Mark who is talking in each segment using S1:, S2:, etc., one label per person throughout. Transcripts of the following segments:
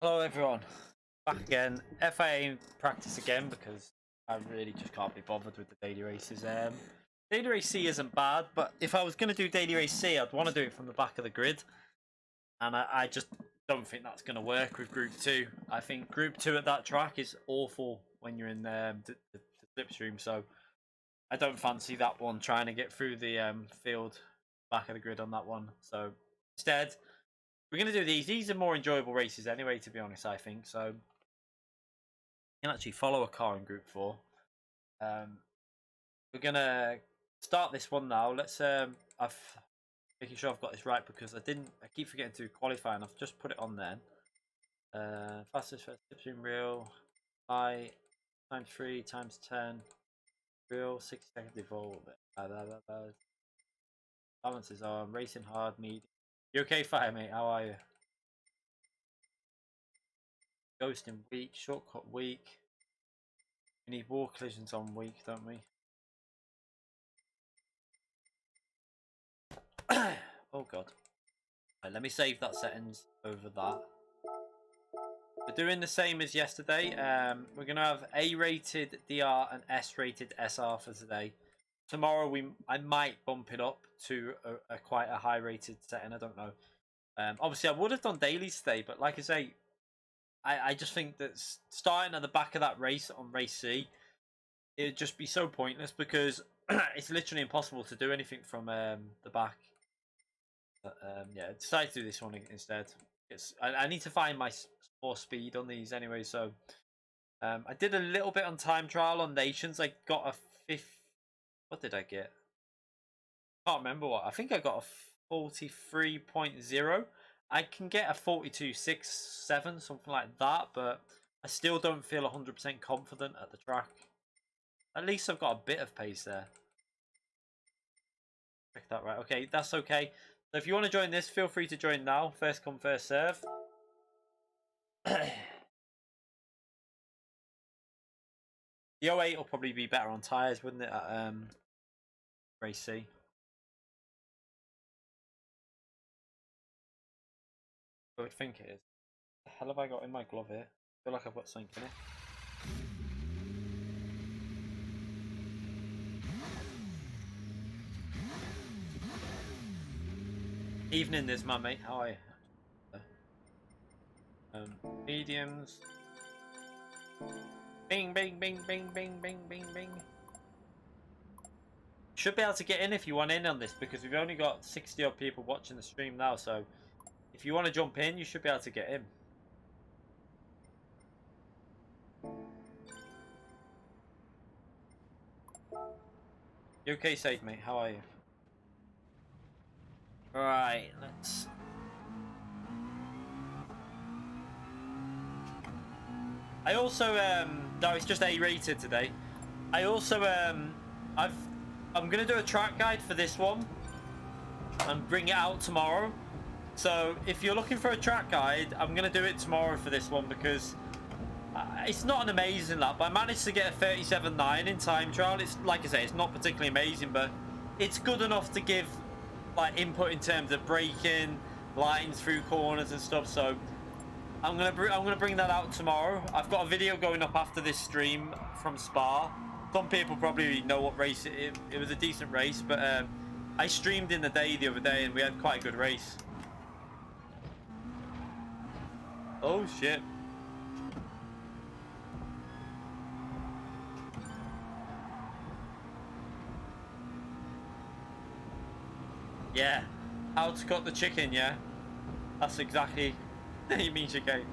S1: Hello everyone, back again. FIA practice again because I really just can't be bothered with the daily races. Daily race C isn't bad, but if I was going to do daily race C, I'd want to do it from the back of the grid, and I just don't think that's going to work with Group 2. I think Group 2 at that track is awful when you're in the slipstream, so I don't fancy that one trying to get through the field back of the grid on that one. So instead, we're going to do these. These are more enjoyable races anyway, to be honest, I think. So you can actually follow a car in Group 4. We're going to start this one now. Let's, I've making sure I've got this right because I keep forgetting to qualify, and I've just put it on there. Fastest first slipstream reel, high, times 3, times 10, reel, 60 seconds evolve. Balance is on, racing hard, medium. You okay, Fire, mate? How are you? Ghosting weak, shortcut weak. We need wall collisions on weak, don't we? Oh god. Right, let me save that settings over that. We're doing the same as yesterday. We're gonna have A-rated DR and S-rated SR for today. Tomorrow I might bump it up to a quite a high-rated setting. I don't know. Obviously, I would have done dailies today, but like I say, I just think that starting at the back of that race on race C, it would just be so pointless because it's literally impossible to do anything from the back. But, yeah, I decided to do this one instead. I need to find my more speed on these anyway, so I did a little bit on time trial on Nations. I got a fifth. What did I get? Can't remember what. I think I got a 43.0. I can get a 42.67, something like that, but I still don't feel 100% confident at the track. At least I've got a bit of pace there. Check that right. Okay, that's okay. So if you want to join this, feel free to join now. First come, first serve. The 08 will probably be better on tyres, wouldn't it, at Race C? I would think it is. What the hell have I got in my glove here? I feel like I've got something in it. Evening, there's my mate. How are you? Mediums. Bing, bing, bing, bing, bing, bing, bing, bing. Should be able to get in if you want in on this, because we've only got 60 odd people watching the stream now, so if you want to jump in, you should be able to get in. You okay, Said, mate? How are you? Right, let's... I also, no, it's just A-rated today. I also, I'm going to do a track guide for this one and bring it out tomorrow. So if you're looking for a track guide, I'm going to do it tomorrow for this one, because it's not an amazing lap. I managed to get a 37.9 in time trial. It's, like I say, it's not particularly amazing, but it's good enough to give like input in terms of braking, lines through corners and stuff. So I'm gonna bring that out tomorrow. I've got a video going up after this stream from Spa. Some people probably know what race it was. A decent race, but I streamed in the day the other day and we had quite a good race. Oh shit. Yeah, how to cut the chicken, yeah? That's exactly... you mean chicken.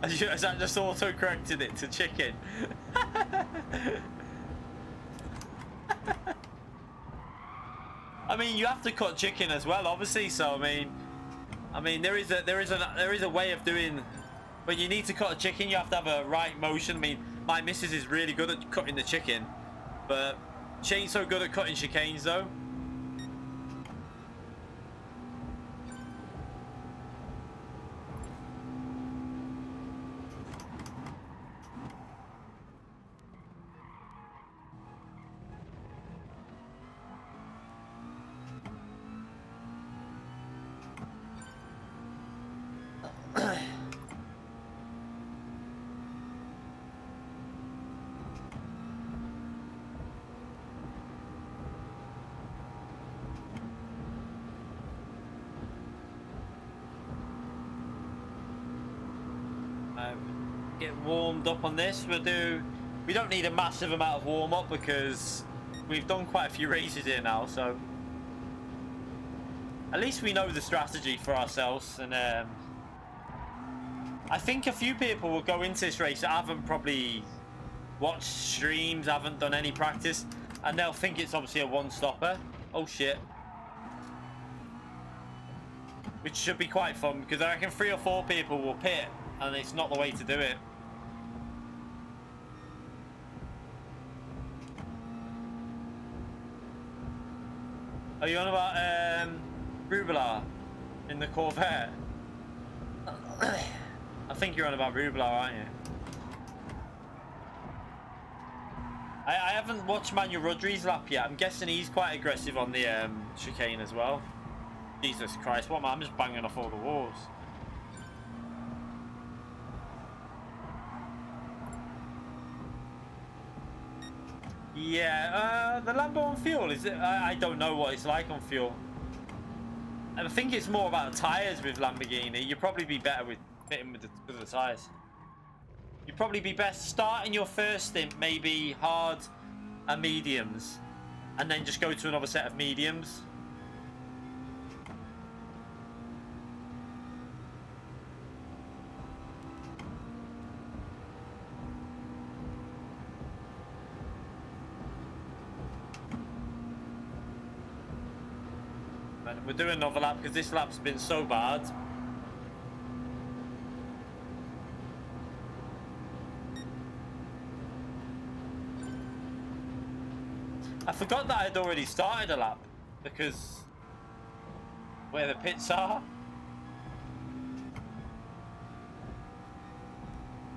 S1: As that just auto-corrected it to chicken. I mean, you have to cut chicken as well, obviously, so I mean there is a way of doing... When you need to cut a chicken, you have to have a right motion. I mean, my missus is really good at cutting the chicken, but she ain't so good at cutting chicanes, though. Get warmed up on this. We don't need a massive amount of warm up because we've done quite a few races here now, so at least we know the strategy for ourselves. And I think a few people will go into this race that haven't probably watched streams, haven't done any practice, and they'll think it's obviously a one-stopper. Oh shit. Which should be quite fun, because I reckon 3 or 4 people will pit and it's not the way to do it. Are you on about Rublar in the Corvette? I think you're on about Rublar, aren't you? I haven't watched Manuel Rodriguez's lap yet. I'm guessing he's quite aggressive on the chicane as well. Jesus Christ, what am I? I'm just banging off all the walls. Yeah, the Lambo on fuel, is it? I don't know what it's like on fuel. And I think it's more about tyres with Lamborghini. You'd probably be better with fitting with the tyres. You'd probably be best starting your first stint, maybe hard and mediums, and then just go to another set of mediums. man, we're doing another lap because this lap's been so bad. I forgot that I'd already started a lap because where the pits are.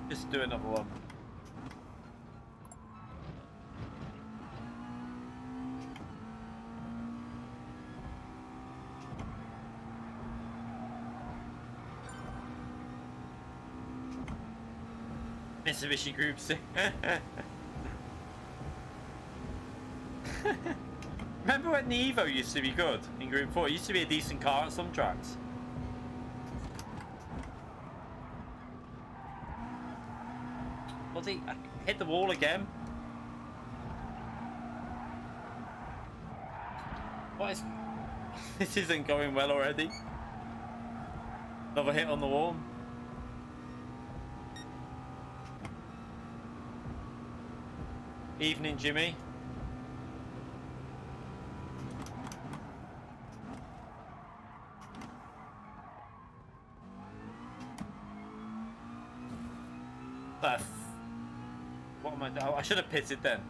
S1: Just do another one. Mitsubishi Group C. Remember when the Evo used to be good in Group 4? It used to be a decent car at some tracks. I hit the wall again. What is... This isn't going well already. Another hit on the wall. Evening, Jimmy. What am I doing? Oh, I should have pitted then.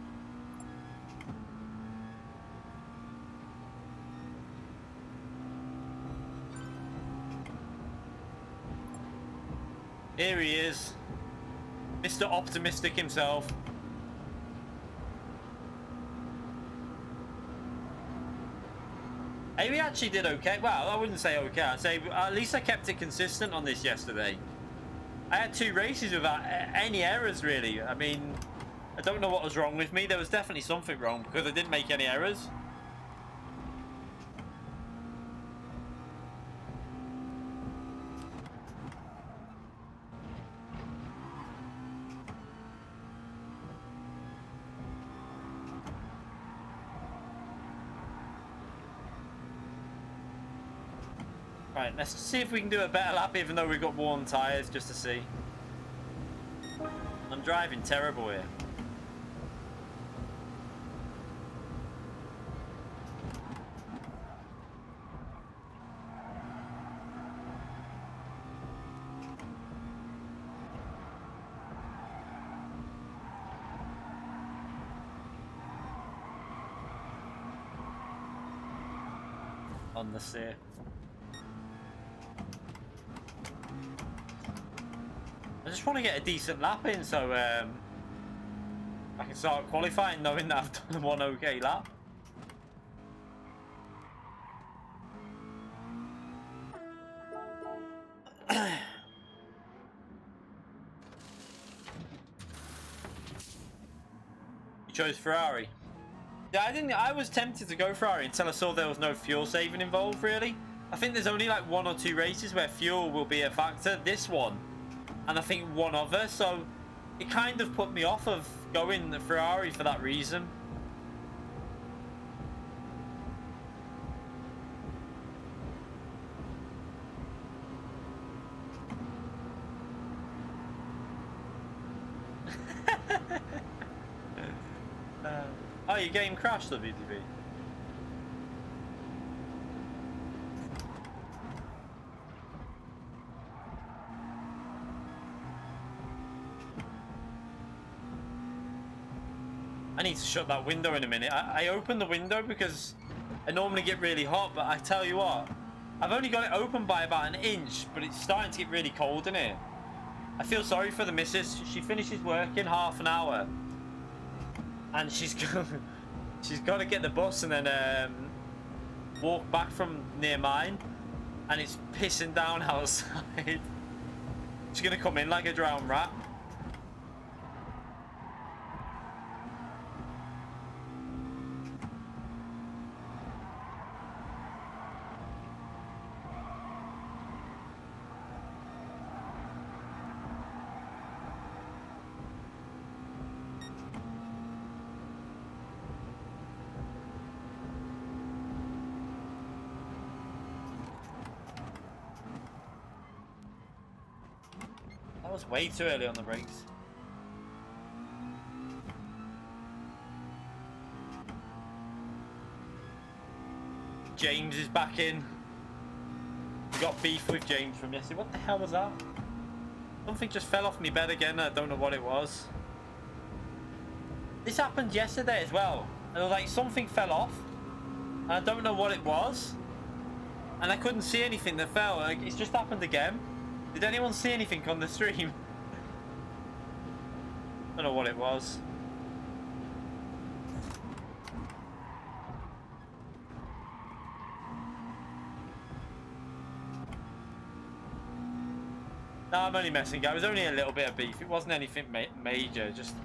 S1: Here he is, Mr. Optimistic himself. Hey, we actually did okay. Well, I wouldn't say okay. I'd say at least I kept it consistent on this yesterday. I had 2 races without any errors, really. I mean, I don't know what was wrong with me. There was definitely something wrong because I didn't make any errors. Right, let's see if we can do a better lap, even though we've got worn tyres, just to see. I'm driving terrible here. On the sea. I just want to get a decent lap in so I can start qualifying knowing that I've done one okay lap. You chose Ferrari. Yeah, I was tempted to go Ferrari until I saw there was no fuel saving involved, really. I think there's only like 1 or 2 races where fuel will be a factor. This one. And I think one other, so it kind of put me off of going the Ferrari for that reason. Oh, your game crashed, WTV. I need to shut that window in a minute. I opened the window because I normally get really hot, but I tell you what, I've only got it open by about an inch, but it's starting to get really cold in here. I feel sorry for the missus. She finishes work in half an hour, and she's got to get the bus and then walk back from near mine, and it's pissing down outside. She's gonna come in like a drowned rat. That was way too early on the brakes. James is back in. We got beef with James from yesterday. What the hell was that? Something just fell off my bed again. I don't know what it was. This happened yesterday as well. And like something fell off. And I don't know what it was. And I couldn't see anything that fell. Like, it's just happened again. Did anyone see anything on the stream? I don't know what it was. No, I'm only messing. It was only a little bit of beef. It wasn't anything major. Just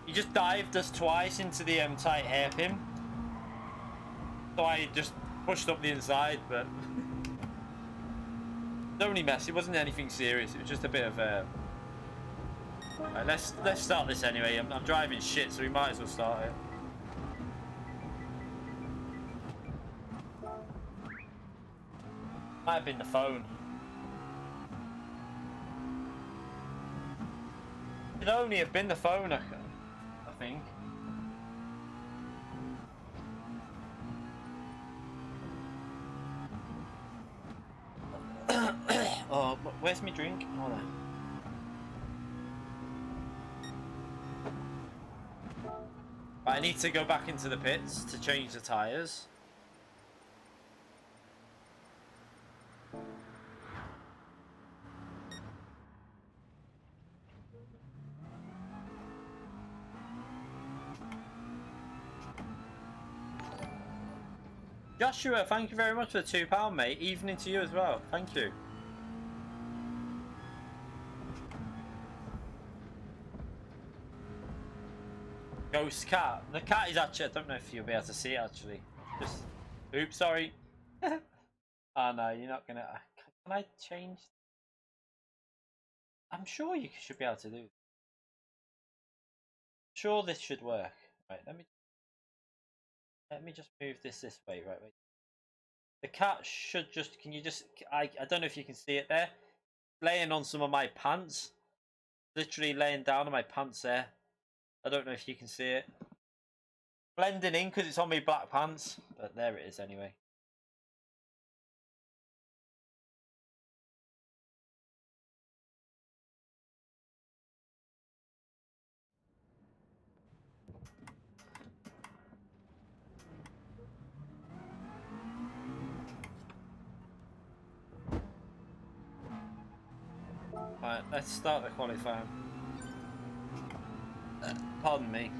S1: he just dived us twice into the tight hairpin. So I just pushed up the inside, but it was only mess. It wasn't anything serious. It was just a bit of right, let's start this anyway. I'm driving shit, so we might as well start it. Might have been the phone. It only have been the phone, I think. Oh, where's my drink? Oh, there. Right, I need to go back into the pits to change the tyres. Joshua, thank you very much for the £2, mate. Evening to you as well. Thank you. Ghost cat. The cat is actually, I don't know if you'll be able to see it actually. Just, oops, sorry. Oh no, you're not gonna. Can I change? I'm sure you should be able to do. I'm sure this should work. Right, let me just move this way. Right, wait. The cat should just. Can you just? I don't know if you can see it there. Laying on some of my pants. Literally laying down on my pants there. I don't know if you can see it. Blending in because it's on my black pants, but there it is anyway. Right, let's start the qualifying. Pardon me.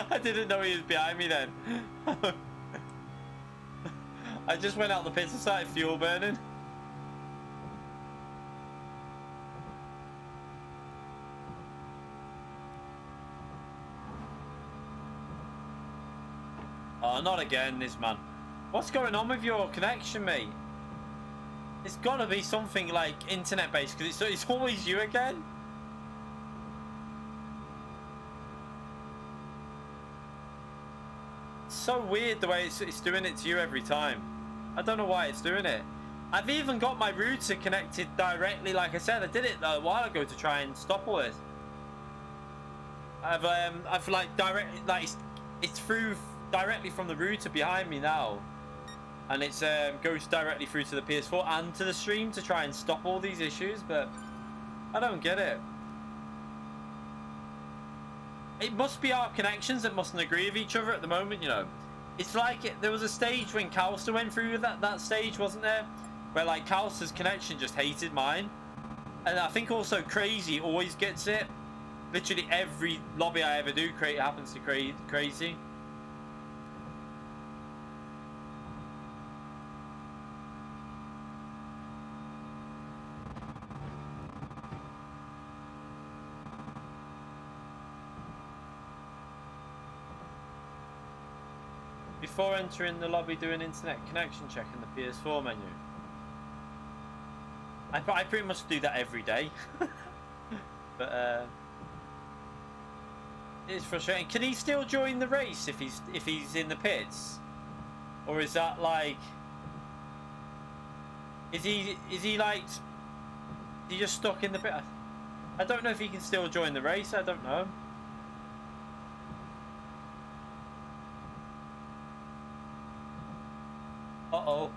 S1: I didn't know he was behind me then. I just went out the pits and started fuel burning. Oh, not again, this man. What's going on with your connection, mate? It's gotta be something like internet based because it's always you again. So weird the way it's doing it to you every time. I don't know why it's doing it. I've even got my router connected directly. Like I said, I did it a while ago to try and stop all this. I've like directly, like it's through directly from the router behind me now, and it's goes directly through to the PS4 and to the stream to try and stop all these issues. But I don't get it. It must be our connections that mustn't agree with each other at the moment, you know. It's like there was a stage when Calster went through that stage, wasn't there? Where like Calster's connection just hated mine. And I think also Crazy always gets it. Literally every lobby I ever do happens to Crazy. Before entering the lobby, do an internet connection check in the PS4 menu. I pretty much do that every day. But it's frustrating. Can he still join the race if he's in the pits? Or is that like, is he like, is he just stuck in the pit? I don't know if he can still join the race. I don't know. Uh-oh.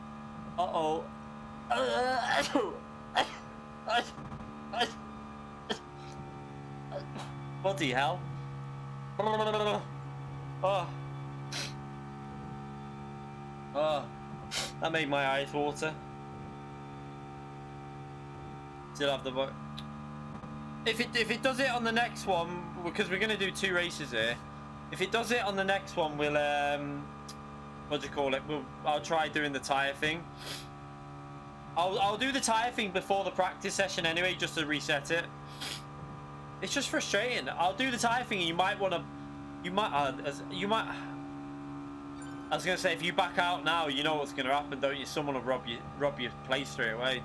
S1: Uh-oh. Bloody hell. Oh. Oh. That made my eyes water. Still have the book. If it does it on the next one, because we're gonna do 2 races here. If it does it on the next one, we'll what do you call it? I'll try doing the tyre thing. I'll do the tyre thing before the practice session anyway, just to reset it. It's just frustrating. I'll do the tyre thing, and you might. I was gonna say, if you back out now, you know what's gonna happen, don't you? Someone will rob your place straight away.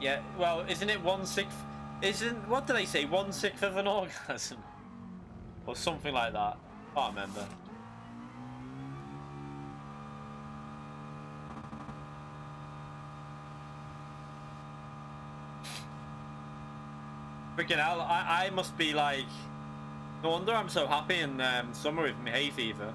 S1: Yeah, well, isn't it 1/6? Isn't, what do they say? 1/6 of an orgasm, or something like that. Can't remember. Freaking hell! I must be like, no wonder I'm so happy in summer with my hay fever.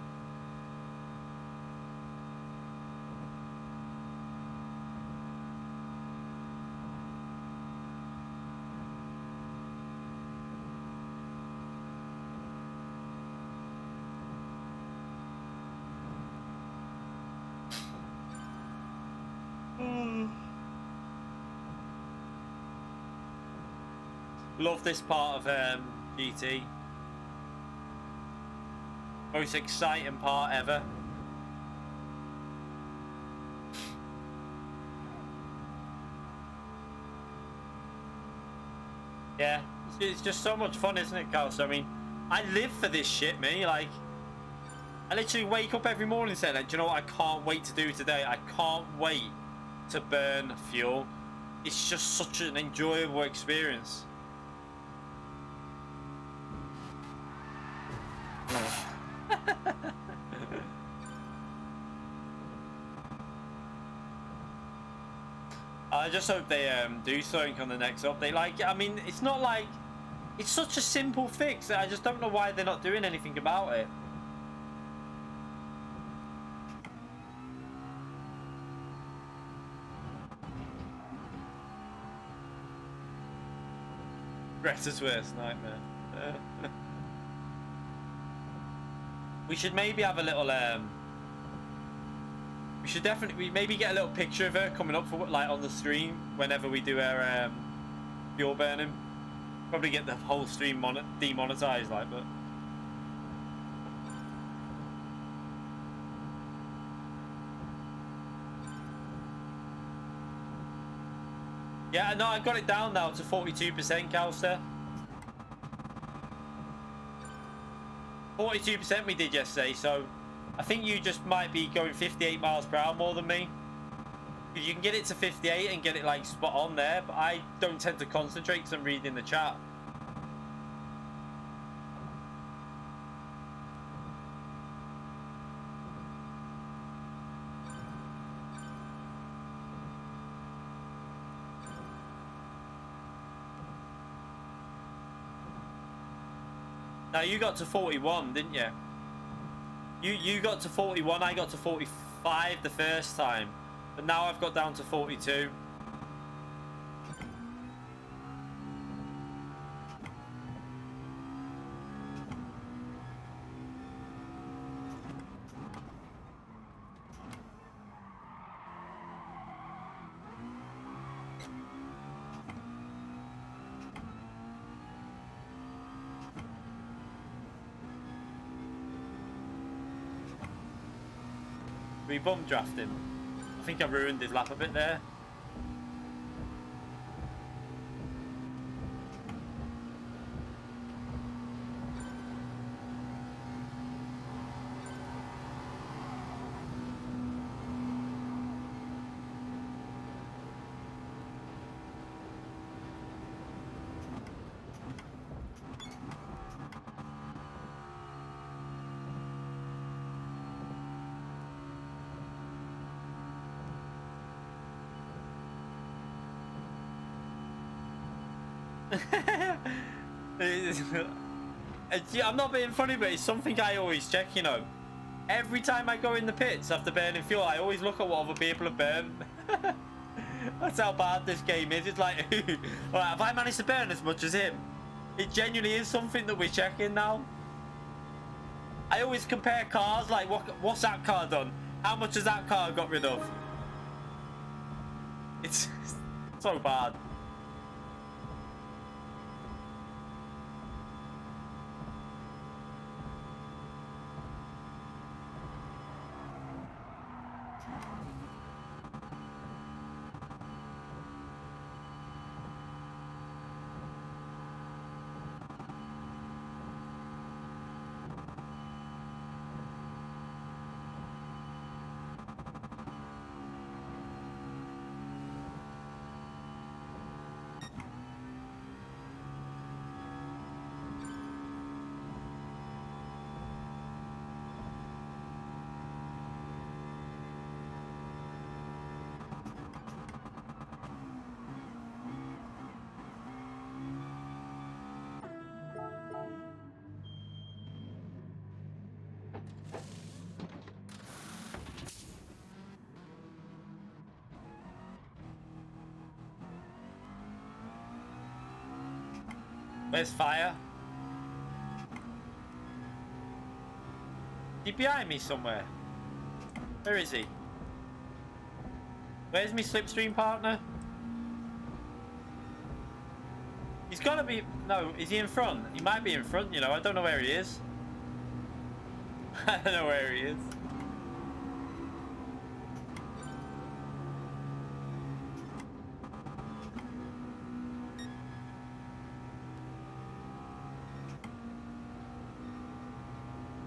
S1: Love this part of GT. Most exciting part ever. Yeah, it's just so much fun, isn't it, Carl? So, I mean, I live for this shit, me. Like, I literally wake up every morning saying, like, do you know what I can't wait to do today? I can't wait to burn fuel. It's just such an enjoyable experience. I just hope they do something on the next update. Like, I mean, it's not like, it's such a simple fix. I just don't know why they're not doing anything about it. Greta's worst nightmare. We should maybe have a little we should definitely maybe get a little picture of her coming up for like on the stream whenever we do our fuel burning. Probably get the whole stream demonetized, like, but yeah, no, I got it down now to 42%, Calster. 42% we did yesterday, so I think you just might be going 58 miles per hour more than me. You can get it to 58 and get it like spot on there, but I don't tend to concentrate because I'm reading the chat. Now you got to 41, didn't you? You got to 41, I got to 45 the first time, but now I've got down to 42. We bump drafted him. I think I ruined his lap a bit there. I'm not being funny, but it's something I always check, you know. Every time I go in the pits after burning fuel, I always look at what other people have burned. That's how bad this game is. It's like, alright, have I managed to burn as much as him? It genuinely is something that we're checking now. I always compare cars, like, what's that car done? How much has that car got rid of? It's so bad. Where's Fire? Is he behind me somewhere? Where is he? Where's my slipstream partner? He's gotta be... No, is he in front? He might be in front, you know. I don't know where he is. I don't know where he is.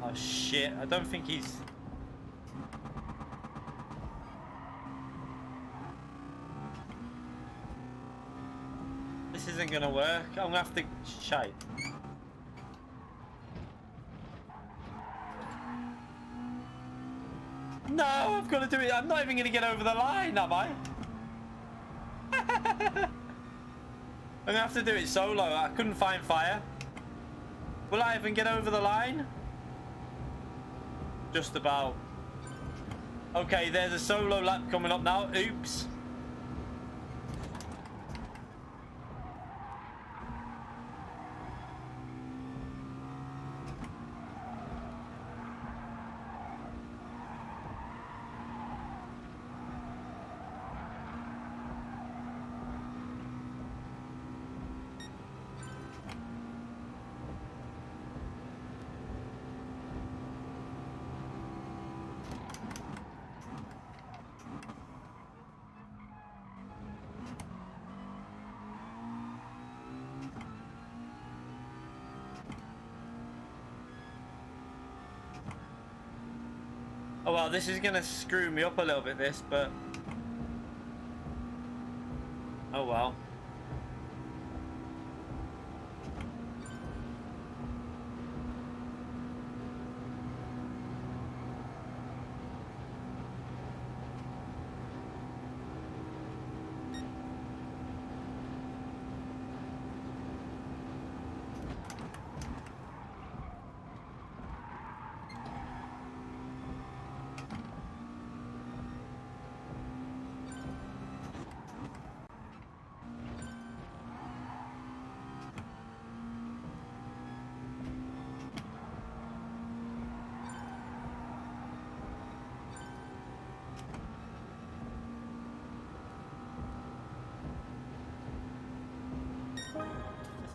S1: Oh shit, I don't think he's... This isn't gonna work. I'm gonna have to... Shite. No, I've got to do it. I'm not even gonna get over the line, am I? I'm gonna have to do it solo. I couldn't find Fire. Will I even get over the line? Just about. Okay, there's a solo lap coming up now. Oops. Oh well, this is gonna screw me up a little bit, this, but oh well.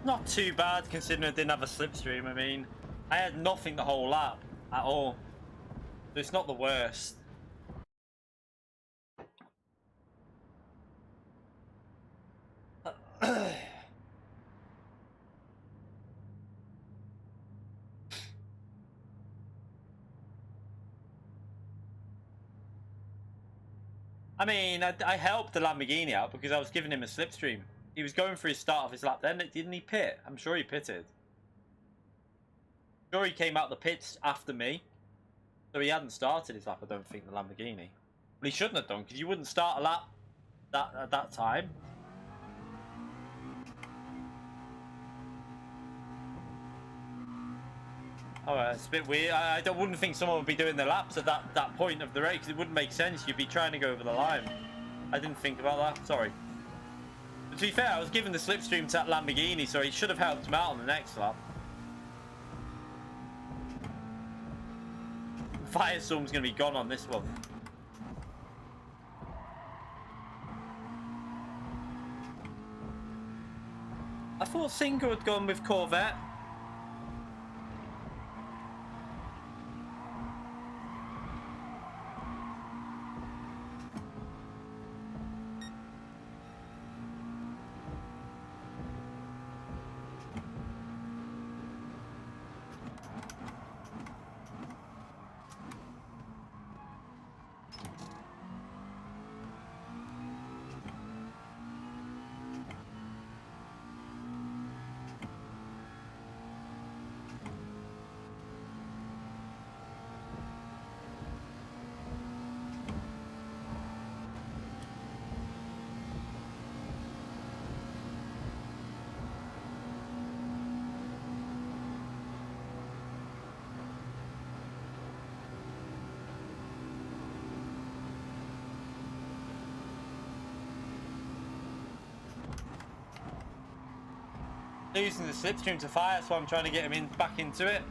S1: Not too bad considering I didn't have a slipstream. I mean, I had nothing the whole lap at all. So it's not the worst. I mean, I helped the Lamborghini out because I was giving him a slipstream. He was going for his start of his lap then, didn't he pit? I'm sure he pitted. I'm sure he came out the pits after me. So he hadn't started his lap, I don't think, the Lamborghini. But he shouldn't have done, because you wouldn't start a lap at that time. Alright, it's a bit weird. I wouldn't think someone would be doing the laps at that point of the race. It wouldn't make sense. You'd be trying to go over the line. I didn't think about that. Sorry. But to be fair, I was giving the slipstream to that Lamborghini, so he should have helped him out on the next lap. Firestorm's going to be gone on this one. I thought Singer had gone with Corvette. Losing the slipstream to Fire, so I'm trying to get him back into it.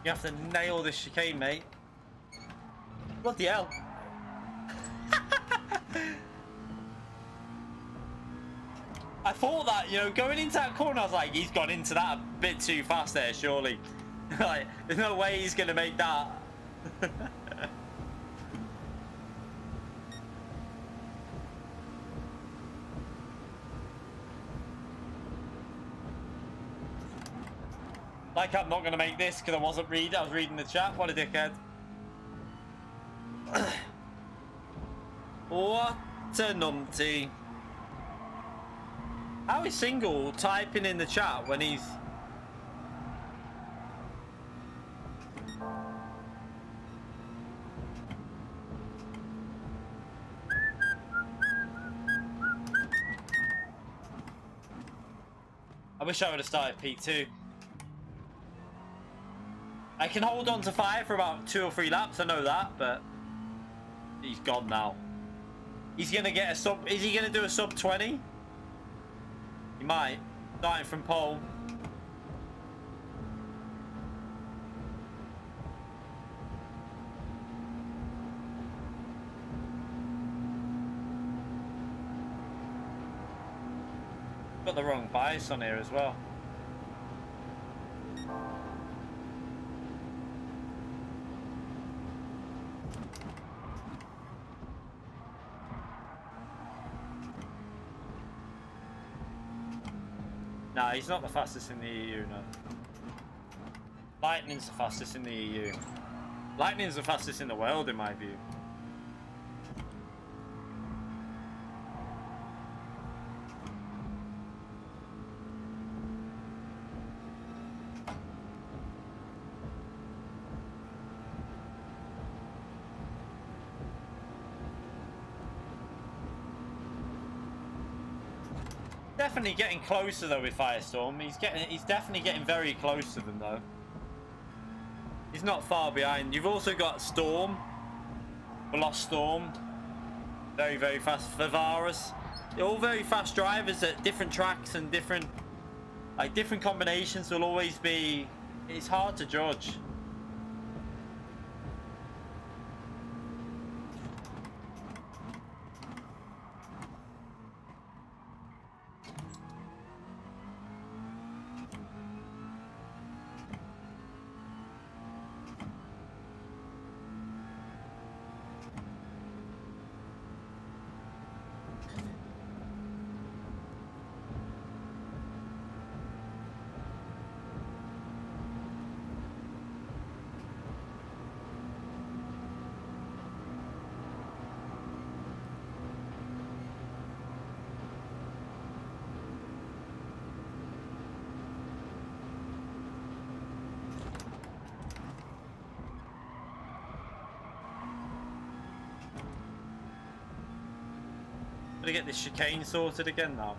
S1: You have to nail this chicane, mate. Bloody hell. I thought that, you know, going into that corner, I was like, he's gone into that a bit too fast there, surely. Like, there's no way he's going to make that. Like, I'm not going to make this because I wasn't reading. I was reading the chat. What a dickhead. What a numpty. How is Single typing in the chat when he's... I wish I would have started P2. I can hold on to Fire for about 2 or 3 laps, I know that, but he's gone now. He's gonna get a sub. Is he gonna do a sub 20? He might. Starting from pole. Got the wrong bias on here as well. Nah, he's not the fastest in the EU, no. Lightning's the fastest in the EU. Lightning's the fastest in the world, in my view. Definitely getting closer though with Firestorm. He's definitely getting very close to them though. He's not far behind. You've also got Storm, Lost Storm, very very fast. Vivaris. They're all very fast drivers at different tracks and different combinations will always be. It's hard to judge. To get this chicane sorted again now.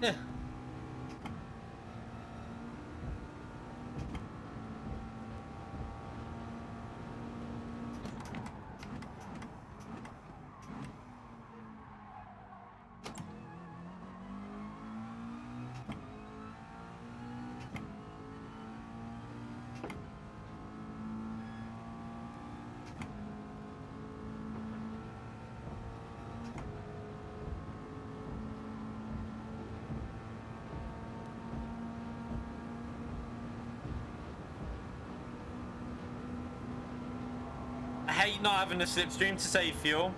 S1: Yeah. I hate not having a slipstream to save fuel.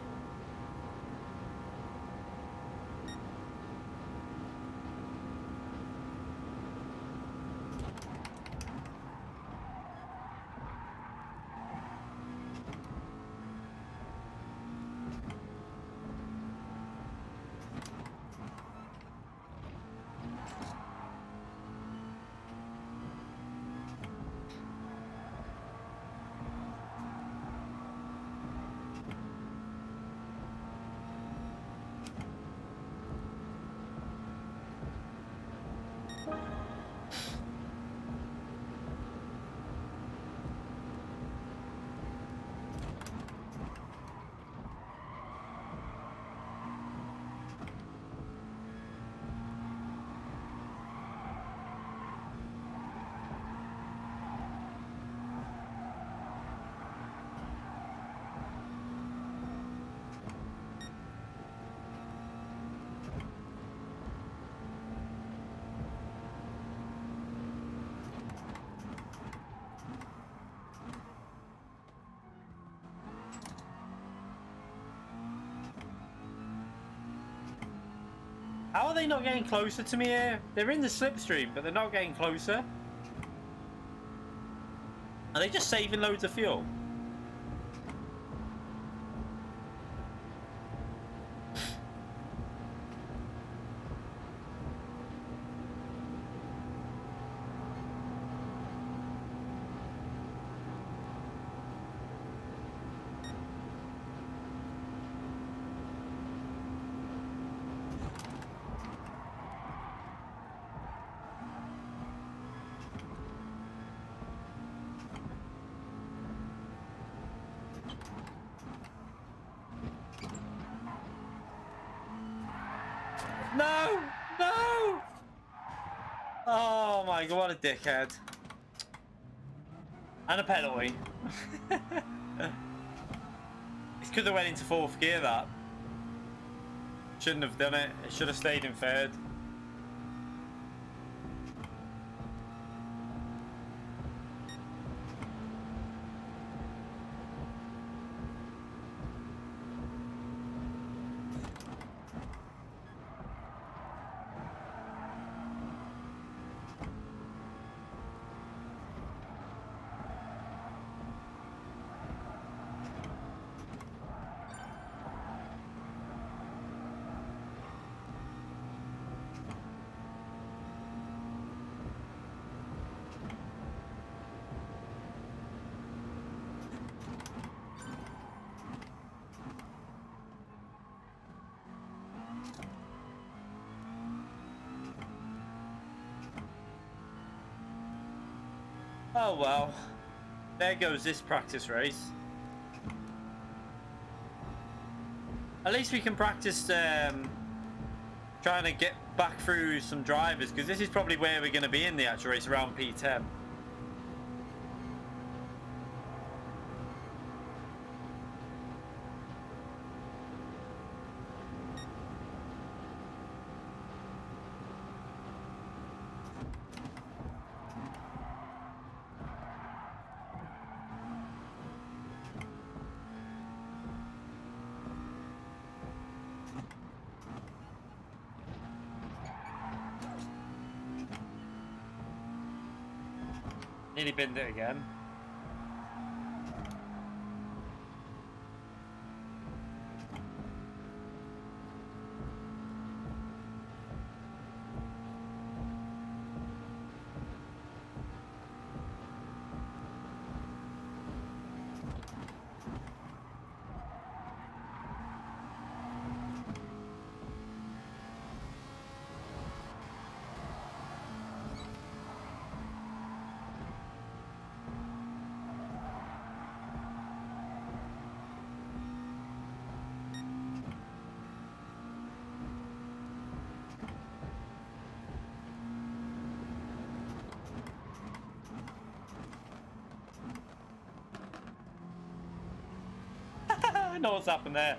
S1: How are they not getting closer to me here? They're in the slipstream, but they're not getting closer. Are they just saving loads of fuel? No! No! Oh my god, what a dickhead. And a penalty. It could have went into fourth gear, that. Shouldn't have done it. It should have stayed in third. Oh well, there goes this practice race. At least we can practice trying to get back through some drivers, because this is probably where we're going to be in the actual race, around P10. Nearly binned it again. I know what's happened there.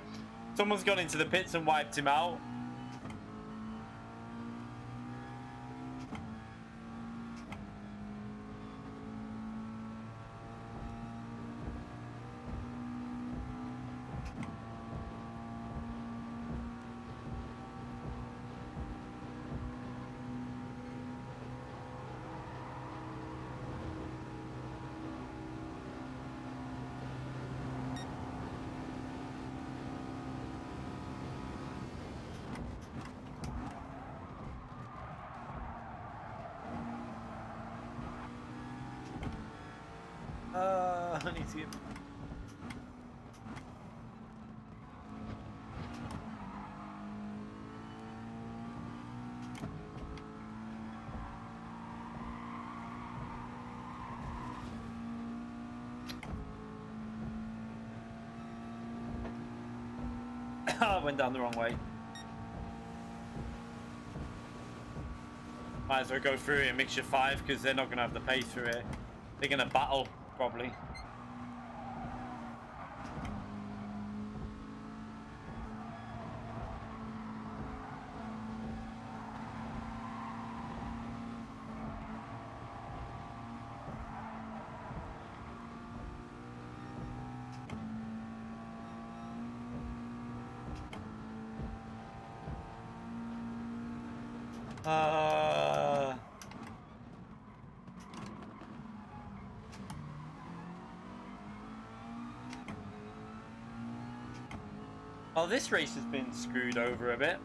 S1: Someone's gone into the pits and wiped him out. I need to get... I went down the wrong way. Might as well go through it in mixture 5 because they're not going to have the pace through it. They're going to battle, probably. Well, this race has been screwed over a bit.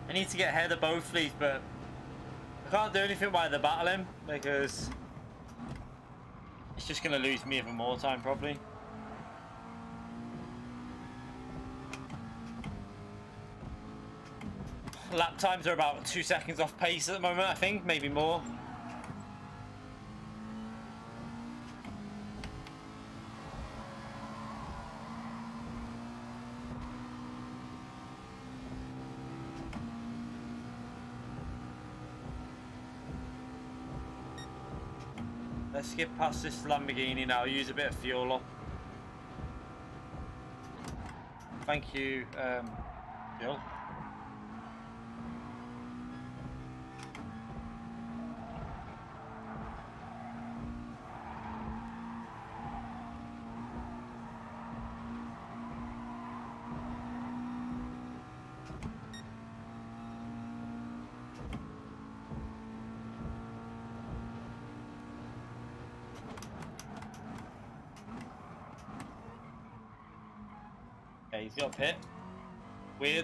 S1: I need to get ahead of both fleets, but I can't do anything while they're battling because it's just going to lose me even more time, probably. Lap times are about 2 seconds off pace at the moment, I think, maybe more. Let's skip past this Lamborghini now, use a bit of fuel up. Thank you, Jill. Okay, he's got a pit. Weird.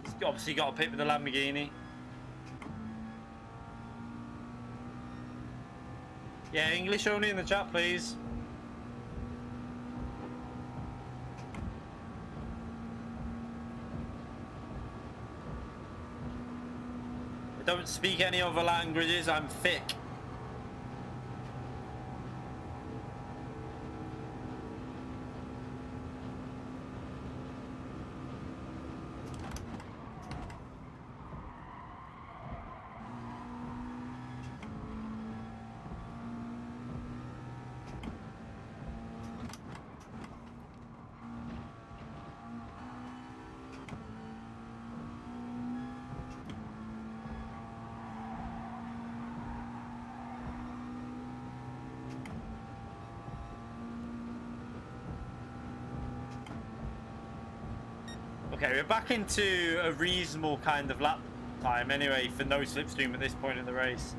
S1: He's obviously got a pit with the Lamborghini. Yeah, English only in the chat, please. I don't speak any other languages, I'm thick. Okay, we're back into a reasonable kind of lap time anyway for no slipstream at this point in the race.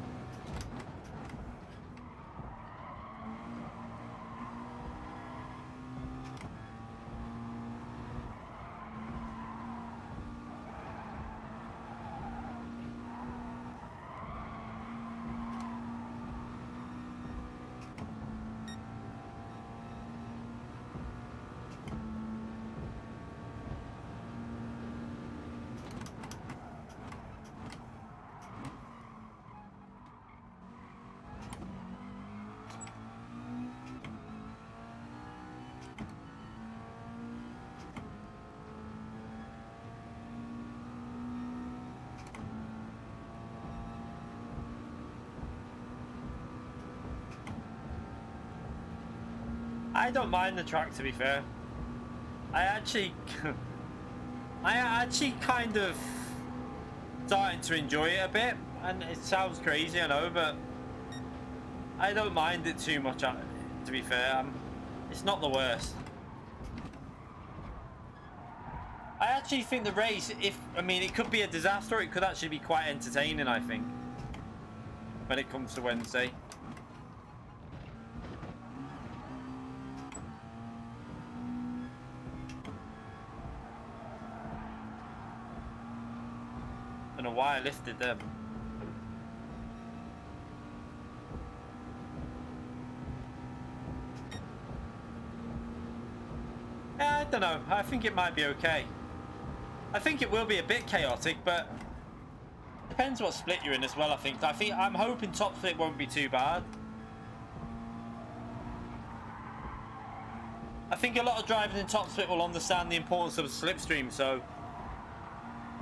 S1: I don't mind the track, to be fair. I actually kind of starting to enjoy it a bit, and it sounds crazy, I know, but I don't mind it too much, to be fair. It's not the worst. I actually think the race, I mean, it could be a disaster, or it could actually be quite entertaining, I think, when it comes to Wednesday. I don't know why I lifted them. Yeah, I don't know. I think it might be okay. I think it will be a bit chaotic, but depends what split you're in as well. I think I'm hoping top split won't be too bad. I think a lot of drivers in top split will understand the importance of a slipstream, so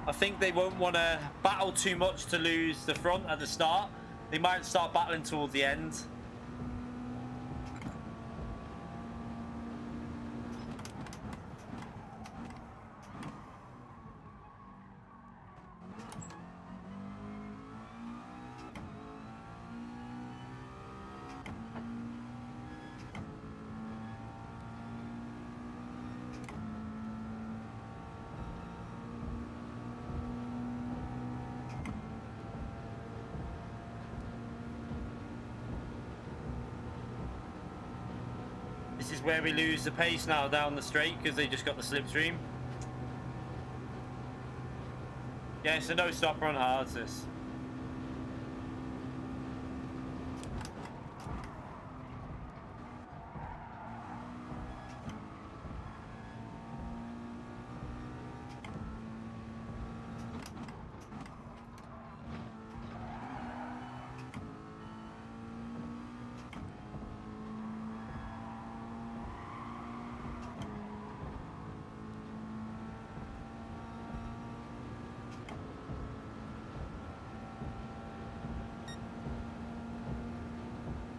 S1: I think they won't want to battle too much to lose the front at the start. They might start battling towards the end. This is where we lose the pace now down the straight because they just got the slipstream. Yeah, so no stopper on hards this.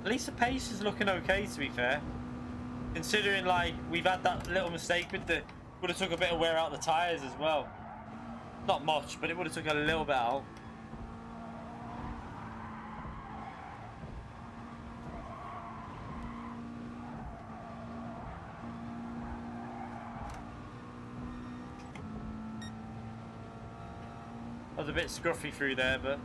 S1: At least the pace is looking okay, to be fair. Considering, like, we've had that little mistake with the... Would have took a bit of wear out the tyres as well. Not much, but it would have took a little bit out. I was a bit scruffy through there, but...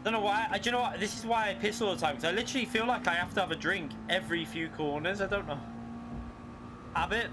S1: I don't know why. Do you know what? This is why I piss all the time, because I literally feel like I have to have a drink every few corners. I don't know. Habit.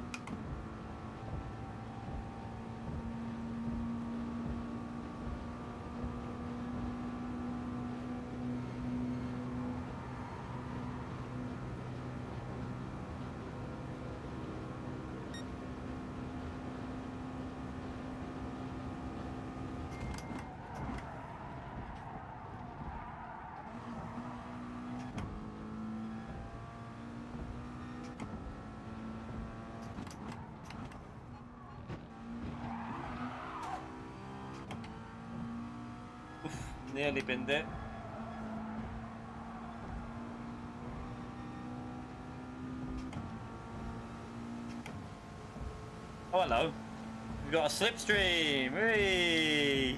S1: Nearly binned it. Oh, hello. We've got a slipstream. Whee!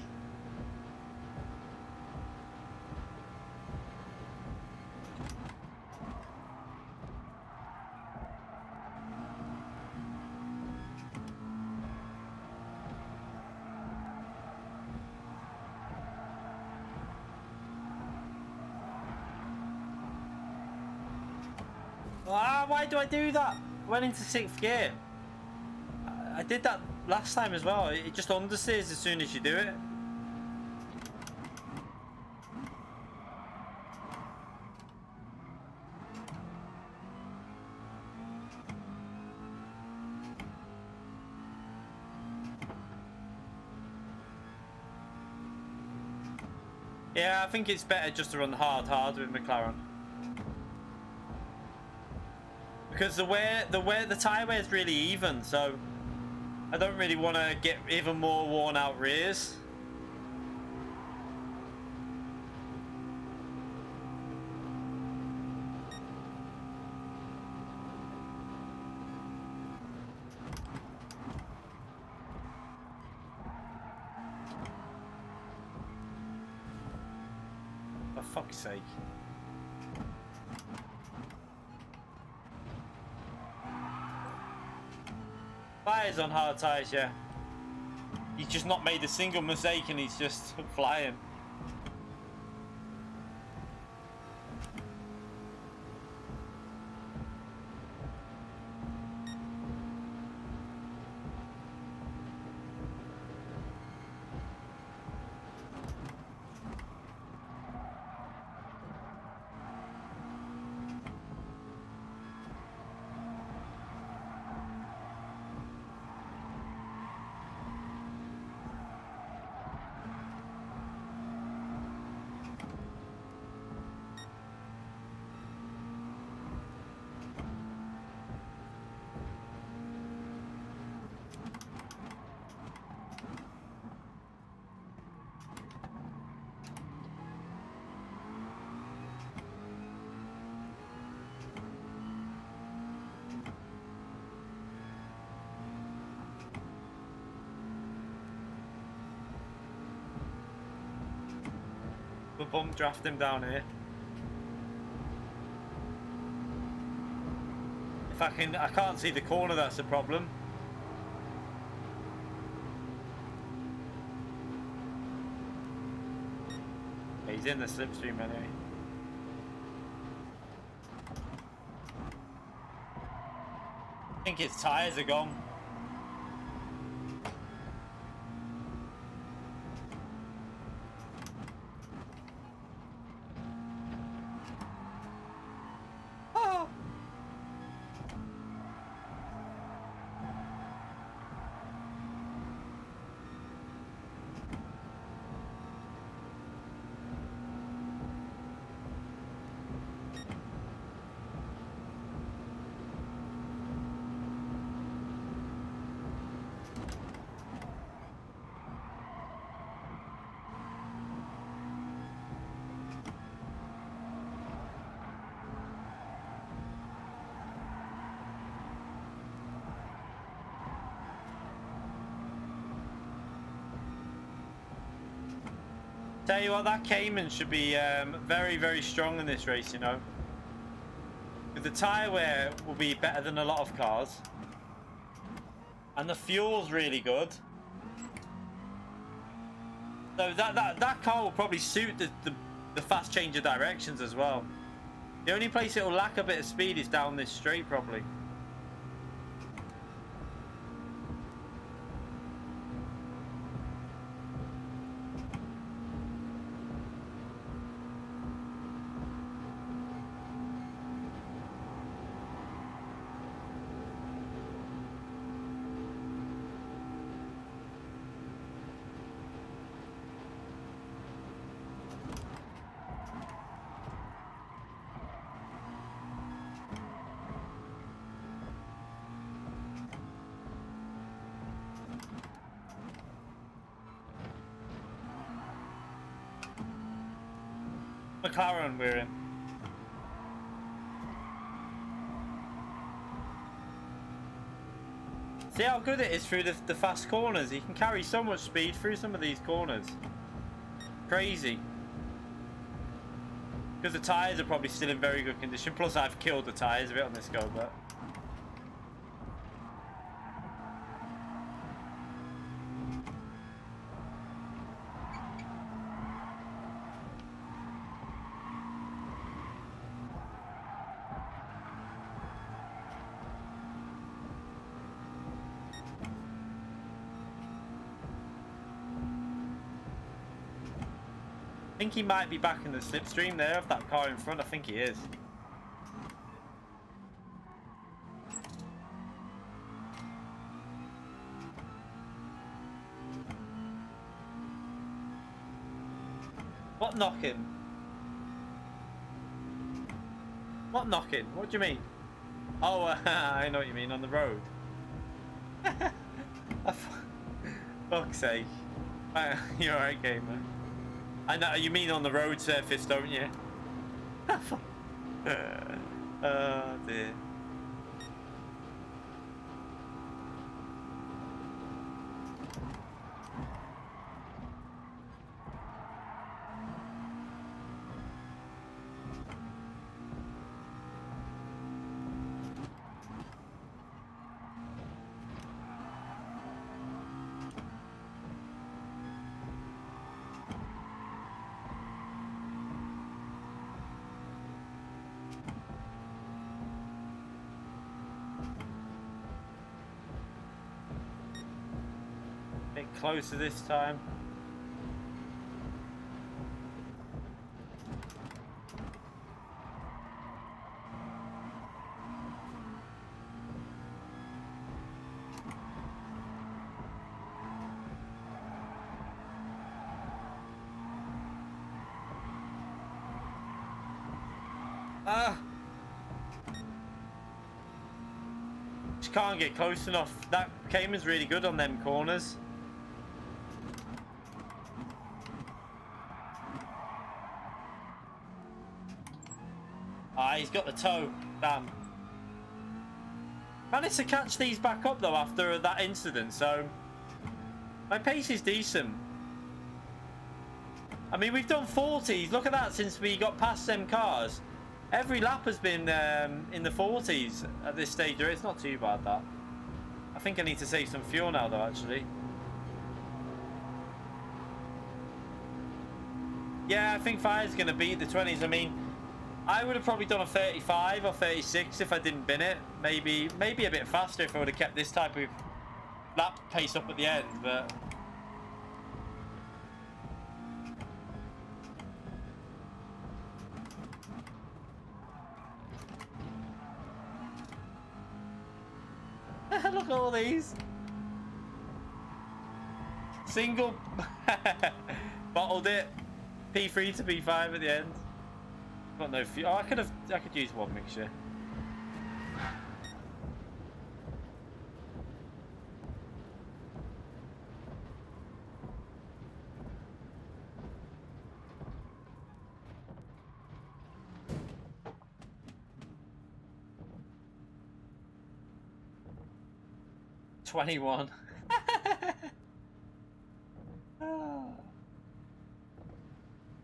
S1: Ah, why do I do that? Went into 6th gear. I did that last time as well. It just understeers as soon as you do it. Yeah, I think it's better just to run hard with McLaren. Because the tyre wear is really even, so I don't really want to get even more worn out rears. For fuck's sake. Fire's on hard tyres, yeah. He's just not made a single mistake and he's just flying. We'll bump draft him down here. If I can't see the corner, that's the problem. He's in the slipstream anyway. I think his tyres are gone. Tell you what, that Cayman should be very, very strong in this race, you know. The tyre wear will be better than a lot of cars. And the fuel's really good. So that car will probably suit the fast change of directions as well. The only place it will lack a bit of speed is down this straight, probably. McLaren we're in. See how good it is through the fast corners. He can carry so much speed through some of these corners. Crazy. Because the tyres are probably still in very good condition. Plus, I've killed the tyres a bit on this go, but... I think he might be back in the slipstream there of that car in front. I think he is. What knocking? What knocking? What do you mean? Oh, I know what you mean, on the road. Fuck's sake. You're alright, gamer. I know you mean on the road surface, don't you? Oh dear. Closer this time. Just can't get close enough. That Cayman's really good on them corners. He's got the toe. Damn. Managed to catch these back up though after that incident, so my pace is decent. I mean, we've done 40s. Look at that since we got past them cars. Every lap has been in the 40s at this stage. It's not too bad, that. I think I need to save some fuel now though, actually. Yeah, I think Fire's going to beat the 20s. I mean, I would have probably done a 35 or 36 if I didn't bin it. Maybe a bit faster if I would have kept this type of lap pace up at the end, but... Look at all these. Single... Bottled it. P3 to P5 at the end. Got no fuel. Oh, I could use one mixture. $21.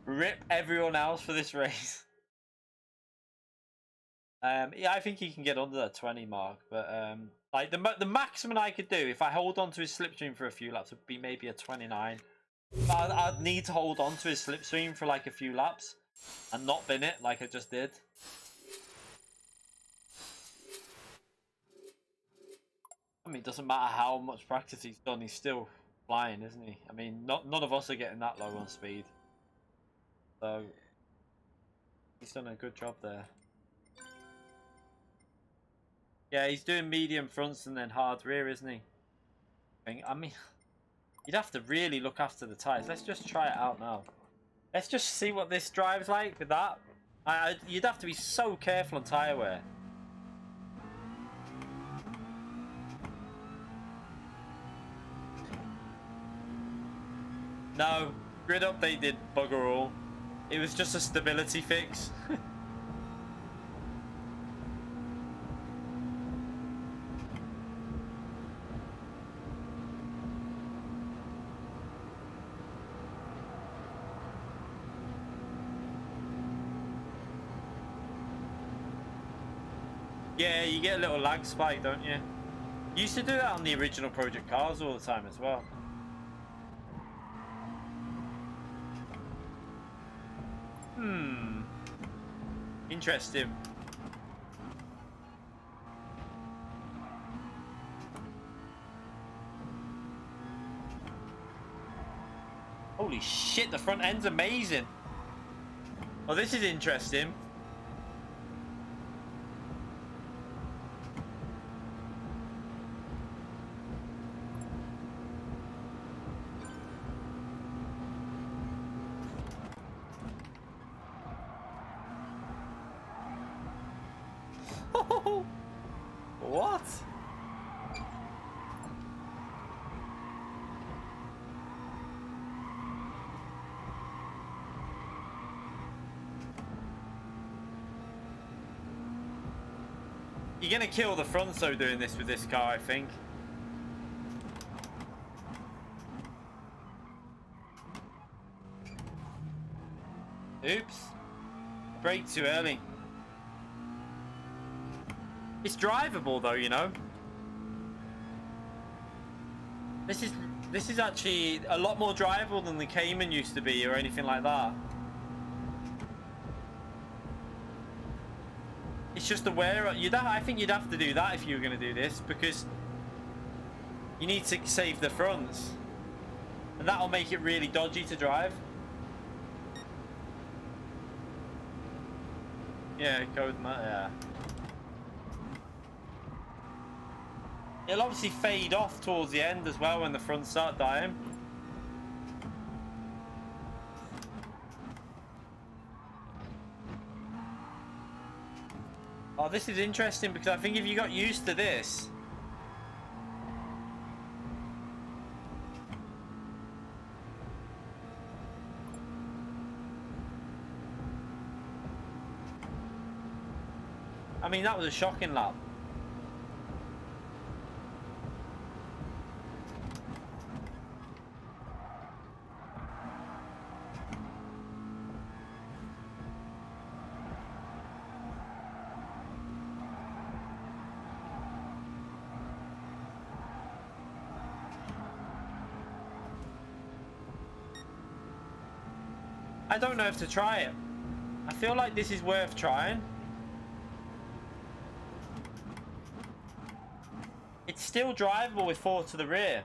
S1: Rip everyone else for this race. Yeah, I think he can get under that 20 mark, but like the maximum I could do if I hold on to his slipstream for a few laps would be maybe a 29. But I'd need to hold on to his slipstream for like a few laps and not bin it like I just did. I mean, it doesn't matter how much practice he's done, he's still flying, isn't he? I mean, none of us are getting that low on speed. So, he's done a good job there. Yeah, he's doing medium fronts and then hard rear, isn't he? I mean, you'd have to really look after the tyres. Let's just try it out now. Let's just see what this drives like with that. You'd have to be so careful on tyre wear. No, grid update did bugger all. It was just a stability fix. Yeah, you get a little lag spike, don't you? You used to do that on the original Project Cars all the time as well. Interesting. Holy shit, the front end's amazing. Well, this is interesting. What? You're gonna kill the front though doing this with this car, I think. Oops. Brake too early. It's drivable though, you know. This is actually a lot more drivable than the Cayman used to be or anything like that. It's just the wear. I think you'd have to do that if you were going to do this, because you need to save the fronts, and that'll make it really dodgy to drive. Yeah, go with that. Yeah. It'll obviously fade off towards the end as well when the fronts start dying. Oh, this is interesting because I think if you got used to this, I mean, that was a shocking lap. I don't know if to try it. I feel like this is worth trying. It's still drivable with 4 to the rear.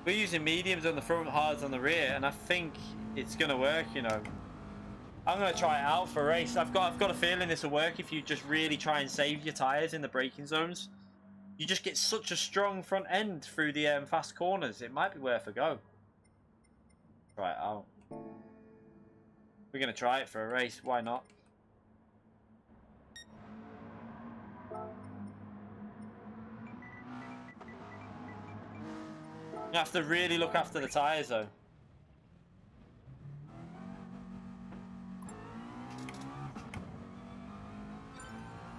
S1: We're using mediums on the front, hards on the rear, and I think it's gonna work, you know. I'm gonna try it out for a race. I've got a feeling this will work if you just really try and save your tires in the braking zones. You just get such a strong front end through the fast corners. It might be worth a go. Try it out. We're going to try it for a race. Why not? You have to really look after the tyres, though.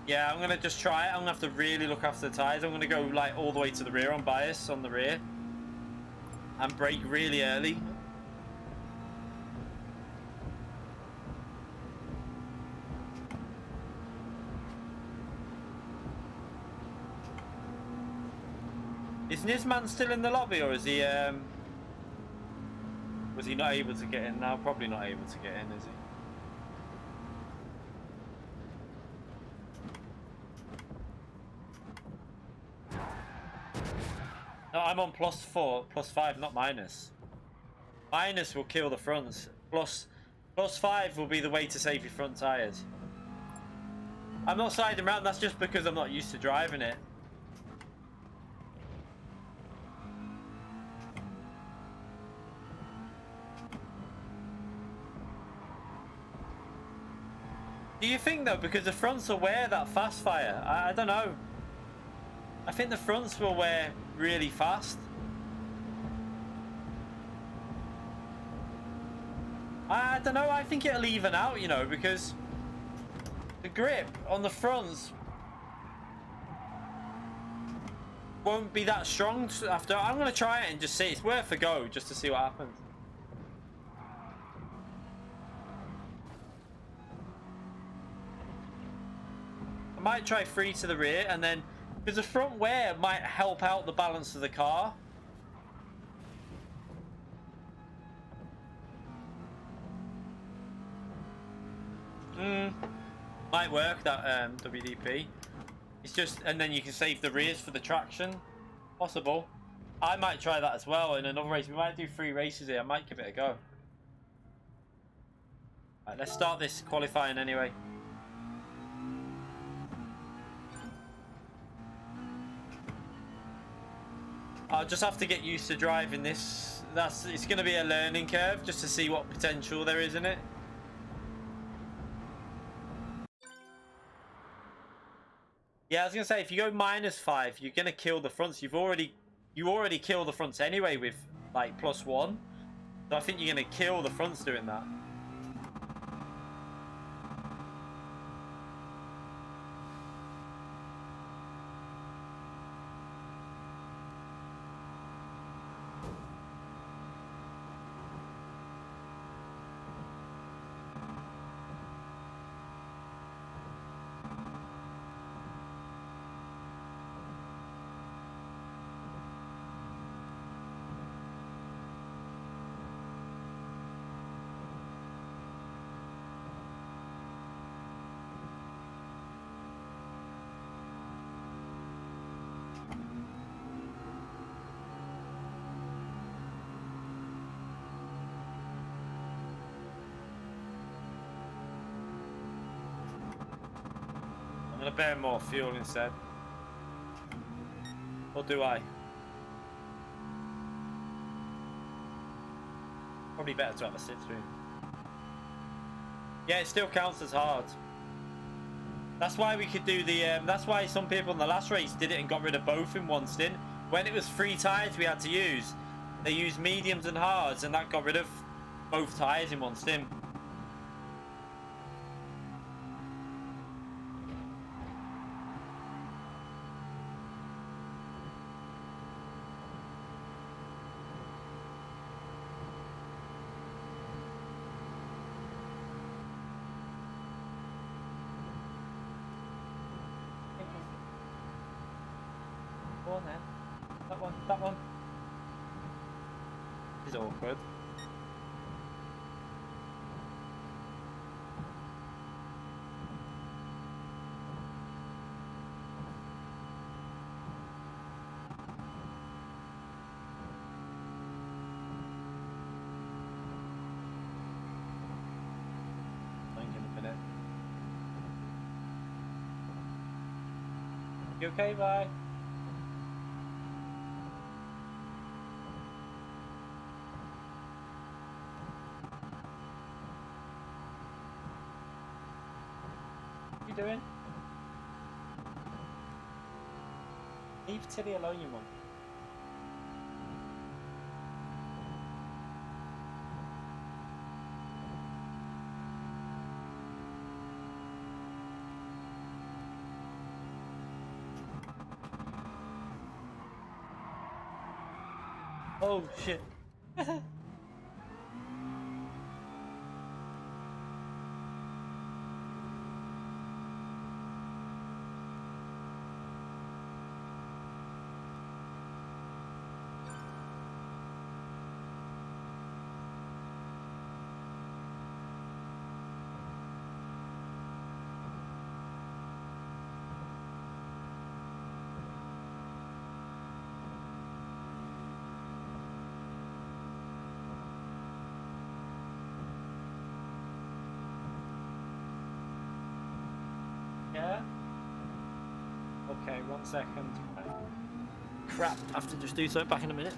S1: Yeah, I'm going to just try it. I'm going to have to really look after the tyres. I'm going to go like all the way to the rear on bias on the rear. And brake really early. Is Nizman still in the lobby, or is he, was he not able to get in now? Probably not able to get in, is he? No, I'm on +4, +5, not minus. Minus will kill the fronts. +5 will be the way to save your front tyres. I'm not sliding around, that's just because I'm not used to driving it. Do you think though, because the fronts will wear that fast fire? I don't know. I think the fronts will wear really fast. I don't know, I think it'll even out, you know, because the grip on the fronts won't be that strong after. I'm going to try it and just see. It's worth a go just to see what happens. might try 3 to the rear, and then because the front wear might help out the balance of the car. Might work that WDP. It's just, and then you can save the rears for the traction. Possible. I might try that as well in another race. We might do 3 races here. I might give it a go. Right, let's start this qualifying anyway. I'll just have to get used to driving this. It's going to be a learning curve just to see what potential there is in it. Yeah, I was going to say, if you go -5, you're going to kill the fronts. You already kill the fronts anyway with like +1. So I think you're going to kill the fronts doing that. I'm going to burn more fuel instead. Or do I? Probably better to have a sit-through. Yeah, it still counts as hard. That's why we could do the... that's why some people in the last race did it and got rid of both in one stint. When it was 3 tyres we had to use, they used mediums and hards, and that got rid of both tyres in one stint. Go on then. That one, that one. This is awkward. Thank you in a minute. You okay, bye? What are you doing? Leave Tilly alone, you mum. Oh shit. Yeah? Okay, 1 second. Crap, I have to just do something. Back in a minute.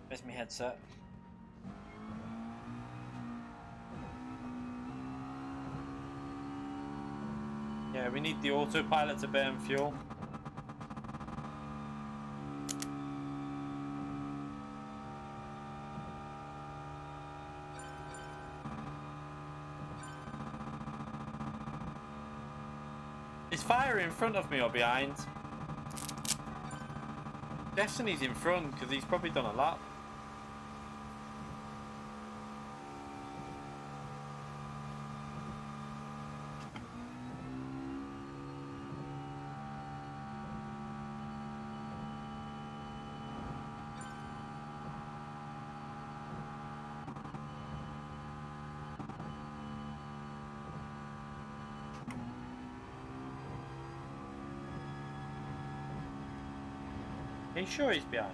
S1: Where's my headset? Yeah, we need the autopilot to burn fuel. Is fire in front of me or behind? Destiny's in front because he's probably done a lap. Are you sure he's behind?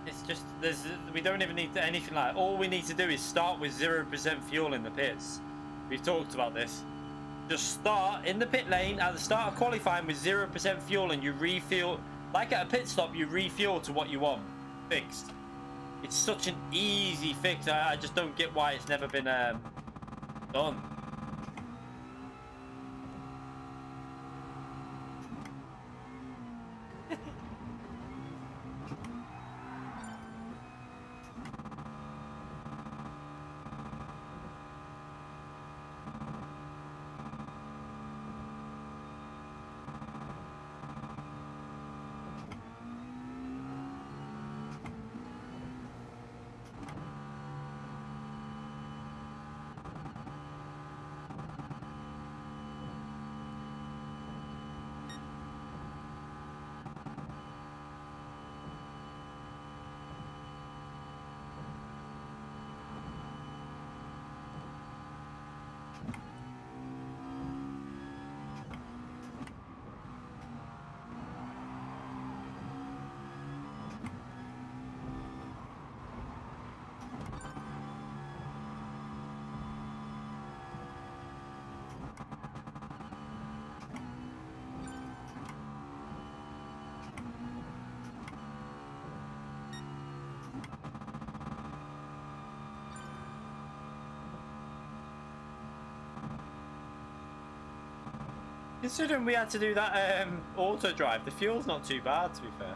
S1: It's just we don't even need anything like. All we need to do is start with 0% fuel in the pits. We've talked about this. Just start in the pit lane at the start of qualifying with 0% fuel, and you refuel. Like at a pit stop, you refuel to what you want. Fixed. It's such an easy fix. I just don't get why it's never been done. Considering we had to do that auto drive, the fuel's not too bad, to be fair.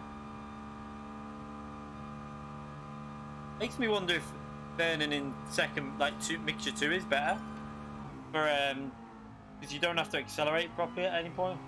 S1: Makes me wonder if burning in second, like mixture 2 is better. For because you don't have to accelerate properly at any point.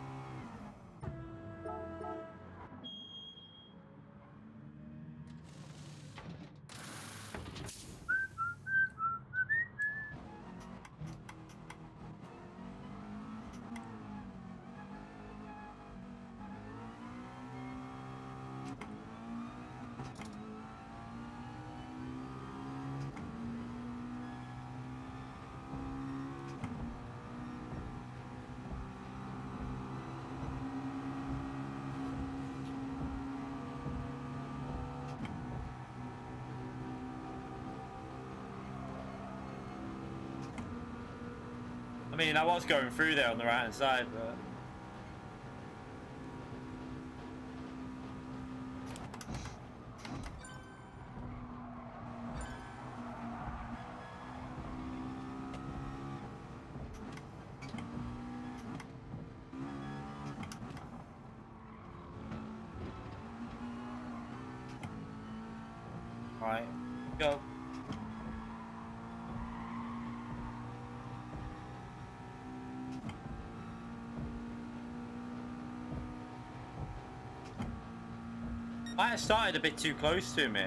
S1: I mean, I was going through there on the right hand side, but Right, go. Might have started a bit too close to me.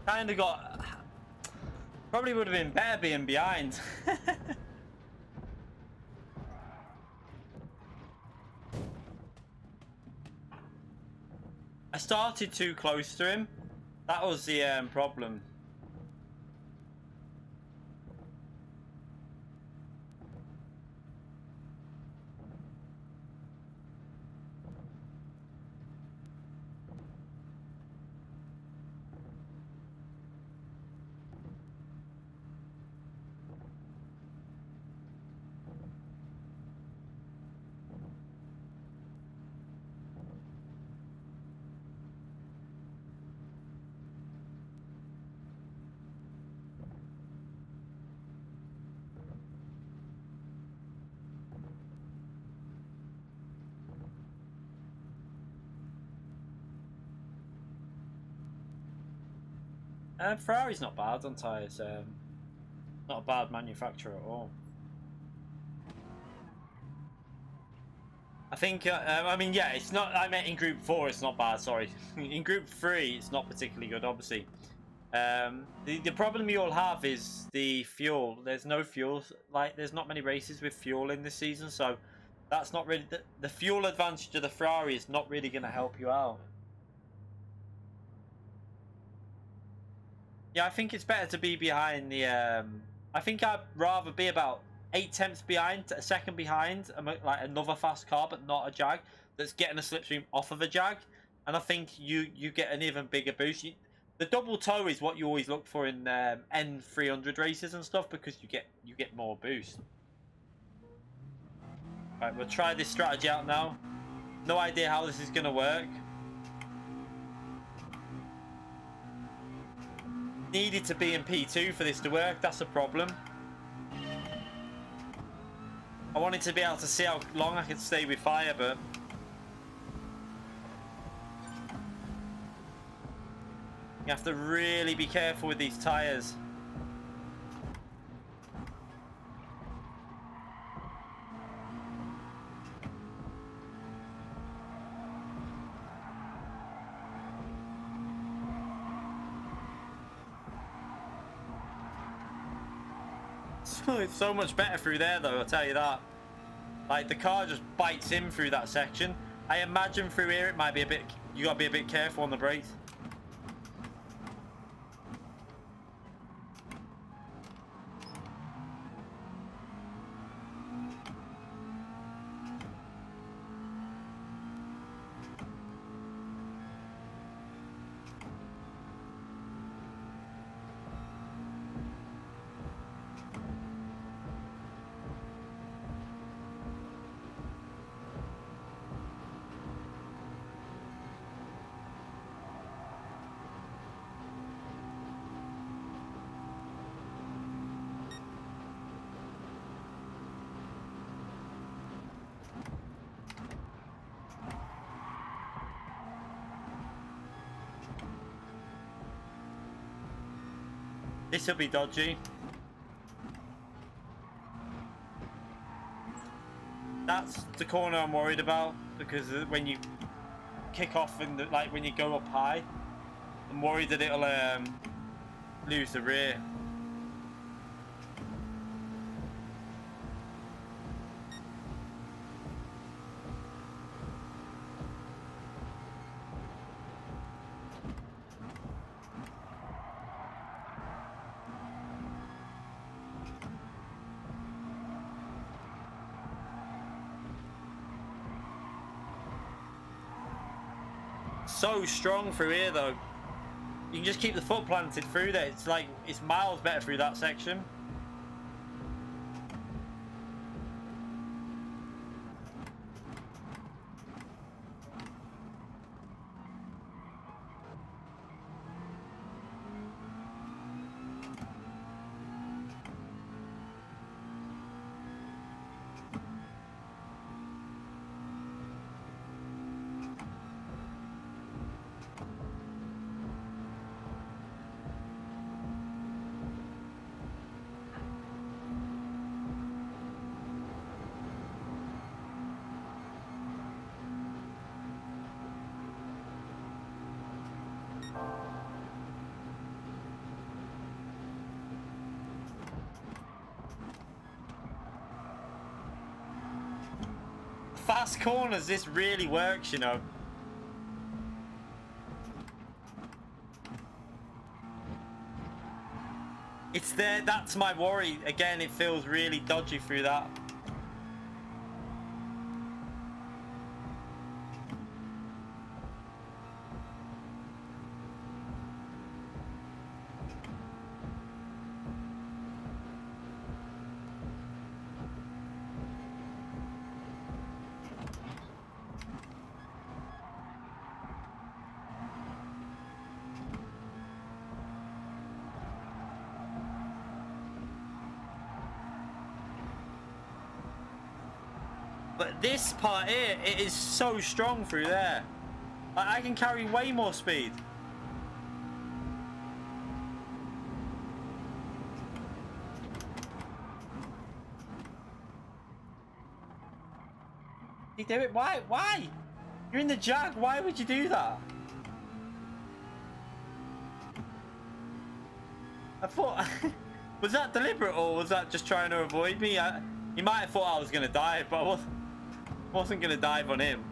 S1: Kind of got. Probably would have been better being behind. I started too close to him. That was the problem. Ferrari's not bad on tyres. Not a bad manufacturer at all. I think, I mean, yeah, it's not, I meant in Group 4 it's not bad, sorry. In Group 3 it's not particularly good, obviously. The problem you all have is the fuel. There's no fuel, like, there's not many races with fuel in this season, so that's not really, the fuel advantage of the Ferrari is not really going to help you out. Yeah, I think it's better to be behind the, I think I'd rather be about 8 tenths behind, a second behind, like another fast car, but not a Jag, that's getting a slipstream off of a Jag. And I think you get an even bigger boost. The double toe is what you always look for in N300 races and stuff, because you get more boost. Right, we'll try this strategy out now. No idea how this is going to work. Needed to be in P2 for this to work, that's a problem. I wanted to be able to see how long I could stay with fire, but you have to really be careful with these tyres. It's so much better through there, though, I'll tell you that. Like, the car just bites in through that section. I imagine through here it might be a bit, you gotta be a bit careful on the brakes. This will be dodgy. That's the corner I'm worried about, because when you kick off and like when you go up high, I'm worried that it'll lose the rear. So strong through here though. You can just keep the foot planted through there. It's like it's miles better through that section. Fast corners, this really works, you know. It's there, that's my worry. Again, it feels really dodgy through that. But this part here, it is so strong through there. Like, I can carry way more speed. You do it? Why? Why? You're in the Jag. Why would you do that? I thought... was that deliberate or was that just trying to avoid me? You might have thought I was going to dive, but I wasn't going to dive on him.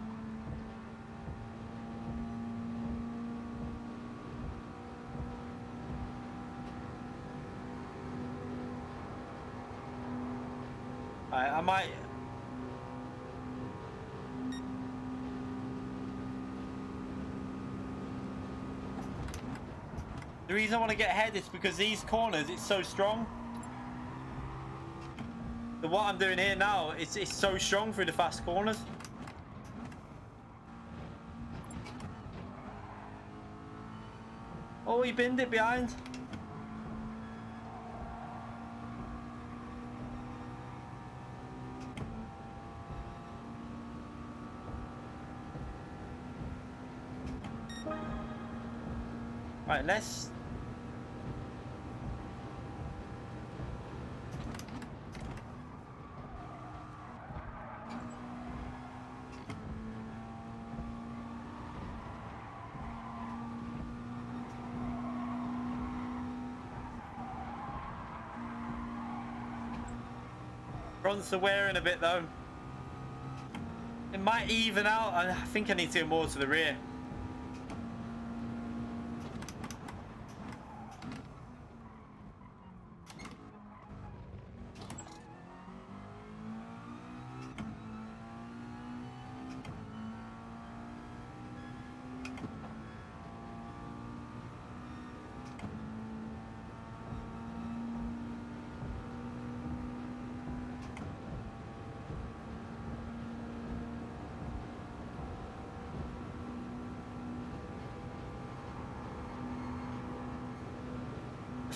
S1: I might... The reason I want to get ahead is because these corners, it's so strong. What I'm doing here now, it's so strong through the fast corners. Oh, he binned it behind. Right, let's... Fronts are wearing a bit though. It might even out. I think I need to go more to the rear.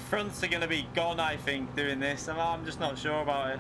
S1: Fronts are going to be gone, I think, doing this. I'm just not sure about it.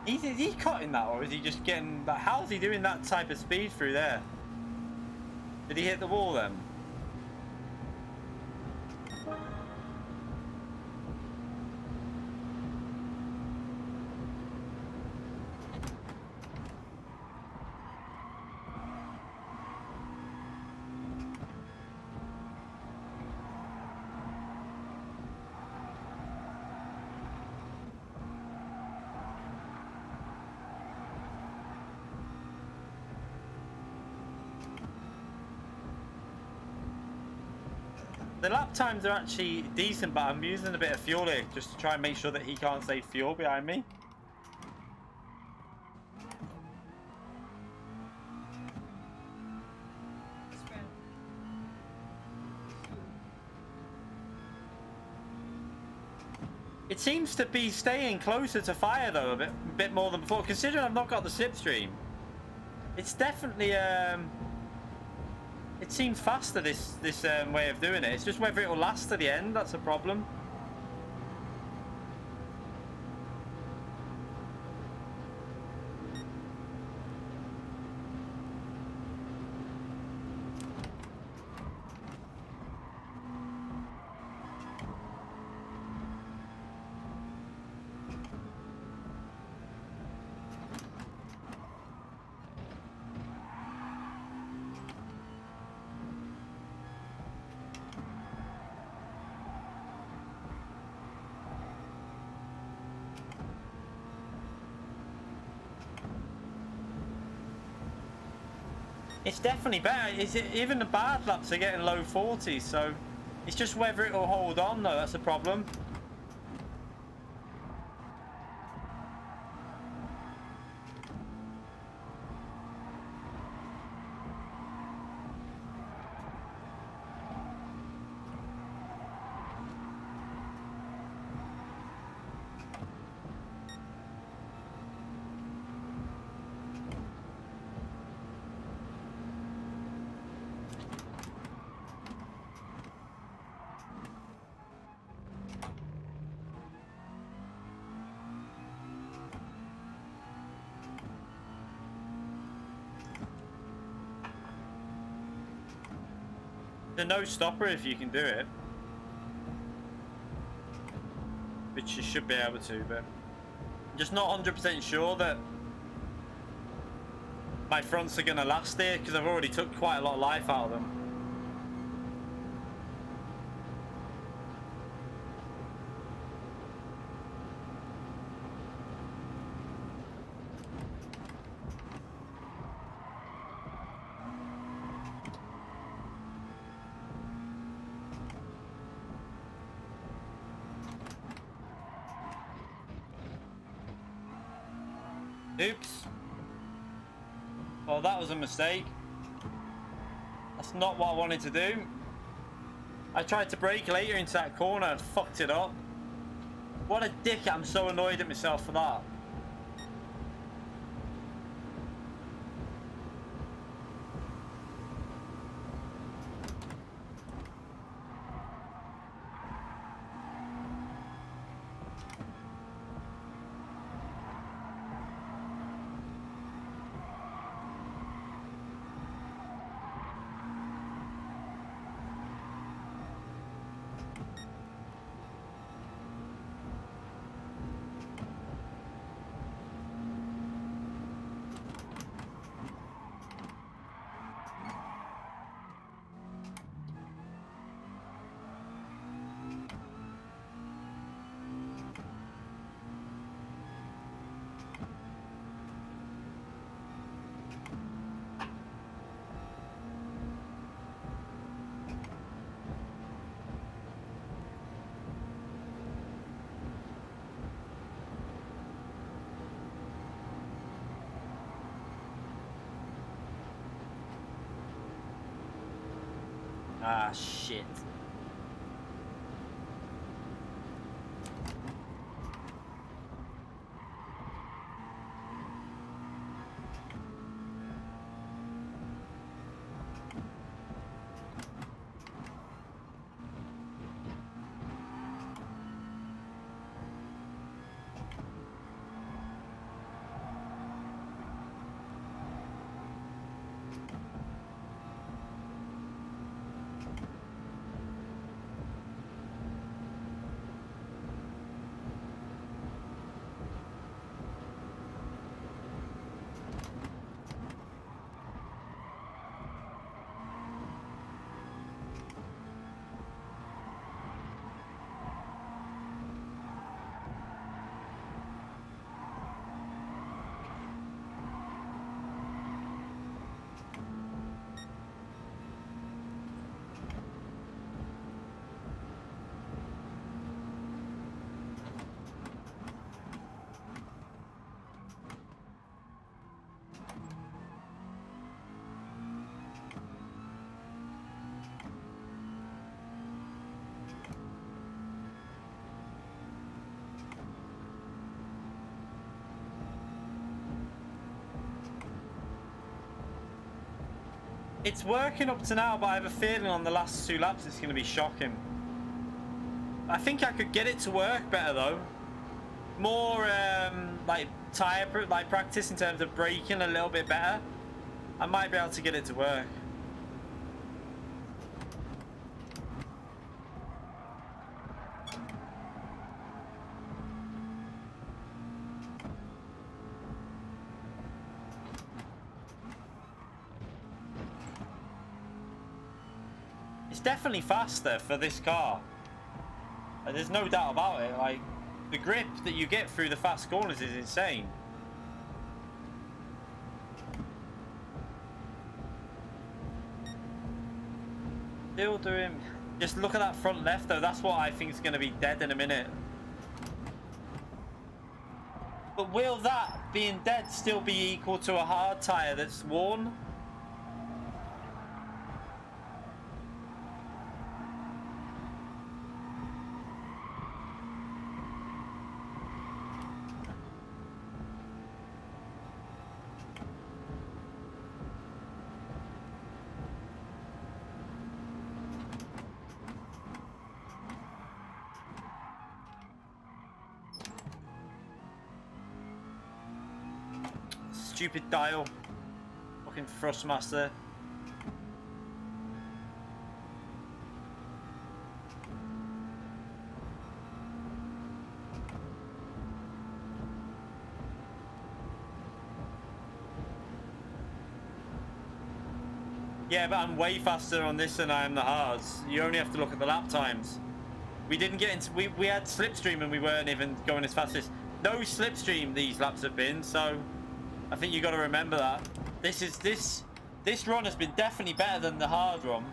S1: Is he cutting that, or is he just getting... Like, how's he doing that type of speed through there? Did he hit the wall then? The lap times are actually decent, but I'm using a bit of fuel here just to try and make sure that he can't save fuel behind me. It seems to be staying closer to fire though, a bit more than before. Considering I've not got the slipstream, it's definitely it seems faster, this way of doing it. It's just whether it will last to the end, that's a problem. It's definitely better. Even the bad laps are getting low 40s, so it's just whether it will hold on though, that's the problem. The no stopper if you can do it, which you should be able to, but I'm just not 100% sure that my fronts are going to last here because I've already took quite a lot of life out of them. Oops. Well, that was a mistake. That's not what I wanted to do. I tried to brake later into that corner and fucked it up. What a dick. I'm so annoyed at myself for that. Ah, shit. It's working up to now, but I have a feeling on the last 2 laps it's going to be shocking. I think I could get it to work better though. More like tire practice in terms of braking a little bit better. I might be able to get it to work. It's definitely faster for this car. There's no doubt about it. Like, the grip that you get through the fast corners is insane. Still doing... Just look at that front left though. That's what I think is going to be dead in a minute. But will that being dead still be equal to a hard tyre that's worn? Stupid dial. Fucking Thrustmaster. Yeah, but I'm way faster on this than I am the hards. You only have to look at the lap times. We didn't get into... We had slipstream and we weren't even going as fast as... No slipstream these laps have been, so... I think you got to remember that. This run has been definitely better than the hard run.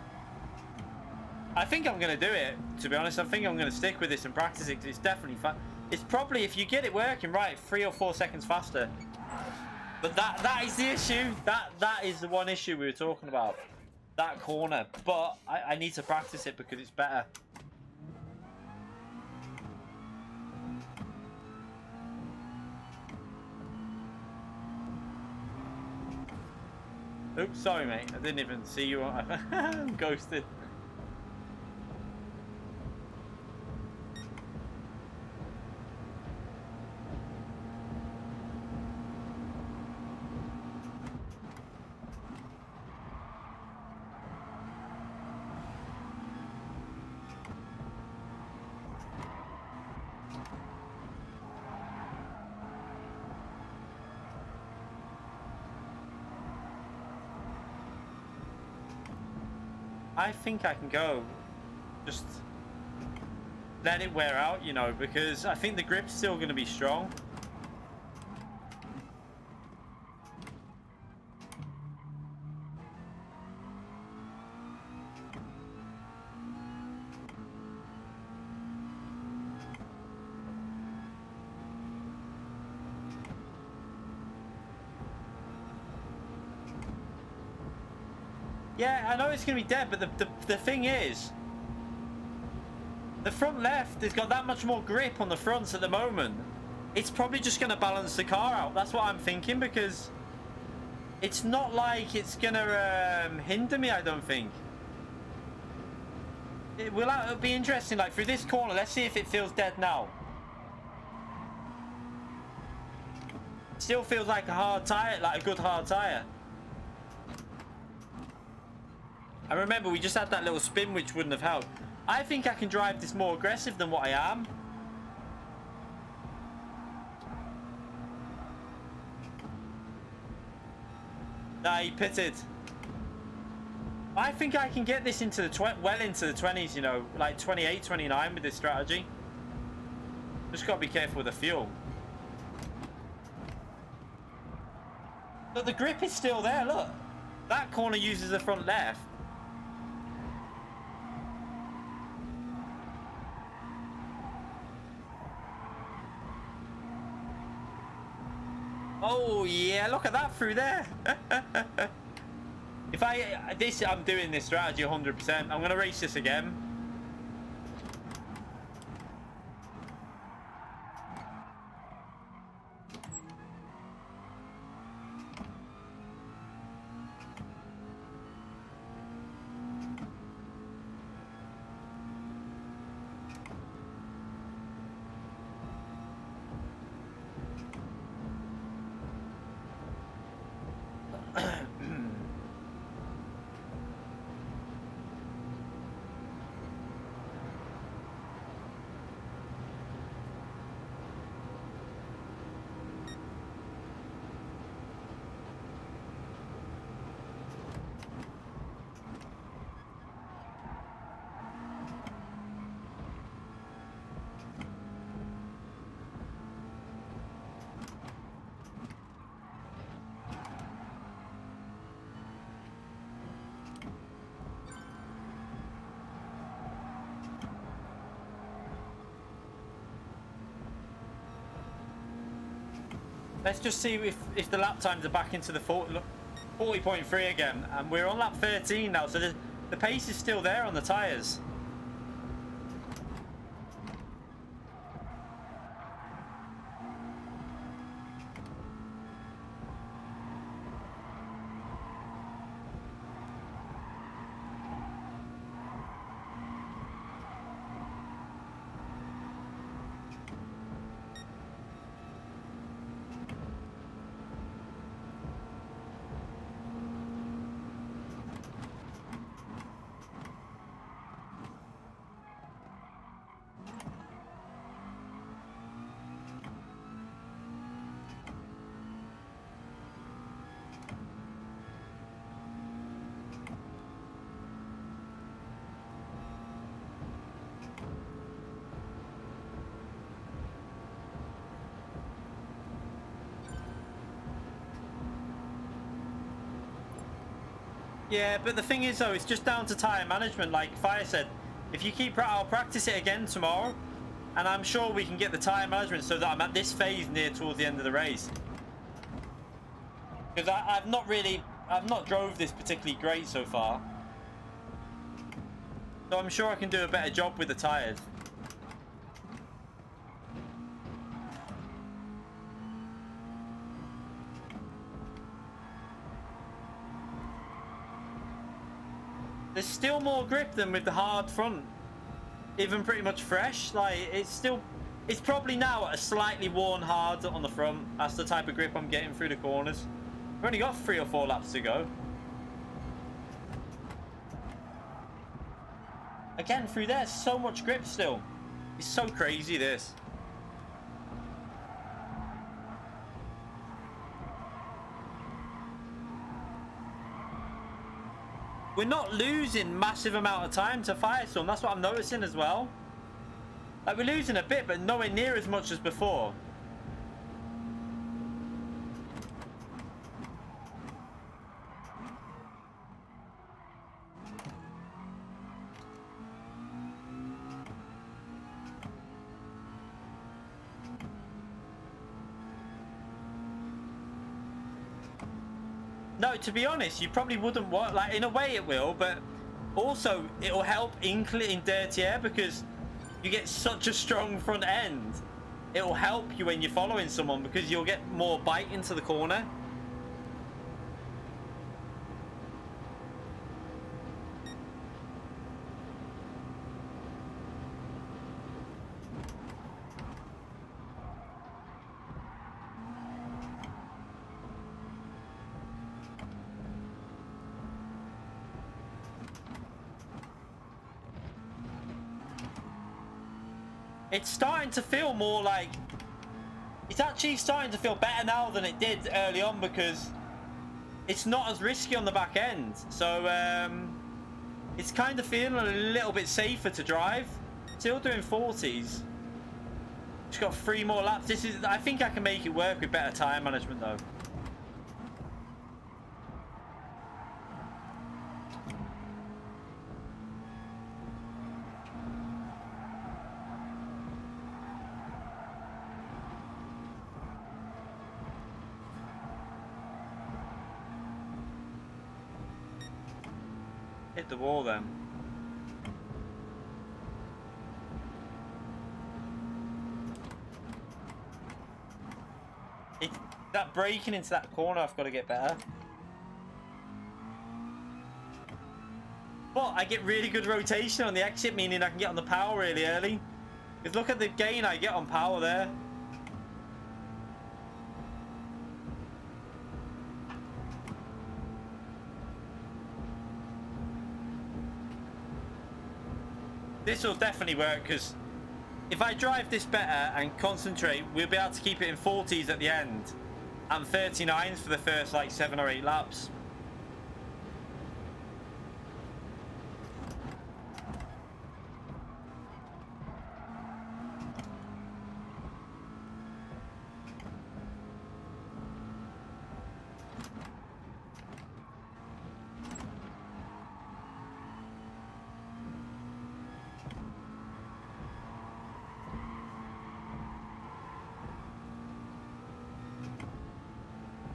S1: I think I'm going to do it, to be honest. I think I'm going to stick with this and practice it, because it's definitely fast. It's probably, if you get it working right, 3 or 4 seconds faster. But that is the issue. That is the one issue we were talking about. That corner. But I need to practice it because it's better. Oops, sorry mate, I didn't even see you. I'm ghosted. I think I can go. Just let it wear out, you know, because I think the grip's still going to be strong. Yeah, I know it's going to be dead, but the thing is, the front left has got that much more grip on the fronts at the moment. It's probably just going to balance the car out. That's what I'm thinking, because it's not like it's going to hinder me, I don't think. It'll be interesting, like, through this corner. Let's see if it feels dead now. Still feels like a hard tyre, like a good hard tyre. And remember, we just had that little spin, which wouldn't have helped. I think I can drive this more aggressive than what I am. Nah, he pitted. I think I can get this into the well into the 20s, you know, like 28, 29 with this strategy. Just gotta be careful with the fuel. But the grip is still there, look. That corner uses the front left. Oh yeah, look at that through there. If I'm doing this strategy 100%. I'm gonna race this again. Let's just see if the lap times are back into the 40.3 again. And we're on lap 13 now, so the pace is still there on the tyres. Yeah, but the thing is though, it's just down to tyre management. Like FIA said, if you keep, I'll practice it again tomorrow, and I'm sure we can get the tyre management so that I'm at this phase near towards the end of the race. Because I've not drove this particularly great so far, so I'm sure I can do a better job with the tyres. There's still more grip than with the hard front, even pretty much fresh. Like it's probably now at a slightly worn hard on the front. That's the type of grip I'm getting through the corners. We've only got 3 or 4 laps to go. Again, through there, so much grip still. It's so crazy, this. We're not losing massive amount of time to Firestorm. That's what I'm noticing as well. Like, we're losing a bit, but nowhere near as much as before. No, to be honest, you probably wouldn't want, like, in a way it will, but also it'll help in dirty air because you get such a strong front end. It'll help you when you're following someone because you'll get more bite into the corner. It's starting to feel more like, it's actually starting to feel better now than it did early on because it's not as risky on the back end. So it's kind of feeling a little bit safer to drive. Still doing 40s. Just got 3 more laps. I think I can make it work with better tyre management though. Hit the wall then. That braking into that corner, I've got to get better. But I get really good rotation on the exit, meaning I can get on the power really early. Because look at the gain I get on power there. This will definitely work because if I drive this better and concentrate, we'll be able to keep it in 40s at the end and 39s for the first like 7 or 8 laps.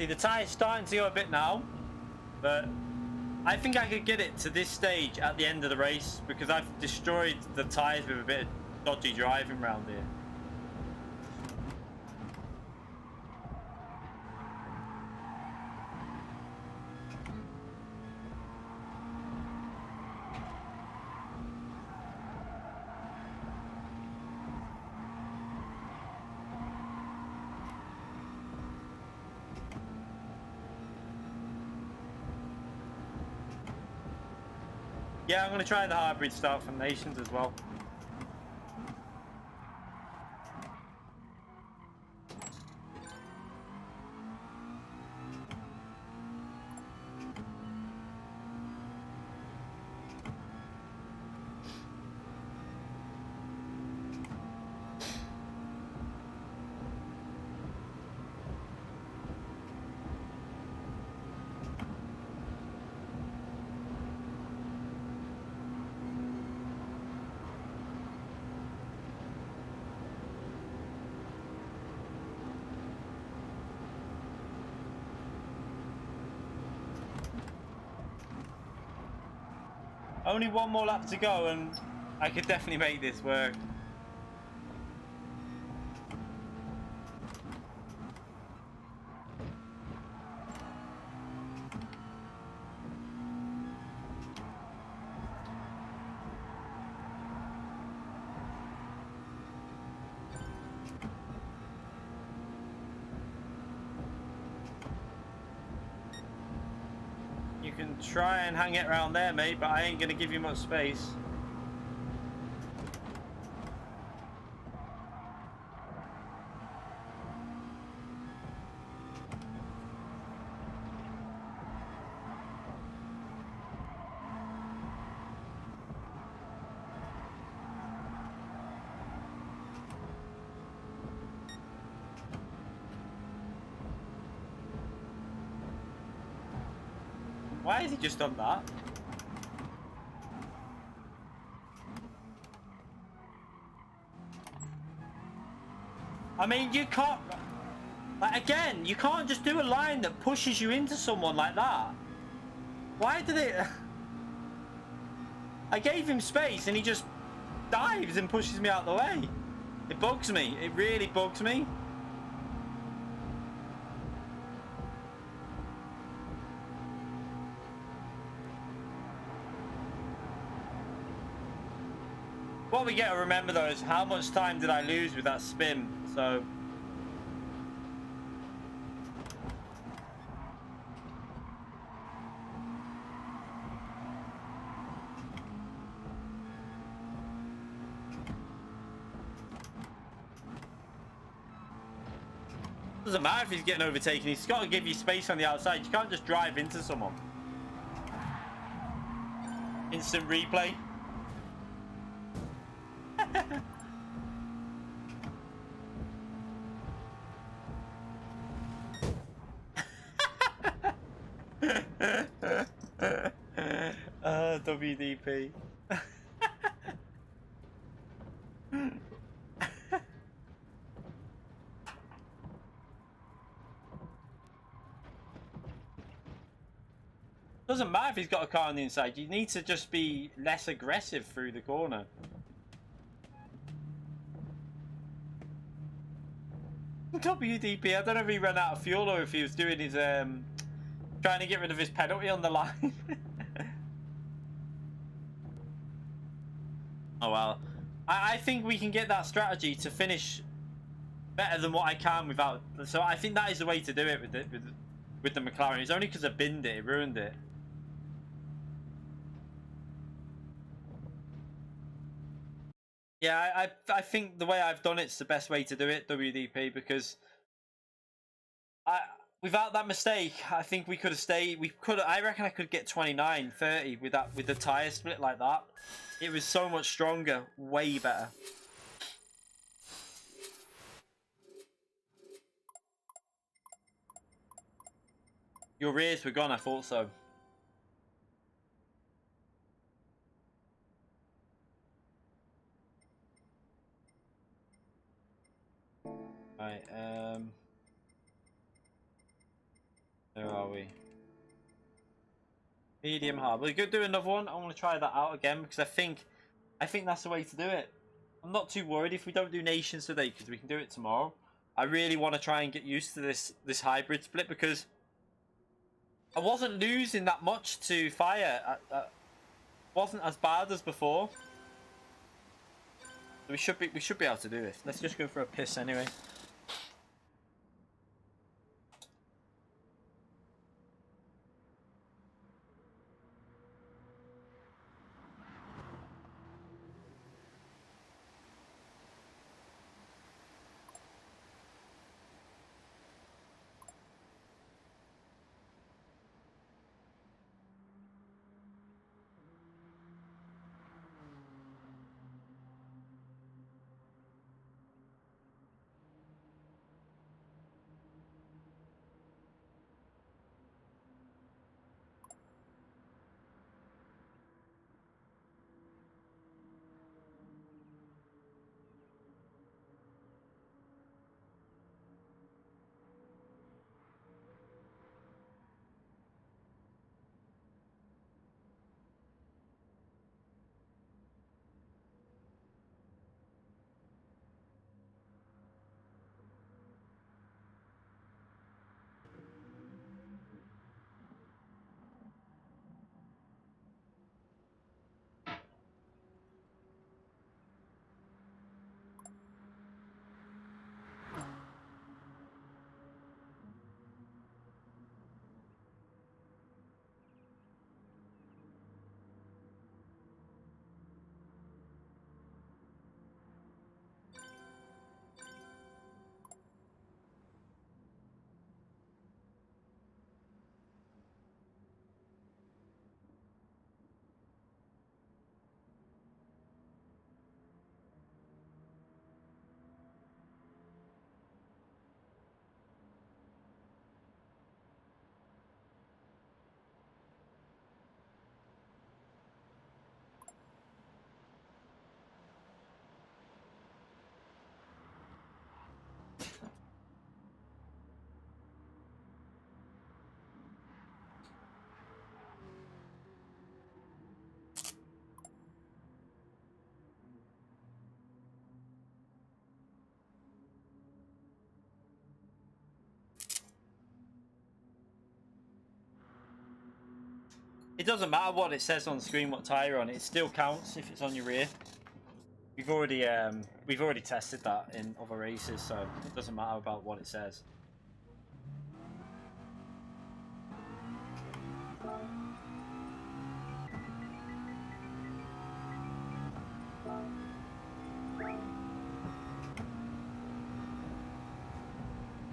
S1: See, the tyre's starting to go a bit now, but I think I could get it to this stage at the end of the race because I've destroyed the tyres with a bit of dodgy driving around here. Yeah, I'm going to try the hybrid start from Nations as well. Only one more lap to go and I could definitely make this work. You can try and hang it around there, mate, but I ain't gonna give you much space. Why has he just done that? I mean, you can't... Like, again, you can't just do a line that pushes you into someone like that. Why did it... I gave him space and he just dives and pushes me out the way. It bugs me. It really bugs me. What we get to remember though is how much time did I lose with that spin, so... Doesn't matter if he's getting overtaken, he's got to give you space on the outside. You can't just drive into someone. Instant replay. WDP. Doesn't matter if he's got a car on the inside. You need to just be less aggressive through the corner. WDP. I don't know if he ran out of fuel or if he was doing his trying to get rid of his penalty on the line. Oh well. I think we can get that strategy to finish better than what I can without. So I think that is the way to do it with the McLaren. It's only because I binned it, it ruined it. Yeah, I think the way I've done it's the best way to do it, WDP, because without that mistake, I think we could have stayed. I reckon I could get 29, 30 with the tire split like that. It was so much stronger, way better. Your rears were gone, I thought so. Right, Where are we? Medium hard. We're gonna do another one. I want to try that out again because I think that's the way to do it. I'm not too worried if we don't do nations today because we can do it tomorrow. I really want to try and get used to this hybrid split because I wasn't losing that much to fire. Wasn't as bad as before. We should be able to do this. Let's just go for a piss anyway. It doesn't matter what it says on the screen, what tire you're on. It still counts if it's on your rear. We've already tested that in other races, so it doesn't matter about what it says.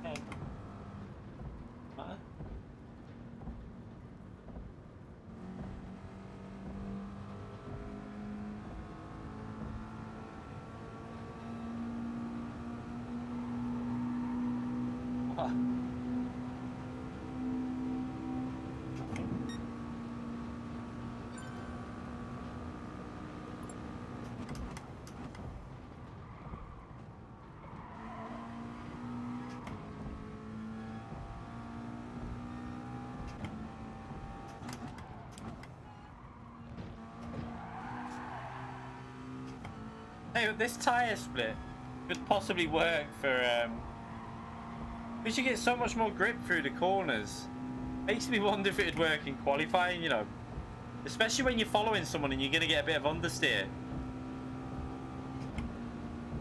S1: Okay. Matter? What? Hey, this tire split could possibly work for we should get so much more grip through the corners. Makes me wonder if it'd work in qualifying, you know. Especially when you're following someone and you're going to get a bit of understeer.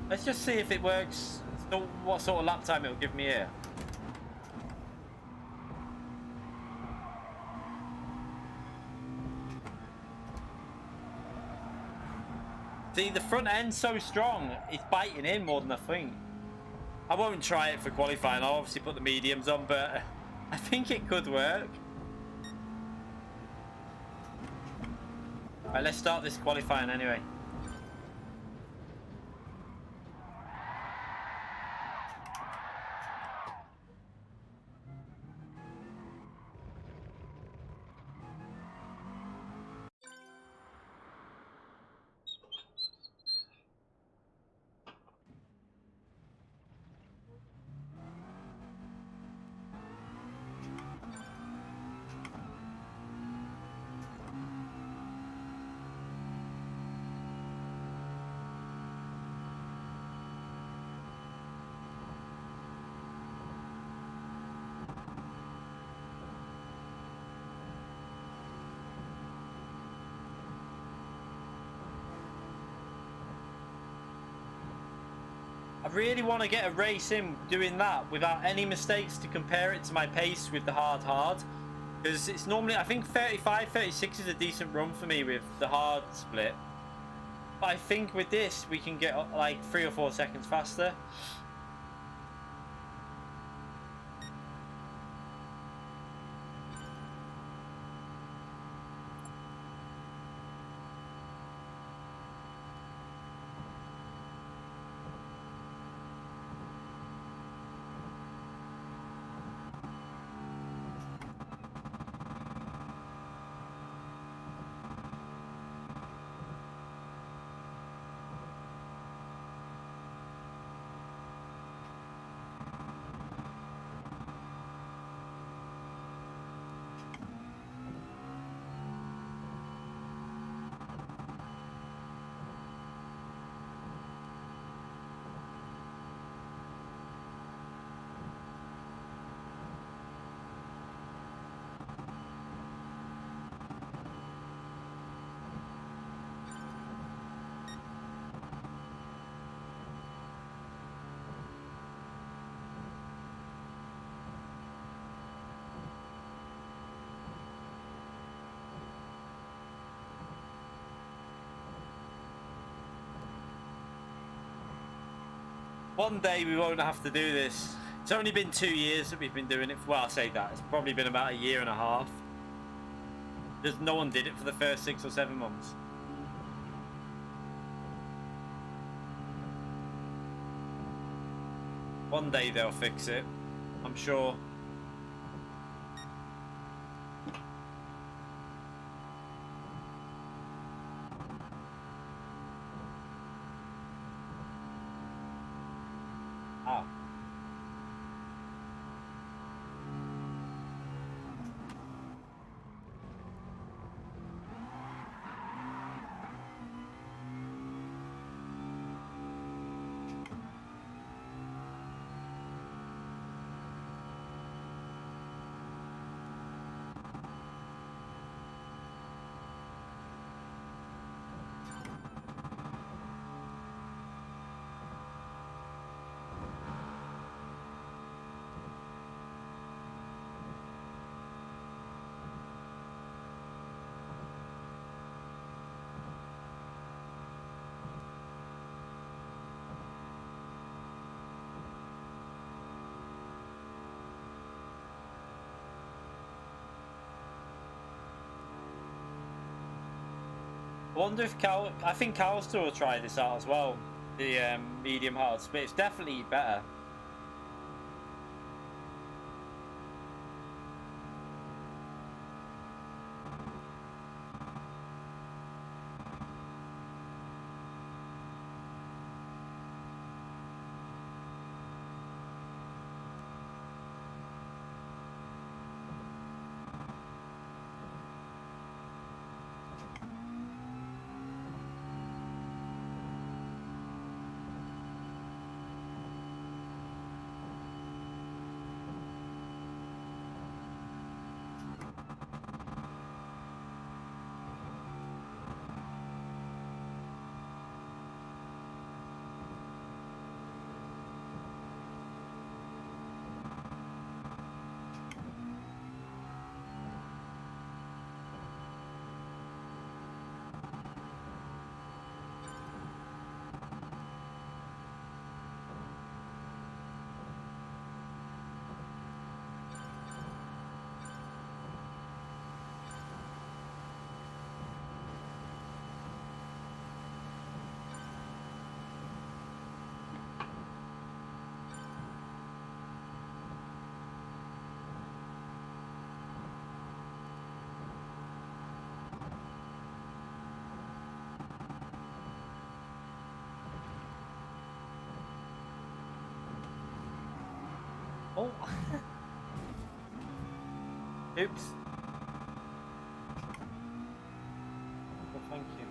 S1: Let's just see if it works. What sort of lap time it'll give me here. See, the front end's so strong, it's biting in more than I think. I won't try it for qualifying. I'll obviously put the mediums on, but I think it could work. Right, let's start this qualifying anyway. I really want to get a race in doing that without any mistakes to compare it to my pace with the hard. Because it's normally, I think 35, 36 is a decent run for me with the hard split. But I think with this, we can get like 3 or 4 seconds faster. One day we won't have to do this. It's only been 2 years that we've been doing it. Well, I'll say that. It's probably been about 1.5 years. There's no one did it for the first 6 or 7 months. One day they'll fix it, I'm sure. Ah. I wonder if I think Calster will try this out as well. The medium hard split. It's definitely better. Oh. Oops. Well, thank you.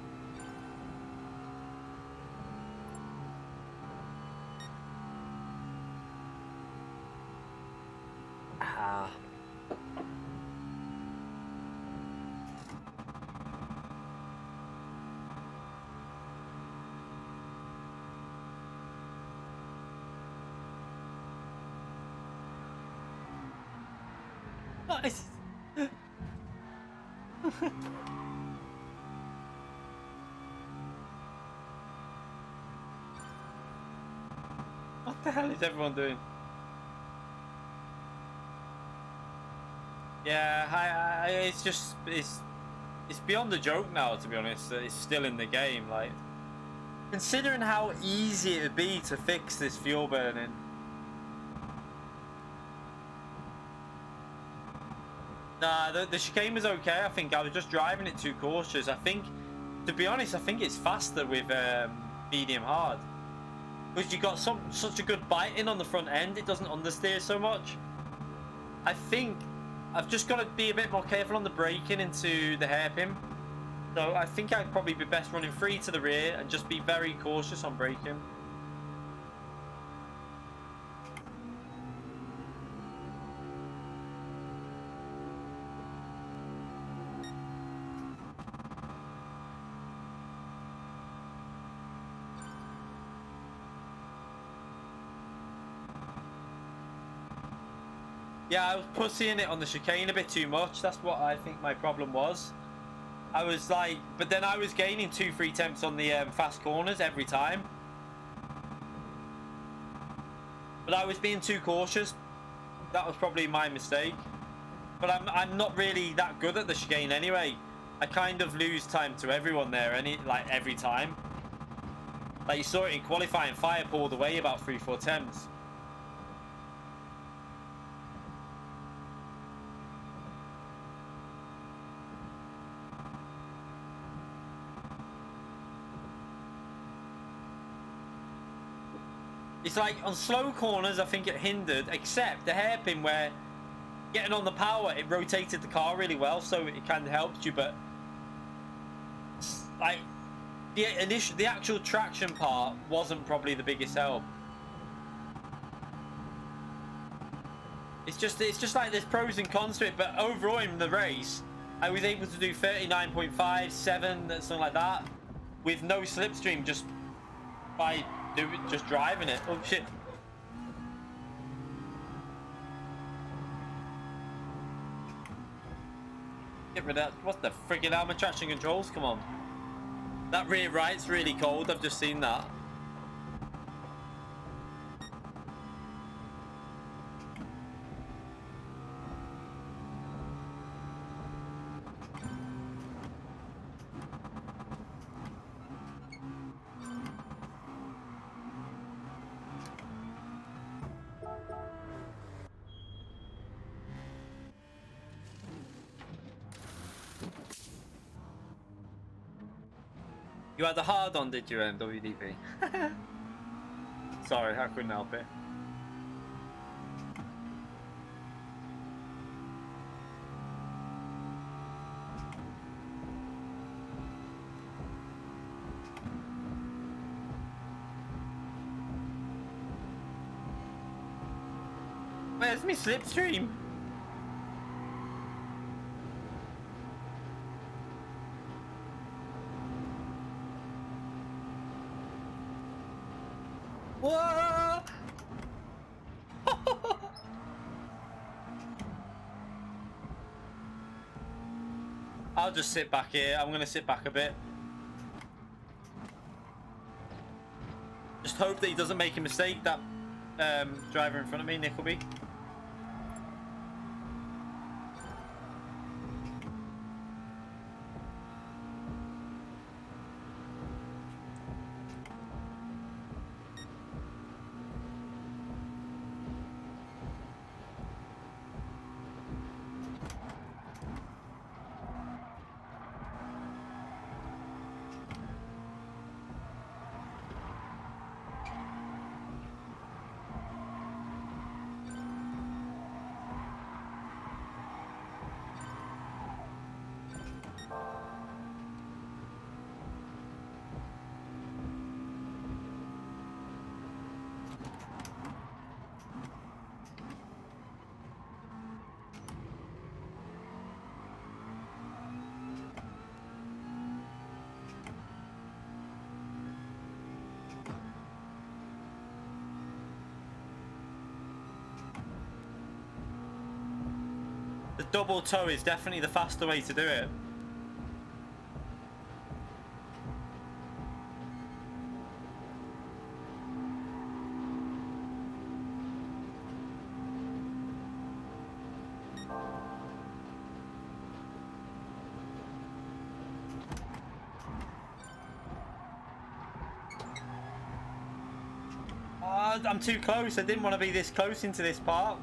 S1: Ah. Nice. What the hell is everyone doing? Yeah, it's just it's beyond a joke now, to be honest. That it's still in the game, like considering how easy it would be to fix this fuel burning. Nah, the chicane was okay. I think I was just driving it too cautious. I think, to be honest, I think it's faster with medium hard. Because you got such a good bite in on the front end, it doesn't understeer so much. I think I've just got to be a bit more careful on the braking into the hairpin. So I think I'd probably be best running free to the rear and just be very cautious on braking. Yeah, I was pussying it on the chicane a bit too much. That's what I think my problem was. I was like, but then I was gaining 2-3 temps on the fast corners every time. But I was being too cautious. That was probably my mistake. But I'm not really that good at the chicane anyway. I kind of lose time to everyone there every time. Like you saw it in qualifying, Fire pulled away about 3-4 temps. It's like on slow corners, I think it hindered, except the hairpin where getting on the power, it rotated the car really well, so it kind of helped you. But like the actual traction part wasn't probably the biggest help. It's just like there's pros and cons to it. But overall in the race, I was able to do 39.5, 7, something like that, with no slipstream, just by just driving it. Oh shit. Get rid of that. What the friggin' hell? My traction controls, come on. That rear right's really cold, I've just seen that. You had the hard on, did you, WDP? Sorry, I couldn't help it. Where's my slipstream? Whoa! I'll just sit back here. I'm gonna sit back a bit. Just hope that he doesn't make a mistake, that driver in front of me, Nickleby. The double toe is definitely the faster way to do it. I'm too close. I didn't want to be this close into this part.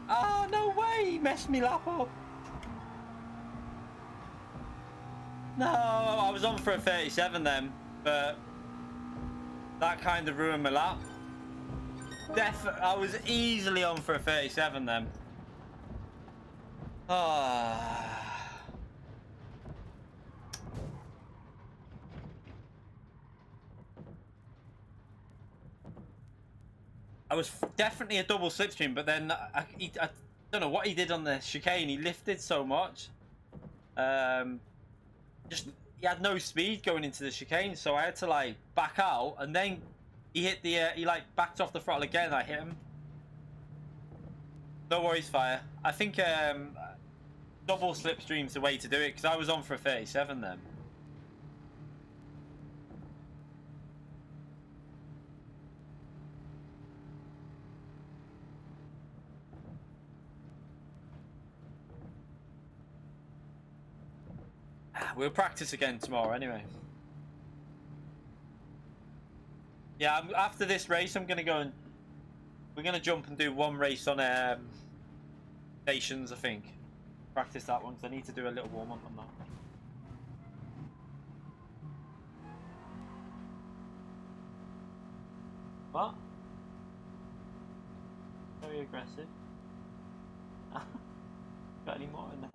S1: Oh, no way! He messed me lap up. No, I was on for a 37 then, but that kind of ruined my lap. I was easily on for a 37 then. Ah. I was definitely a double slipstream, but then I don't know what he did on the chicane. He lifted so much. Just he had no speed going into the chicane, so I had to like back out, and then he hit the he like backed off the throttle again. And I hit him. No worries, Fire. I think double slipstream's the way to do it because I was on for a 37 then. We'll practice again tomorrow anyway. Yeah, after this race, I'm gonna go and we're gonna jump and do one race on stations. I think practice that one because I need to do a little warm up on that. What? Very aggressive. Got any more in there?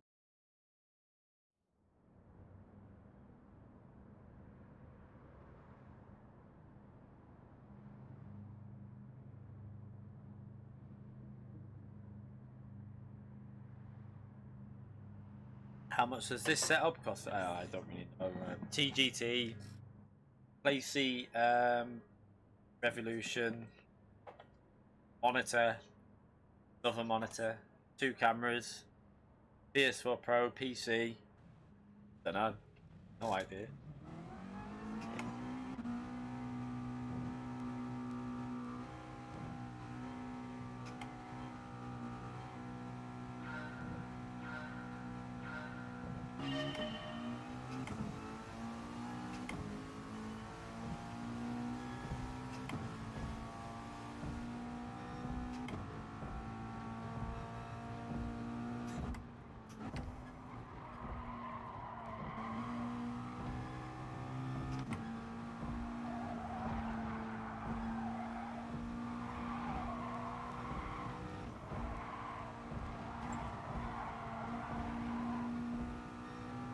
S1: How much does this setup cost? I don't really know. TGT, Playseat, Revolution, monitor, another monitor, 2 cameras, PS4 Pro, PC. Don't know. No idea.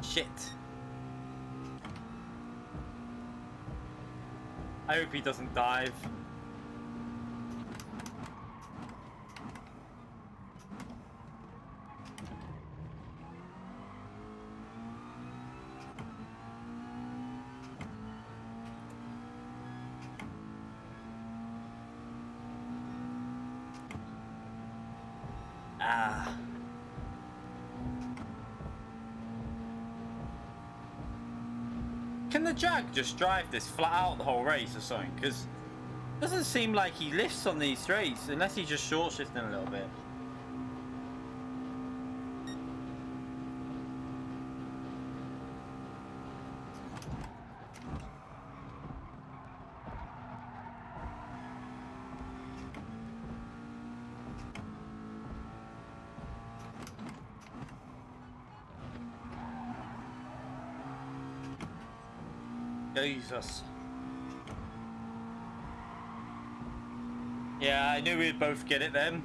S1: Shit. I hope he doesn't dive. Ah. Can the Jag just drive this flat out the whole race or something? Because it doesn't seem like he lifts on these straights unless he's just short shifting a little bit. Jesus. Yeah, I knew we'd both get it then.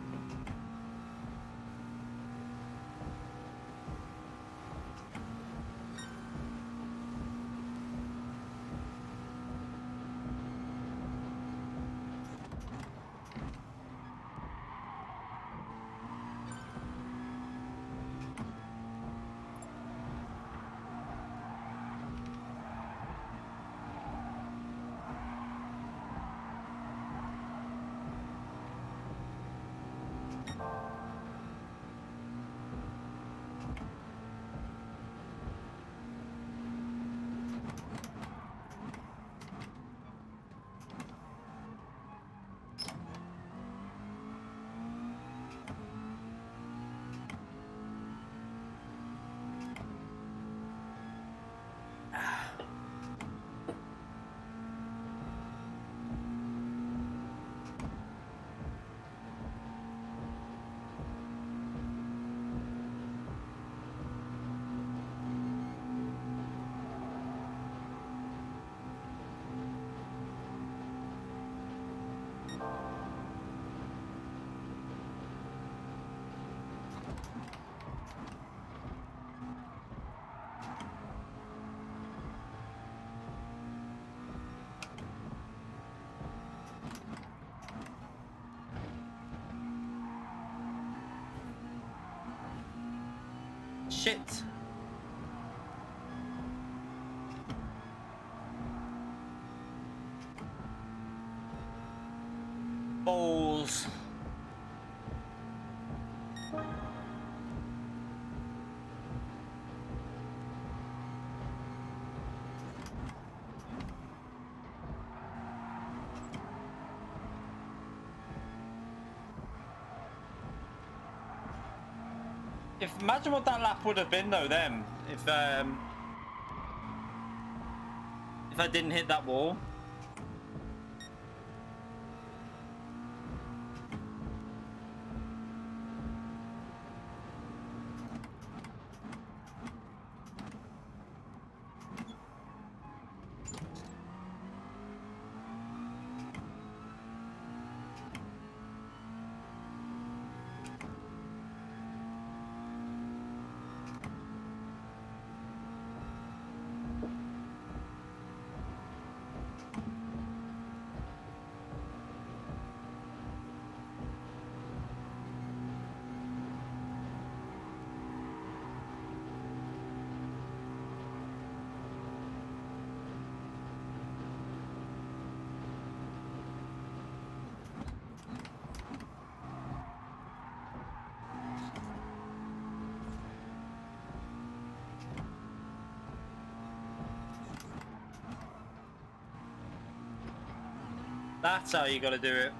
S1: shit. Balls. Imagine what that lap would have been though then if I didn't hit that wall. That's how you gotta do it.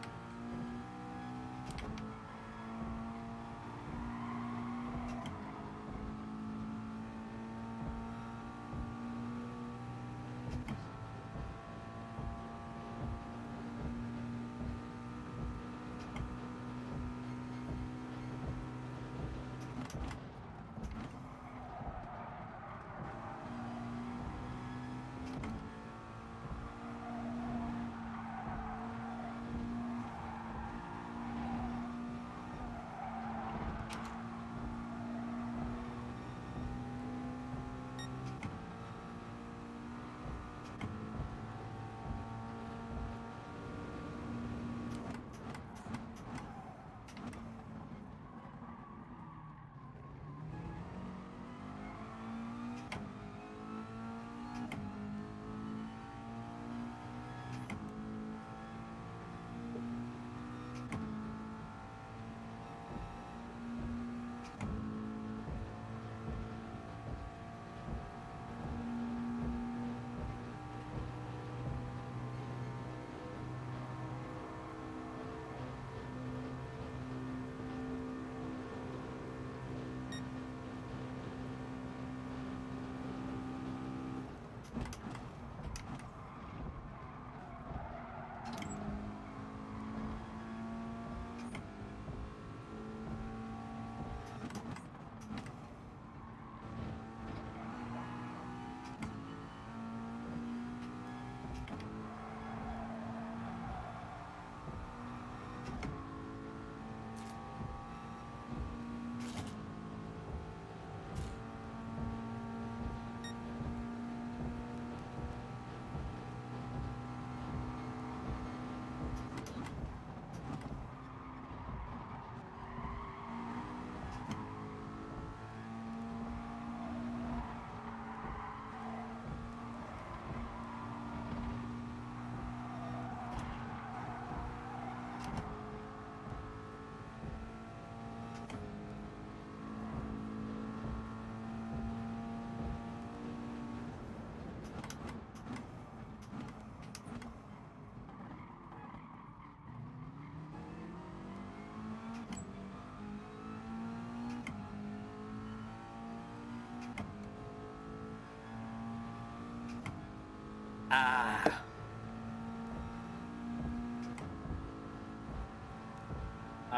S1: Ah.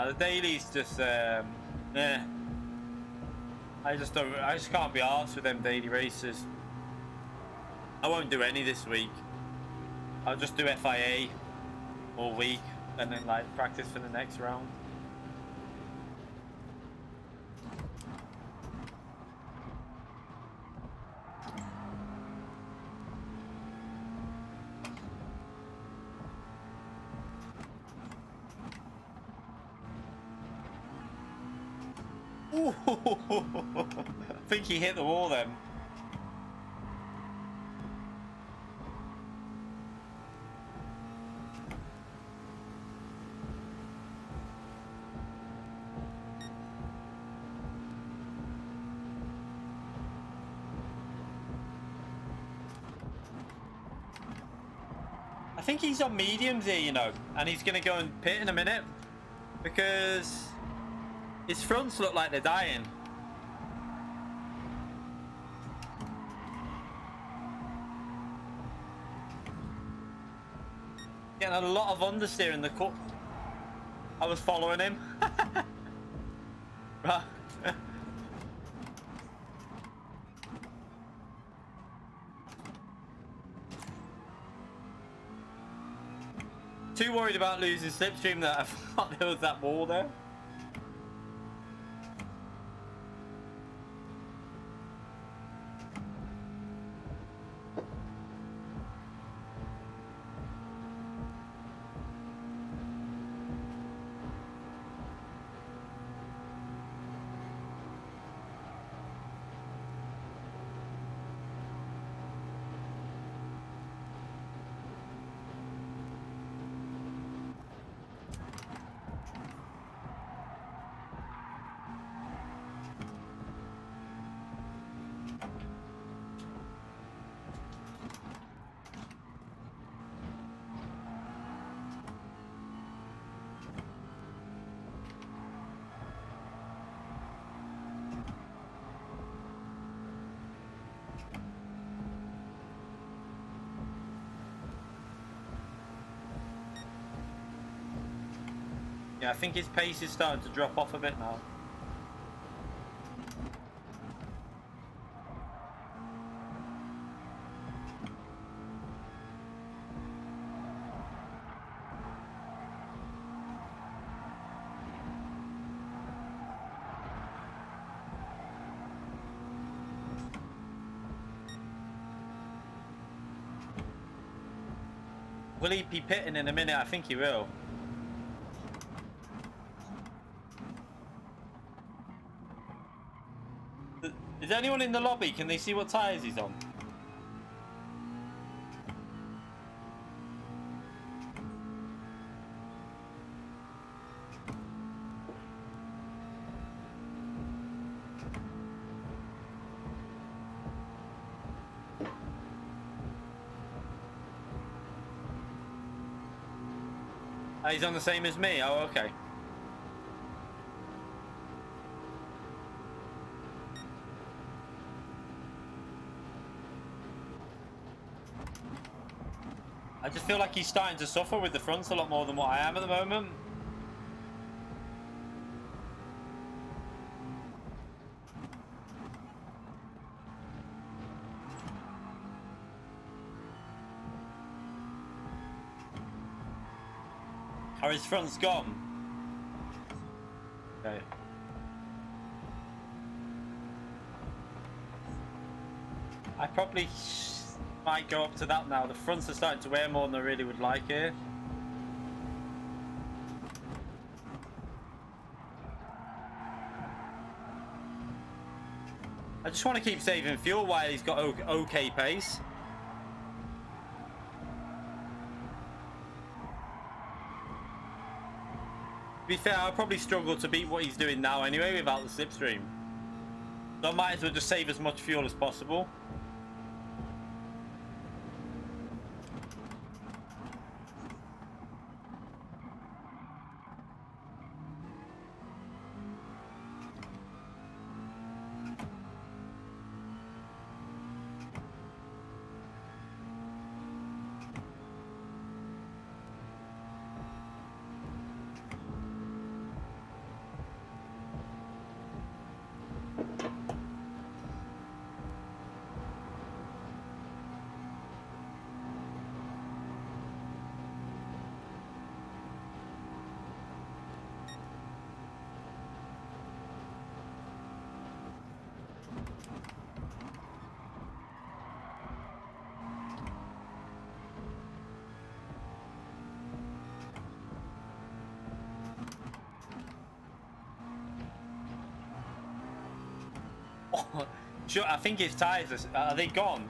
S1: The dailies just I just can't be arsed with them daily races. I won't do any this week. I'll just do FIA all week and then like practice for the next round. Ooh. I think he hit the wall then. I think he's on mediums here, you know, and he's going to go and pit in a minute because his fronts look like they're dying. Getting a lot of understeer in the cut. I was following him. Right. Too worried about losing slipstream that I thought there was that wall there. Yeah, I think his pace is starting to drop off a bit now. Will he be pitting in a minute? I think he will. Is anyone in the lobby? Can they see what tyres he's on? Oh, he's on the same as me? Oh, okay. I just feel like he's starting to suffer with the fronts a lot more than what I am at the moment. Are his fronts gone? Okay. I probably might go up to that now. The fronts are starting to wear more than I really would like here. I just want to keep saving fuel while he's got okay pace. To be fair, I'll probably struggle to beat what he's doing now anyway without the slipstream. So I might as well just save as much fuel as possible. Sure, I think his tires are they gone?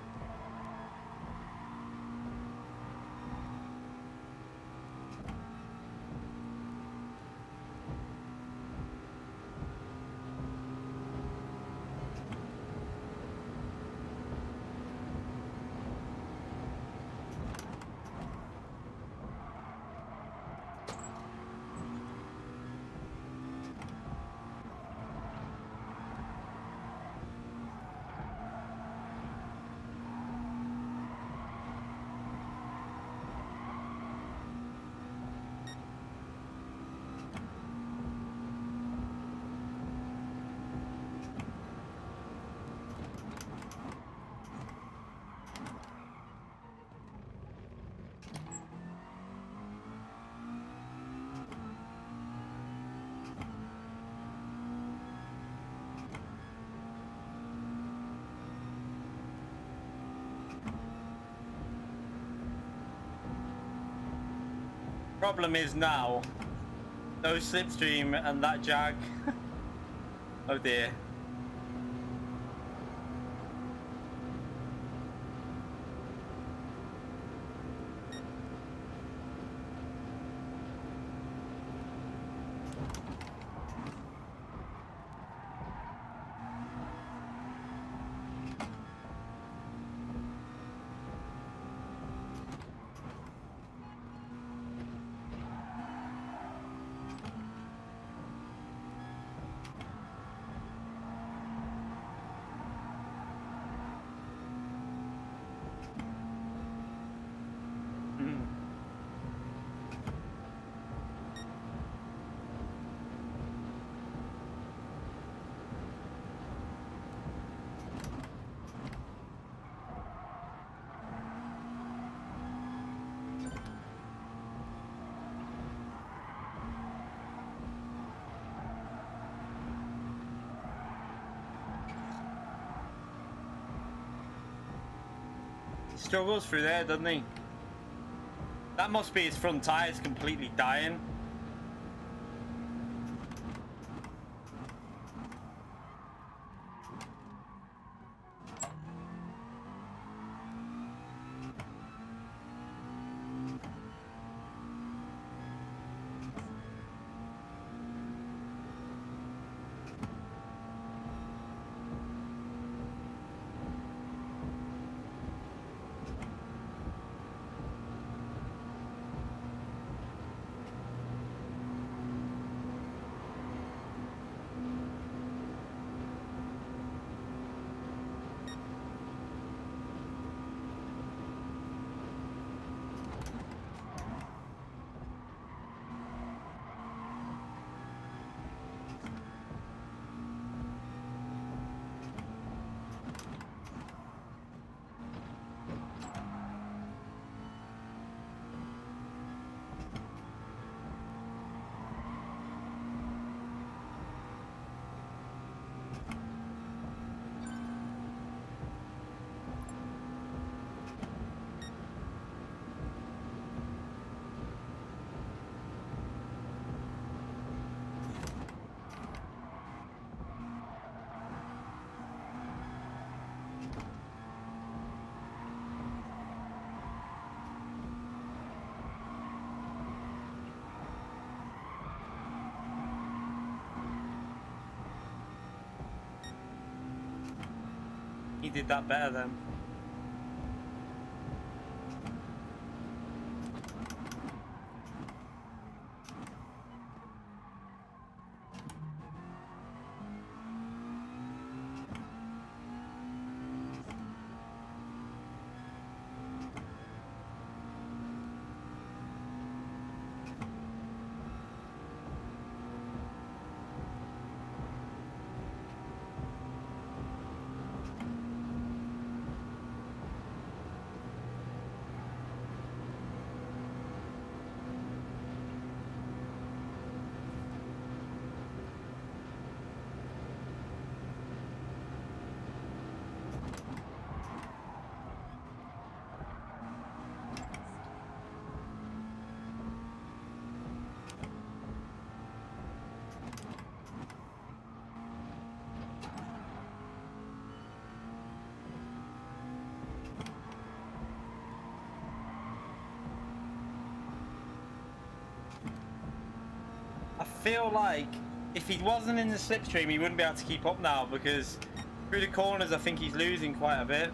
S1: Problem is now, no slipstream and that Jag. Oh dear. Struggles through there, doesn't he? That must be his front tires completely dying. He did that better then. feel like if he wasn't in the slipstream, he wouldn't be able to keep up now, because through the corners, I think he's losing quite a bit.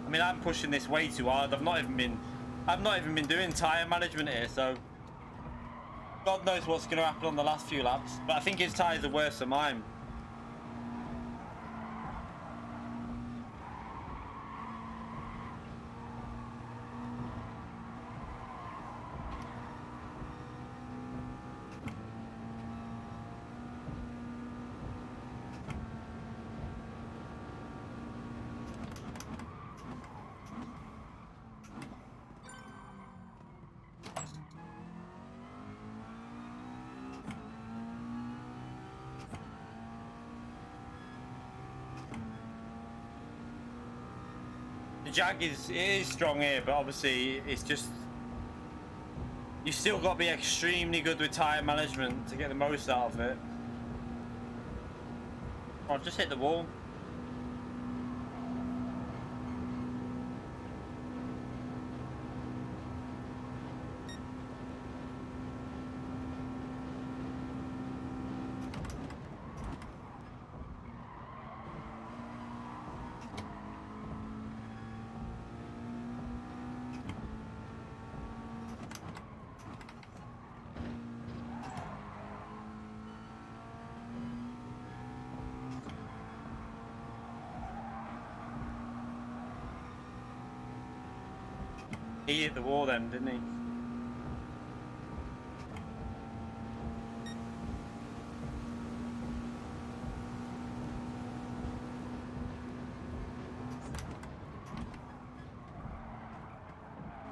S1: I mean, I'm pushing this way too hard. I've not even been doing tyre management here, so God knows what's going to happen on the last few laps. But I think his tyres are worse than mine. The Jag is strong here, but obviously it's just, you still got to be extremely good with tyre management to get the most out of it. Oh, just hit the wall. He hit the wall then, didn't he?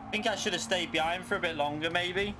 S1: I think I should have stayed behind for a bit longer, maybe.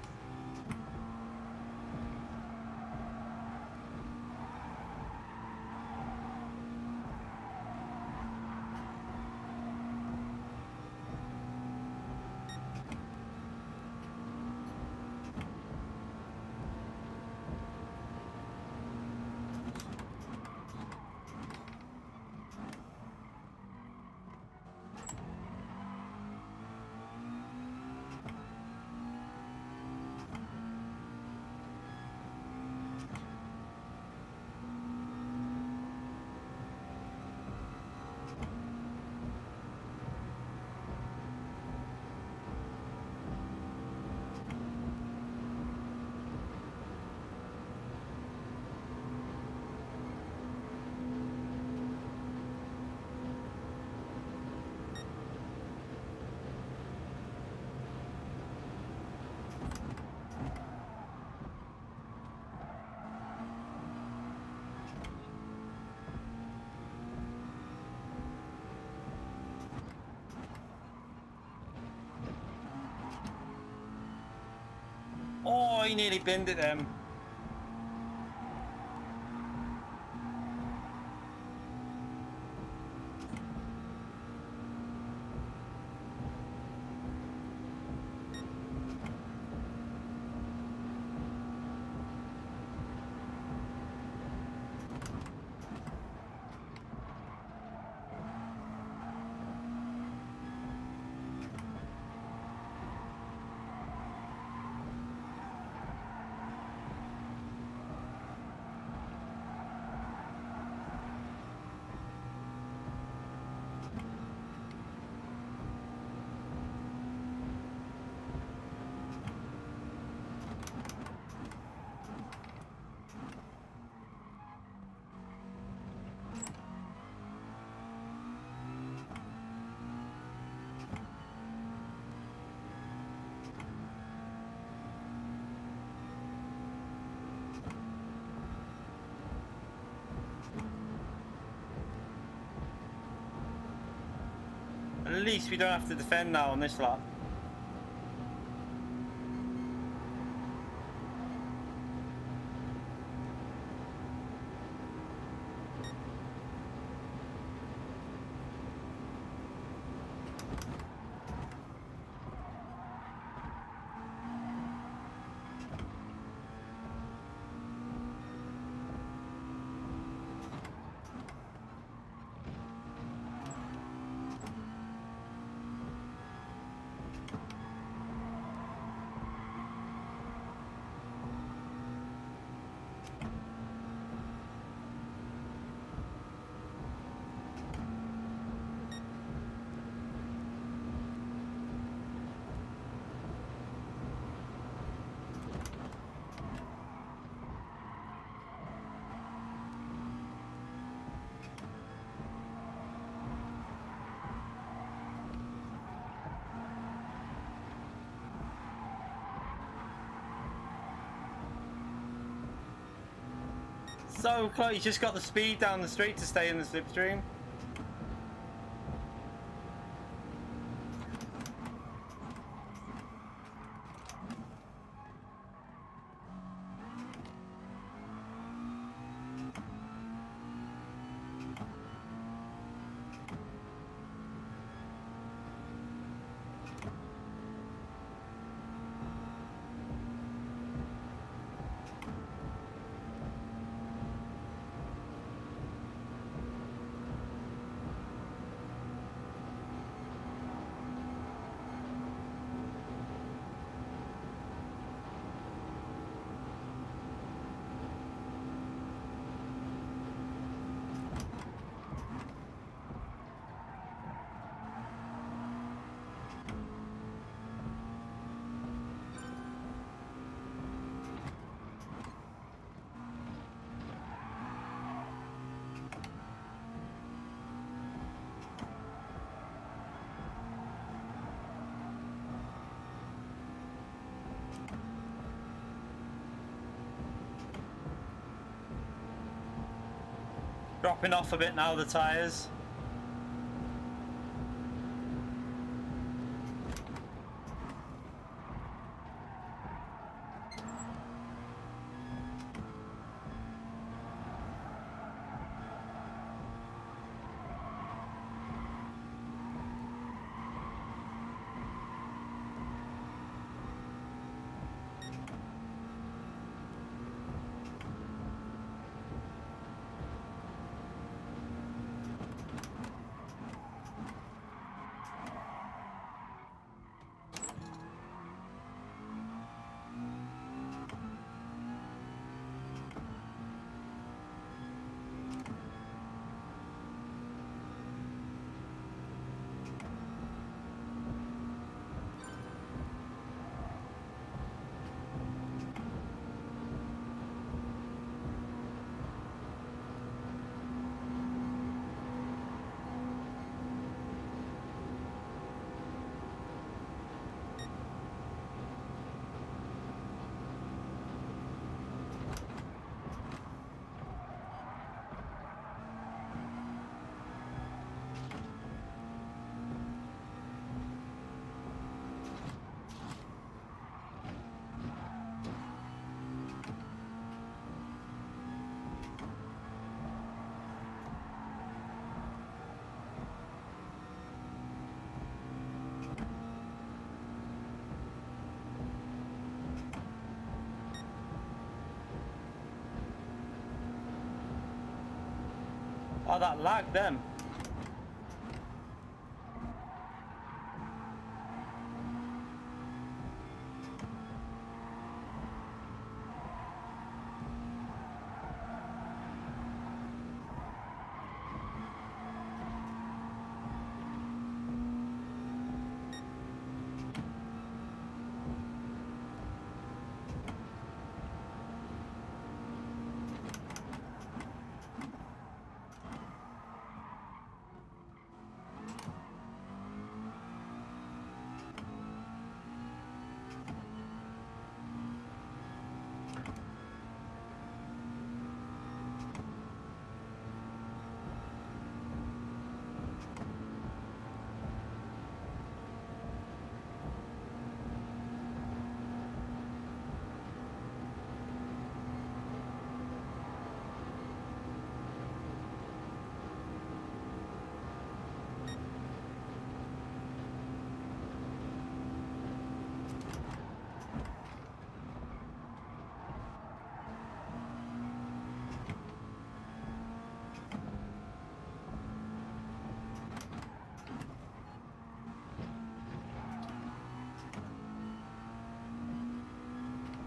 S1: Oh, he nearly binned it then. At least we don't have to defend now on this lap. So close. He's just got the speed down the straight to stay in the slipstream. Dropping off a bit now, the tyres. Oh, that lagged them.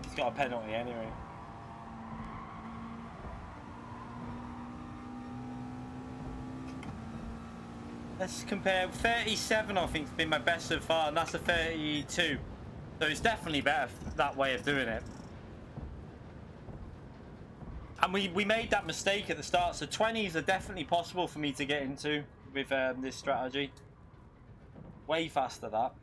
S1: He's got a penalty anyway. Let's compare. 37 I think has been my best so far, and that's a 32. So it's definitely better, that way of doing it. And we made that mistake at the start, so 20s are definitely possible for me to get into with this strategy. Way faster, that.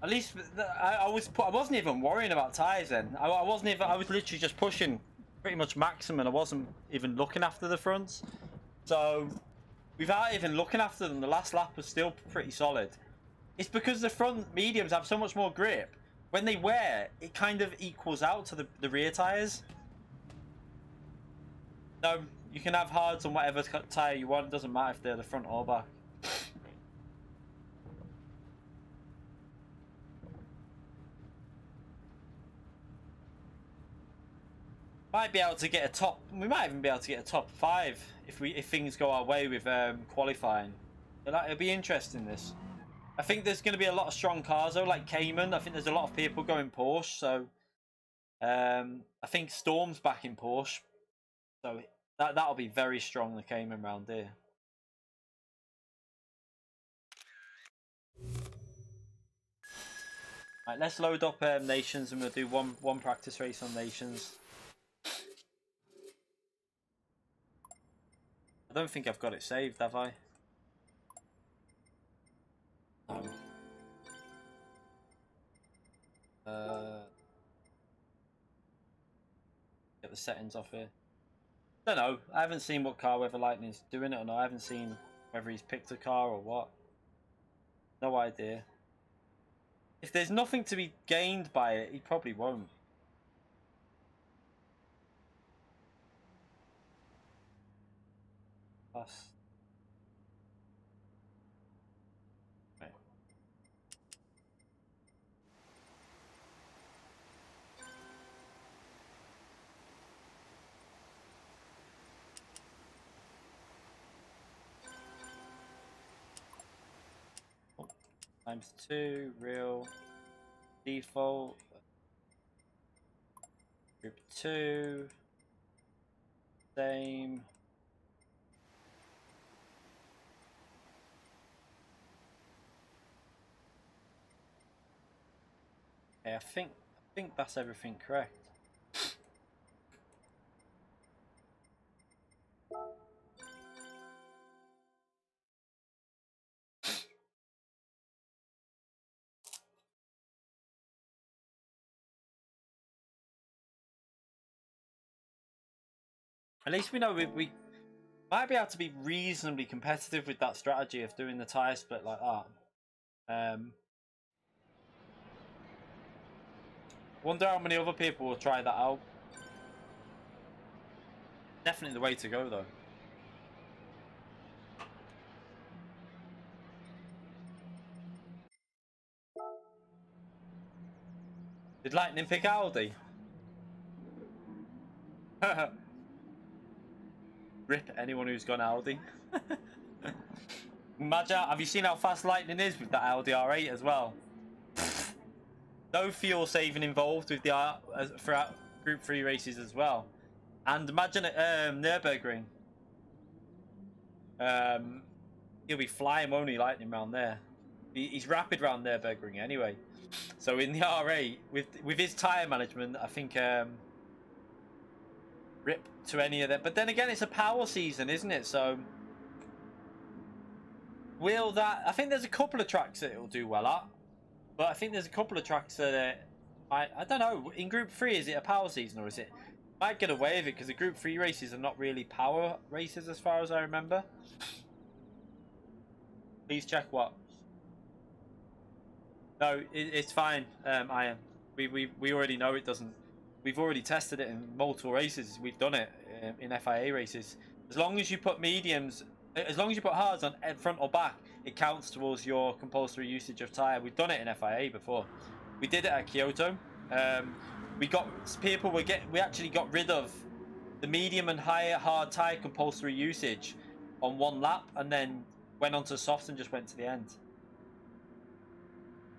S1: At least I wasn't even worrying about tyres then. I wasn't even. I was literally just pushing pretty much maximum. I wasn't even looking after the fronts. So without even looking after them, the last lap was still pretty solid. It's because the front mediums have so much more grip. When they wear, it kind of equals out to the rear tyres. So you can have hards on whatever tyre you want. It doesn't matter if they're the front or back. Might be able to get a top. We might even be able to get a top 5 if things go our way with qualifying. It'll be interesting. This. I think there's going to be a lot of strong cars though, like Cayman. I think there's a lot of people going Porsche. So I think Storm's back in Porsche. So that'll be very strong. The Cayman round here. Right, let's load up Nations and we'll do one practice race on Nations. I don't think I've got it saved, have I? No. Get the settings off here. Don't know. I haven't seen what car Weather Lightning's doing it or not. I haven't seen whether he's picked a car or what. No idea. If there's nothing to be gained by it, he probably won't. Plus. Right. Oh. ×2, real, default, group 2, same. Okay, I think that's everything correct. At least we know we might be able to be reasonably competitive with that strategy of doing the tyre split like that. Wonder how many other people will try that out. Definitely the way to go though. Did Lightning pick Aldi? Rip anyone who's gone Aldi. Imagine, have you seen how fast Lightning is with that Audi R8 as well? No fuel saving involved with the for Group 3 races as well. And imagine at Nürburgring. He'll be flying, won't he, Lightning round there? He's rapid round Nürburgring anyway. So in the R8, with his tyre management, I think rip to any of them. But then again, it's a power season, isn't it? So will that? I think there's a couple of tracks that it'll do well at, but I think there's a couple of tracks that I don't know. In Group 3, is it a power season or is it? Might get away with it because the Group 3 races are not really power races as far as I remember. Please check what. No, it's fine. I am. We already know it doesn't. We've already tested it in multiple races. We've done it in FIA races. As long as you put mediums, as long as you put hards on front or back, it counts towards your compulsory usage of tyre. We've done it in FIA before. We did it at Kyoto. We actually got rid of the medium and higher hard tyre compulsory usage on one lap, and then went on to softs and just went to the end.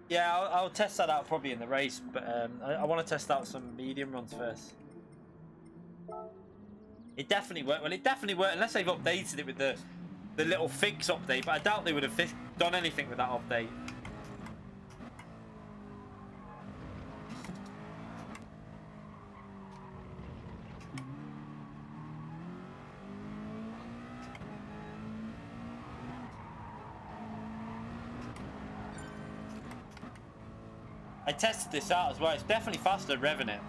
S1: Yeah, I'll test that out probably in the race, but I want to test out some medium runs first. It definitely worked. Well, it definitely worked, unless they've updated it with the little fix update, but I doubt they would have done anything with that update. I tested this out as well. It's definitely faster revving it.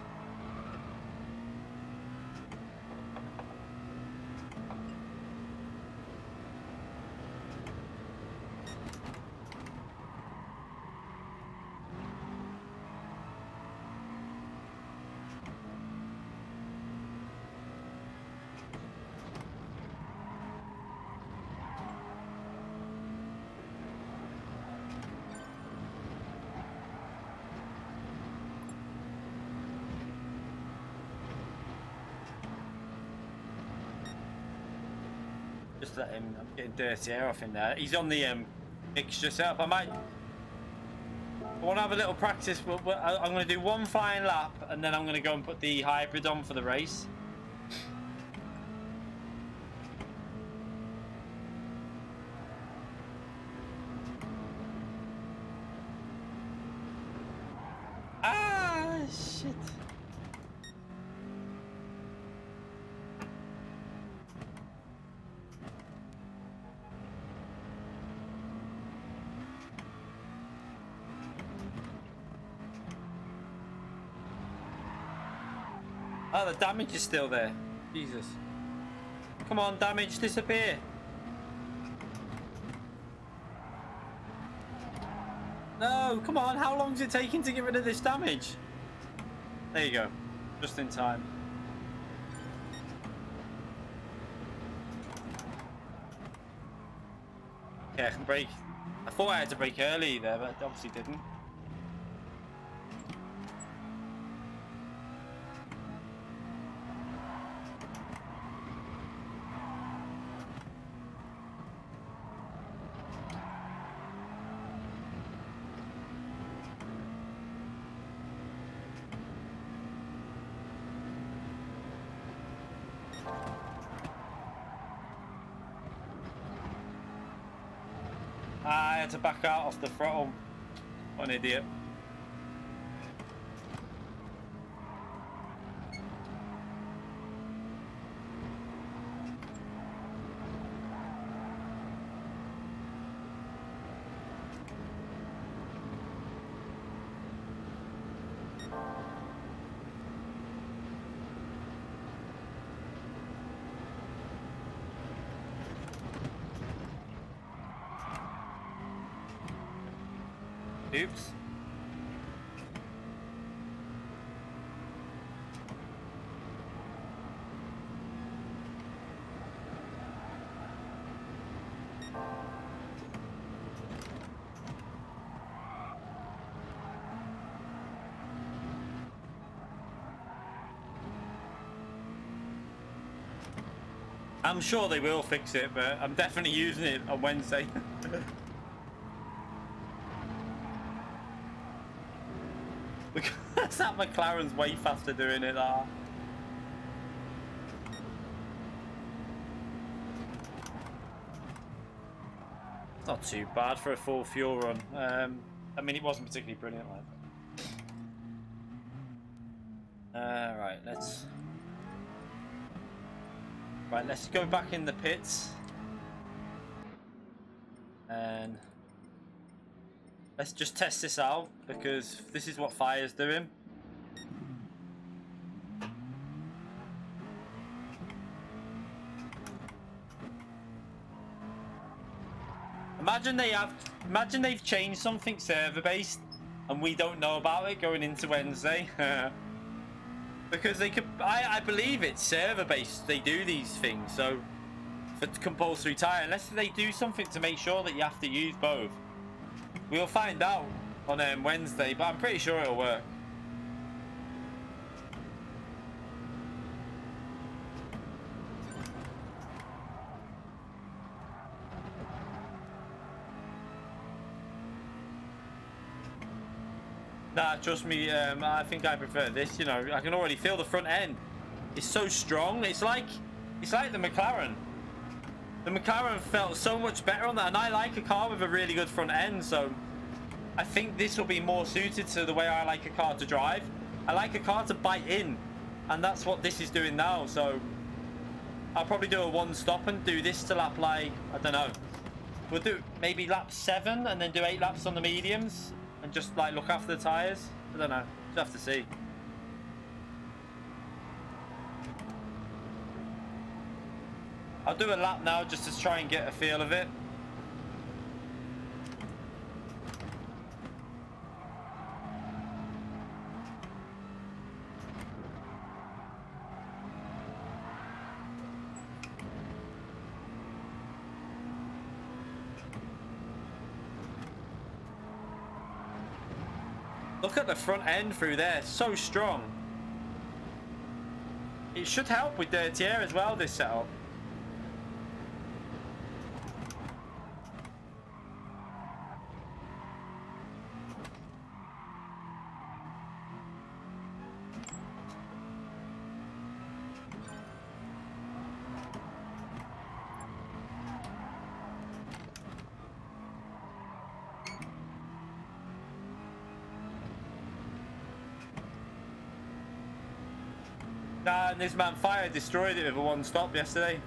S1: Just let him. I'm getting dirty air off in there. He's on the mixture setup. I want to have a little practice. I'm going to do one flying lap, and then I'm going to go and put the hybrid on for the race. Ah, shit. Oh, the damage is still there. Jesus. Come on, damage, disappear. No, come on. How long is it taking to get rid of this damage? There you go. Just in time. Yeah, I can brake. I thought I had to brake early there, but I obviously didn't. I had to back out off the throttle. What an idiot. Oops. I'm sure they will fix it, but I'm definitely using it on Wednesday. Because that McLaren's way faster doing it. Not too bad for a full fuel run. I mean, it wasn't particularly brilliant, like. Let's go back in the pits and let's just test this out, because this is what FIA's doing. Imagine they've changed something server based and we don't know about it going into Wednesday. Because they could, I believe it's server based, they do these things. So for compulsory tyre, unless they do something to make sure that you have to use both. We'll find out on Wednesday, but I'm pretty sure it'll work. Nah, trust me, I think I prefer this. You know, I can already feel the front end. It's so strong. It's like the McLaren. The McLaren felt so much better on that, and I like a car with a really good front end, so I think this will be more suited to the way I like a car to drive. I like a car to bite in, and that's what this is doing now. So I'll probably do a one stop and do this to lap, like, I don't know. We'll do maybe lap 7 and then do 8 laps on the mediums. and just like look after the tires. I don't know. Just have to see. I'll do a lap now just to try and get a feel of it. Look at the front end through there, so strong. It should help with dirty air as well, this setup. Nah, and this man FIA destroyed it with a one stop yesterday.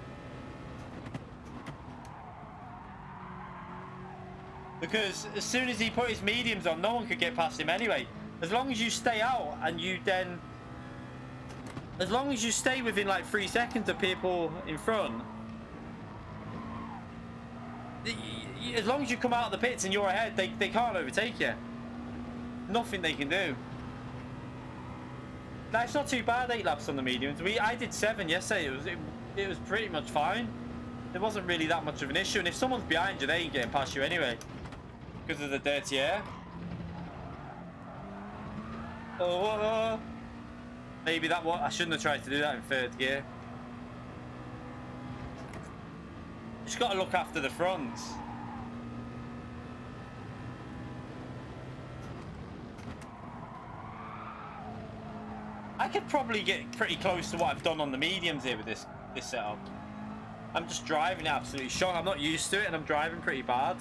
S1: Because as soon as he put his mediums on, no one could get past him anyway. As long as you stay out and you then... As long as you stay within like 3 seconds of people in front... As long as you come out of the pits and you're ahead, they can't overtake you. Nothing they can do. Now, it's not too bad, 8 laps on the mediums. I did 7 yesterday. It was pretty much fine. There wasn't really that much of an issue. And if someone's behind you, they ain't getting past you anyway. Because of the dirty air. Oh, maybe that one. I shouldn't have tried to do that in 3rd gear. Just got to look after the fronts. I could probably get pretty close to what I've done on the mediums here with this setup. I'm just driving absolutely shocked. I'm not used to it and I'm driving pretty bad.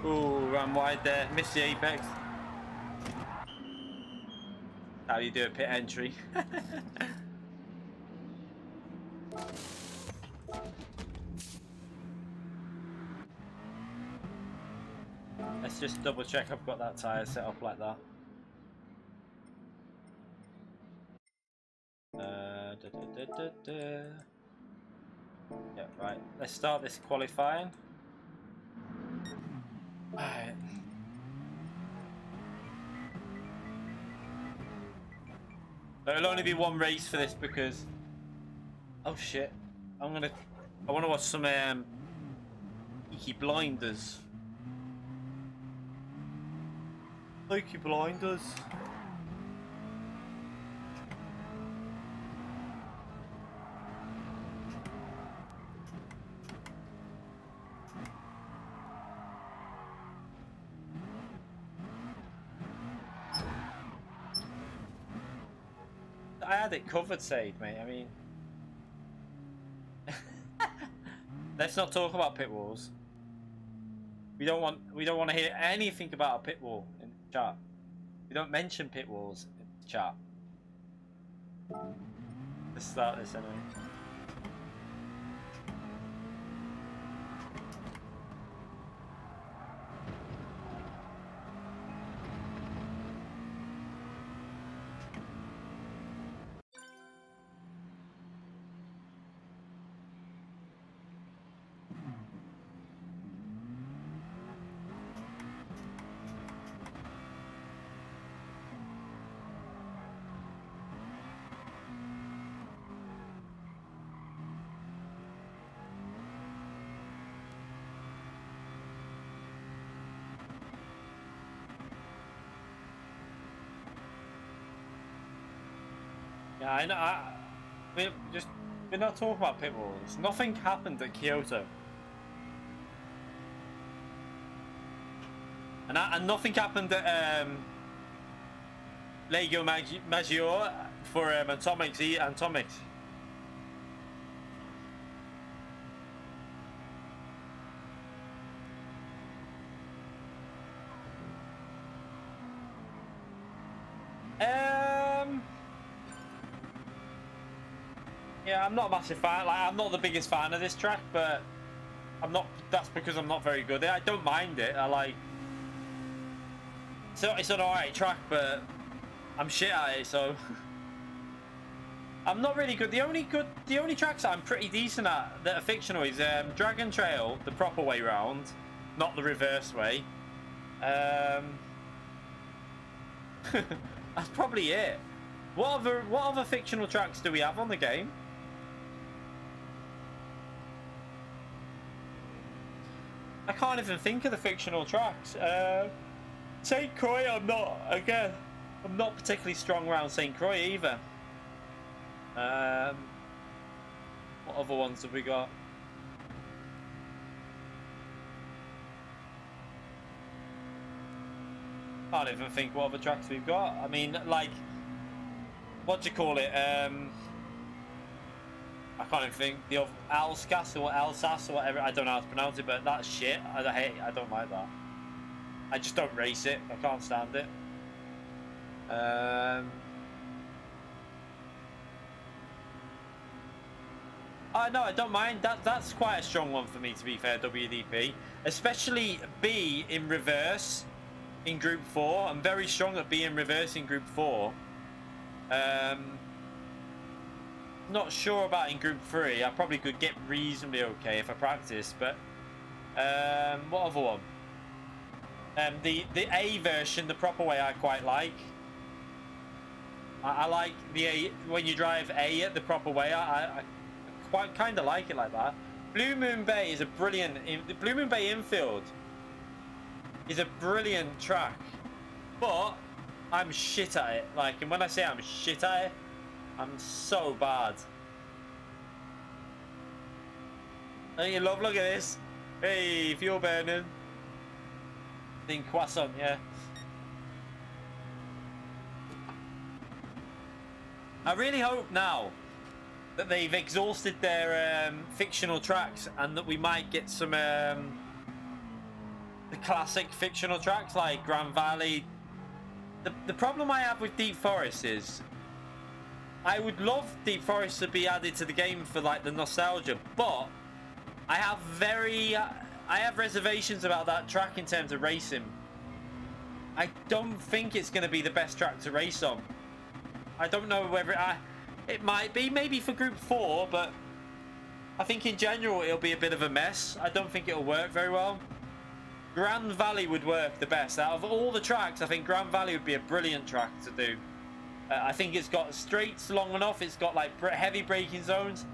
S1: Ooh, ran wide there. Missed the apex. How do you do a pit entry? Let's just double check I've got that tyre set up like that. Yeah, right. Let's start this qualifying. Alright. There'll only be one race for this because... Oh shit. I want to watch some Peaky Blinders. Peaky Blinders. I had it covered, Sade, mate. I mean, let's not talk about pit walls. We don't want to hear anything about a pit wall in the chat. We don't mention pit walls in the chat. Let's start this anyway. Yeah, I know. We're not talking about pit walls. Nothing happened at Kyoto, and nothing happened at Lego Maggiore for Atomics. Yeah, I'm not a massive fan. Like, I'm not the biggest fan of this track, but I'm not. That's because I'm not very good at it. I don't mind it. I like. So it's an alright track, but I'm shit at it. So I'm not really good. The only tracks that I'm pretty decent at that are fictional is Dragon Trail, the proper way round, not the reverse way. That's probably it. What other fictional tracks do we have on the game? I can't even think of the fictional tracks. St. Croix, I'm not particularly strong around St. Croix either. What other ones have we got? Can't even think what other tracks we've got. I mean, like, what do you call it? I can't even think. The Alsace or Alsace or whatever. I don't know how to pronounce it, but that's shit. I don't like that. I just don't race it. I can't stand it. No, I don't mind. That's quite a strong one for me, to be fair, WDP. Especially B in reverse in Group 4. I'm very strong at B in reverse in Group 4. Not sure about in Group 3. I probably could get reasonably okay if I practice, but what other one? The A version, the proper way, I quite like. I like the A when you drive A the proper way. I quite kind of like it like that. Blue Moon Bay is a brilliant. The Blue Moon Bay infield is a brilliant track, but I'm shit at it. Like, and when I say I'm shit at it, I'm so bad. Don't you love? Look at this. Hey, fuel burning. In croissant, yeah. I really hope now that they've exhausted their fictional tracks and that we might get some the classic fictional tracks like Grand Valley. The problem I have with Deep Forest is I would love Deep Forest to be added to the game for like the nostalgia, but I have reservations about that track in terms of racing. I don't think it's going to be the best track to race on. I don't know whether it might be, maybe for Group 4, but I think in general it'll be a bit of a mess. I don't think it'll work very well. Grand Valley would work the best. Out of all the tracks, I think Grand Valley would be a brilliant track to do. I think it's got straights long enough, it's got like heavy braking zones,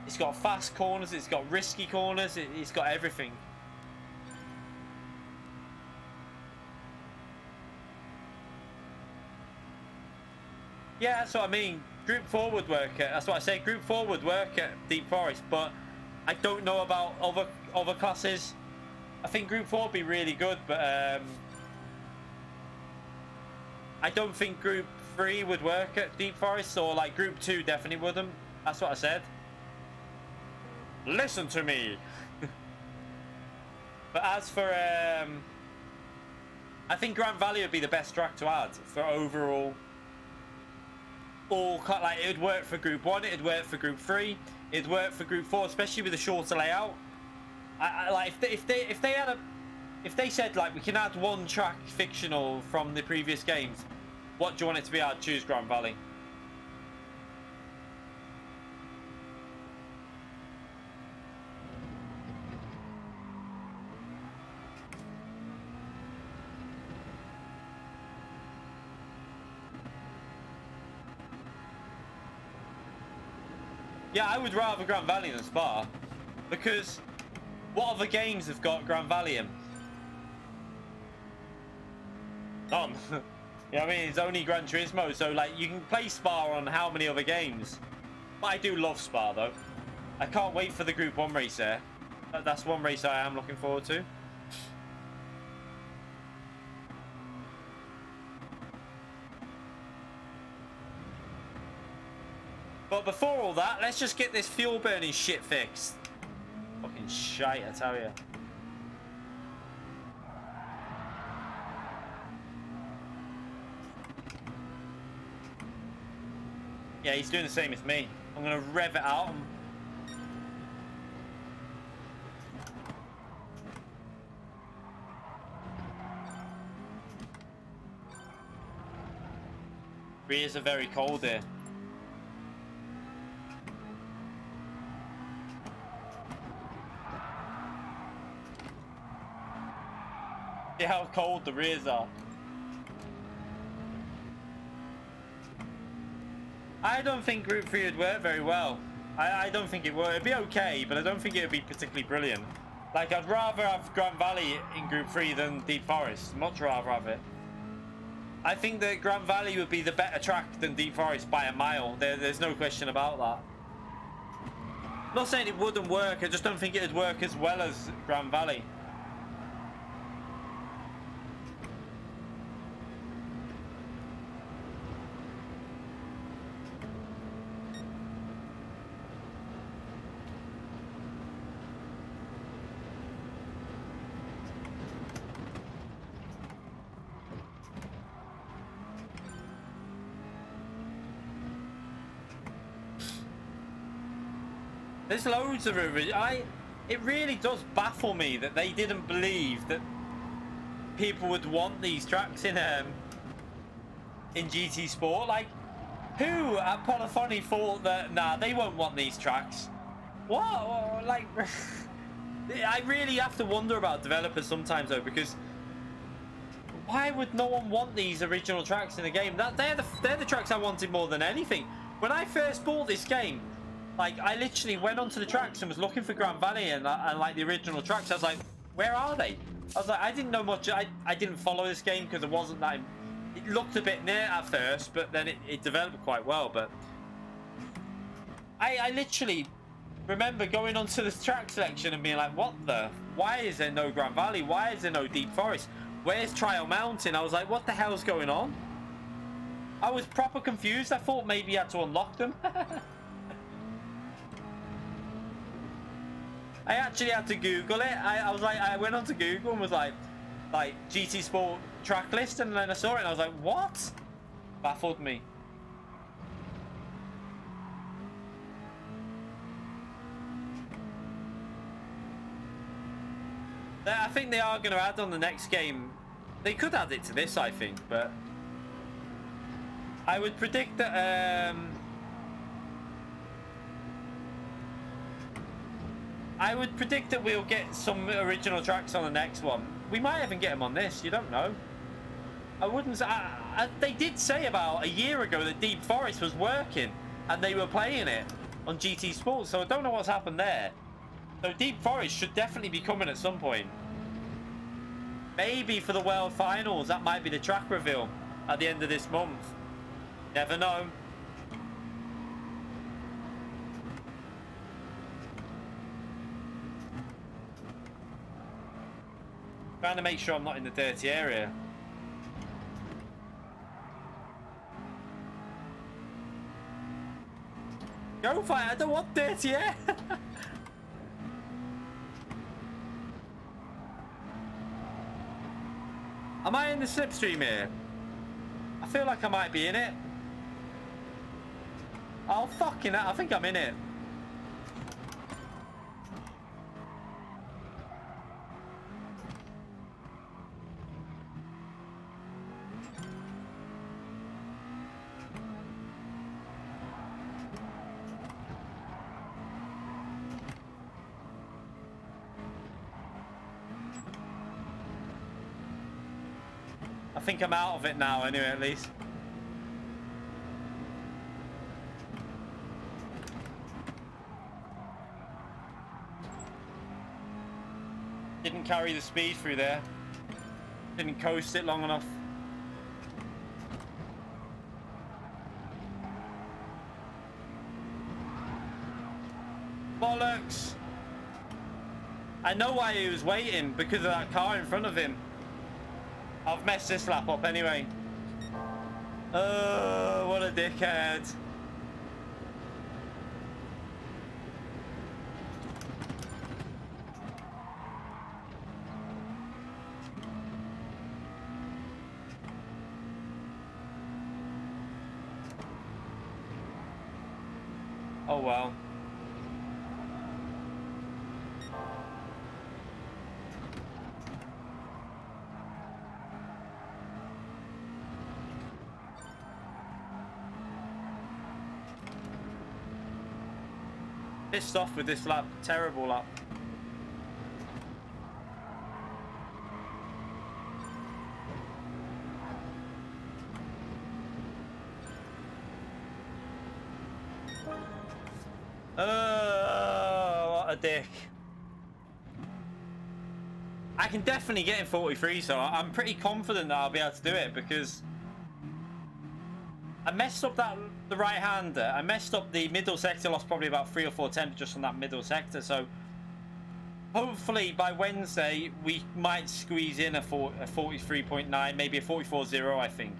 S1: it's got fast corners, it's got risky corners, it's got everything. Yeah, that's what I mean. Group 4 would work at, that's what I say, Group 4 would work at Deep Forest, but I don't know about other classes. I think Group 4 would be really good, but I don't think Group 3 would work at Deep Forest, or like Group 2 definitely wouldn't. That's what I said. Listen to me. But as for I think Grand Valley would be the best track to add for overall. Like, it would work for Group 1, it would work for Group 3, it would work for Group 4, especially with a shorter layout. I like if they said like we can add one track fictional from the previous games, what do you want it to be? I'd choose Grand Valley. Yeah, I would rather Grand Valley than Spa, because what other games have got Grand Valley in? None. You know what I mean? It's only Gran Turismo, so like you can play Spa on how many other games? But I do love Spa though. I can't wait for the Group 1 race there. That's one race I am looking forward to. But before all that, let's just get this fuel burning shit fixed. Fucking shite, I tell you. Yeah, he's doing the same as me. I'm gonna rev it out. Rears are very cold here. See how cold the rears are. I don't think Group 3 would work very well. I don't think it would. It'd be okay, but I don't think it would be particularly brilliant. Like, I'd rather have Grand Valley in Group 3 than Deep Forest. Much rather have it. I think that Grand Valley would be the better track than Deep Forest by a mile. There's no question about that. I'm not saying it wouldn't work. I just don't think it would work as well as Grand Valley. There's loads of it really does baffle me that they didn't believe that people would want these tracks in GT Sport. Like, who at Polyphony thought that, nah, they won't want these tracks? What? Like, I really have to wonder about developers sometimes though, because why would no one want these original tracks in the game? They're the tracks I wanted more than anything. When I first bought this game, like, I literally went onto the tracks and was looking for Grand Valley and like the original tracks. I was like, where are they? I was like, I didn't know much. I didn't follow this game because it wasn't that. It looked a bit near at first, but then it developed quite well. But I literally remember going onto the track selection and being like, what the? Why is there no Grand Valley? Why is there no Deep Forest? Where's Trial Mountain? I was like, what the hell's going on? I was proper confused. I thought maybe you had to unlock them. I actually had to Google it. I was like, I went onto Google and was like GT Sport track list, and then I saw it and I was like, what? Baffled me. I think they are going to add on the next game. They could add it to this, I think, but I would predict that we'll get some original tracks on the next one. We might even get them on this. You don't know. I wouldn't. They did say about a year ago that Deep Forest was working and they were playing it on GT Sports. So I don't know what's happened there. So Deep Forest should definitely be coming at some point. Maybe for the World Finals. That might be the track reveal at the end of this month. Never know. Trying to make sure I'm not in the dirty area. Go for it, I don't want dirty air. Am I in the slipstream here? I feel like I might be in it. Oh, fucking hell, I think I'm in it. I think I'm out of it now anyway, at least. Didn't carry the speed through there. Didn't coast it long enough. Bollocks! I know why he was waiting, because of that car in front of him. I've messed this lap up anyway. Oh, what a dickhead. Oh well. Pissed off with this lap. Terrible lap. Oh, what a dick. I can definitely get in 43, so I'm pretty confident that I'll be able to do it because I messed up the right-hander. I messed up the middle sector, lost probably about 3 or 4 temps just on that middle sector. So hopefully by Wednesday we might squeeze in a 43.9, maybe a 44.0, I think.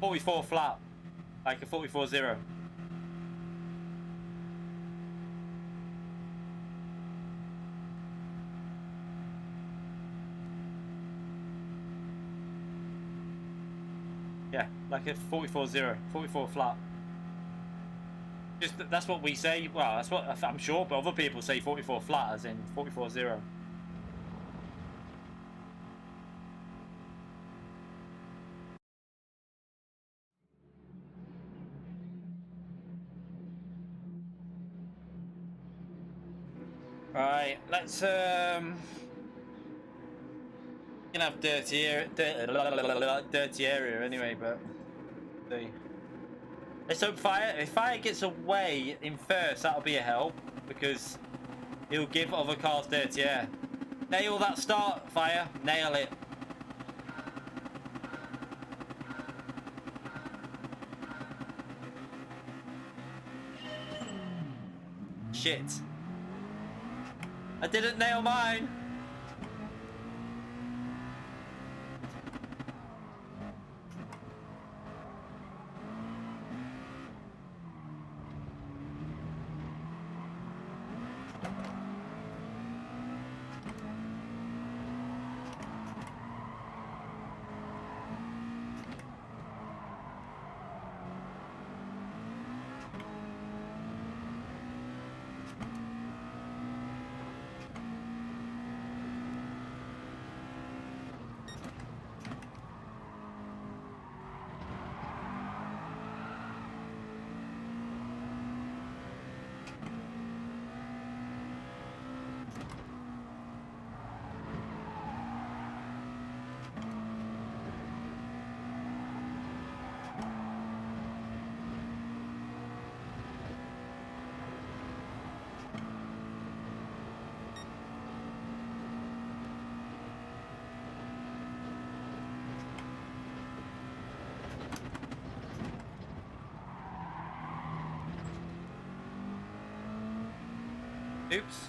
S1: .44 flat, like a 44.0. Yeah, like a 44.0, 44 flat. Just that's what we say. Well, that's what I'm sure, but other people say 44 flat, as in 44.0. Right, let's gonna have dirty area anyway, but see. Let's hope Fire. If Fire gets away in first, that'll be a help because he'll give other cars dirty air. Nail that start, Fire. Nail it. Shit. I didn't nail mine. Oops.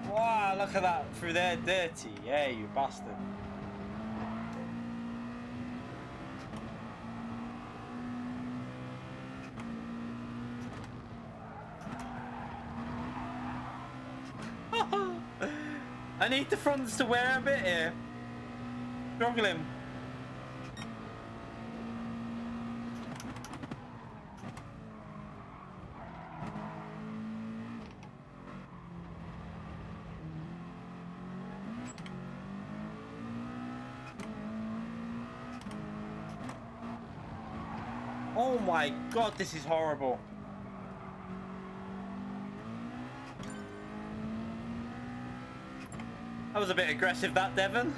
S1: Wow, look at that through there, dirty. Yeah, you bastard. I need the fronts to wear a bit here. Struggling. Oh my god, this is horrible. That was a bit aggressive, that, Devon.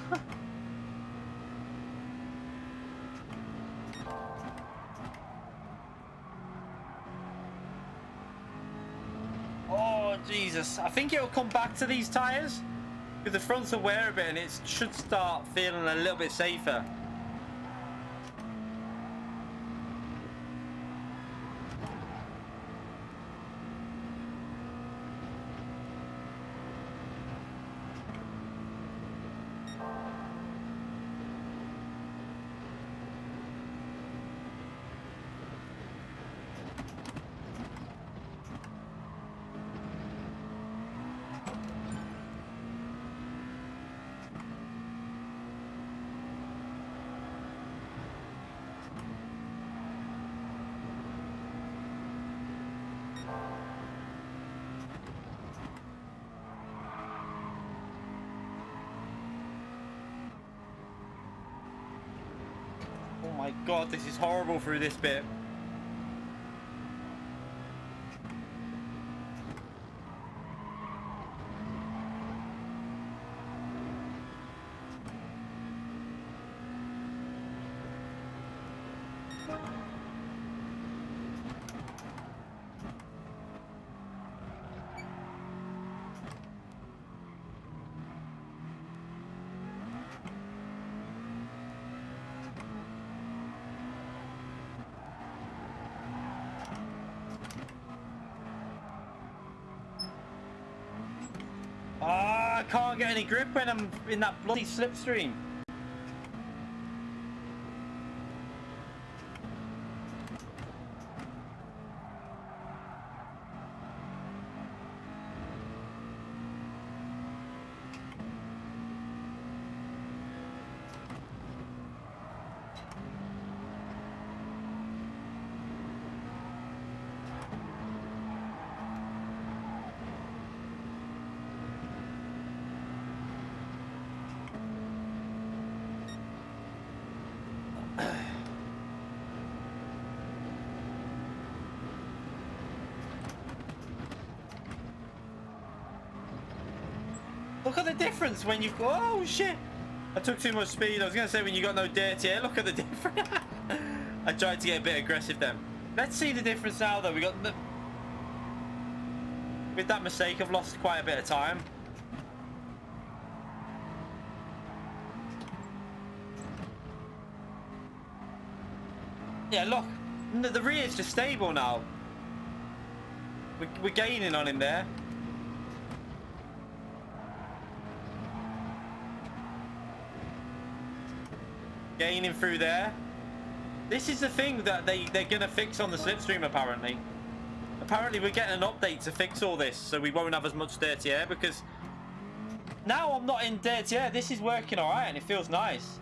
S1: Oh, Jesus. I think it'll come back to these tyres. Because the fronts will wear a bit and it should start feeling a little bit safer. My god, this is horrible through this bit. Ah, I can't get any grip when I'm in that bloody slipstream. Look at the difference when you've got... Oh, shit. I took too much speed. I was going to say when you got no dirty air. Look at the difference. I tried to get a bit aggressive then. Let's see the difference now, though. We got... With that mistake, I've lost quite a bit of time. Yeah, look. The rear is just stable now. We're gaining on him there. Gaining through there. This is the thing that they're gonna fix on the slipstream apparently. Apparently we're getting an update to fix all this so we won't have as much dirty air, because now I'm not in dirty air. This is working alright and it feels nice.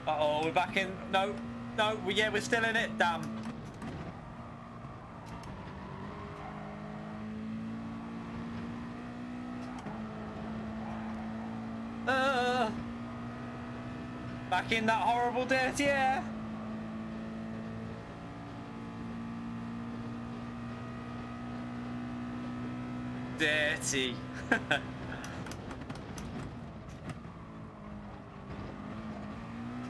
S1: Uh-oh, we're back in. No, yeah, we're still in it. Damn. Back in that horrible dirty air. Dirty.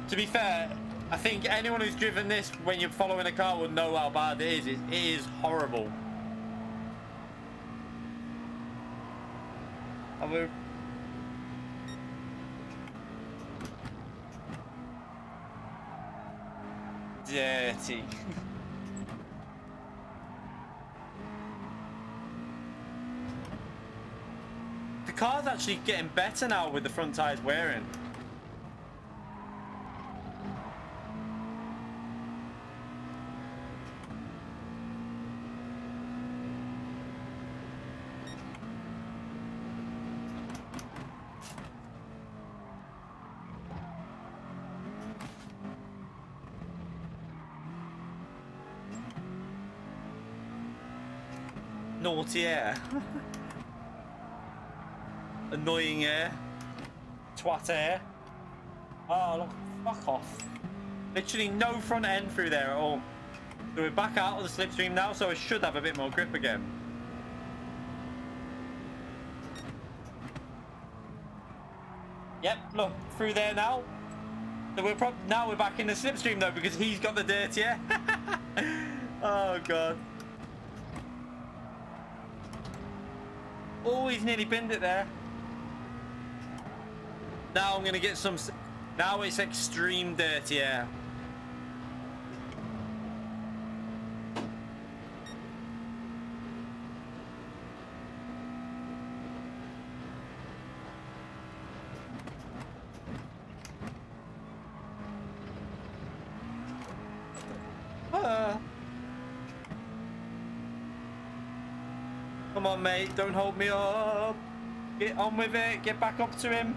S1: To be fair, I think anyone who's driven this when you're following a car would know how bad it is. It is horrible. And we're... Dirty. The car's actually getting better now with the front tyres wearing. Naughty air. Annoying air. Twat air. Oh, look, fuck off. Literally no front end through there at all. So we're back out of the slipstream now, so I should have a bit more grip again. Yep, look, through there now. So now we're back in the slipstream though, because he's got the dirty air. Oh god. Oh, he's nearly binned it there. Now I'm going to get some... Now it's extreme dirty air. Come on, mate. Don't hold me up. Get on with it. Get back up to him.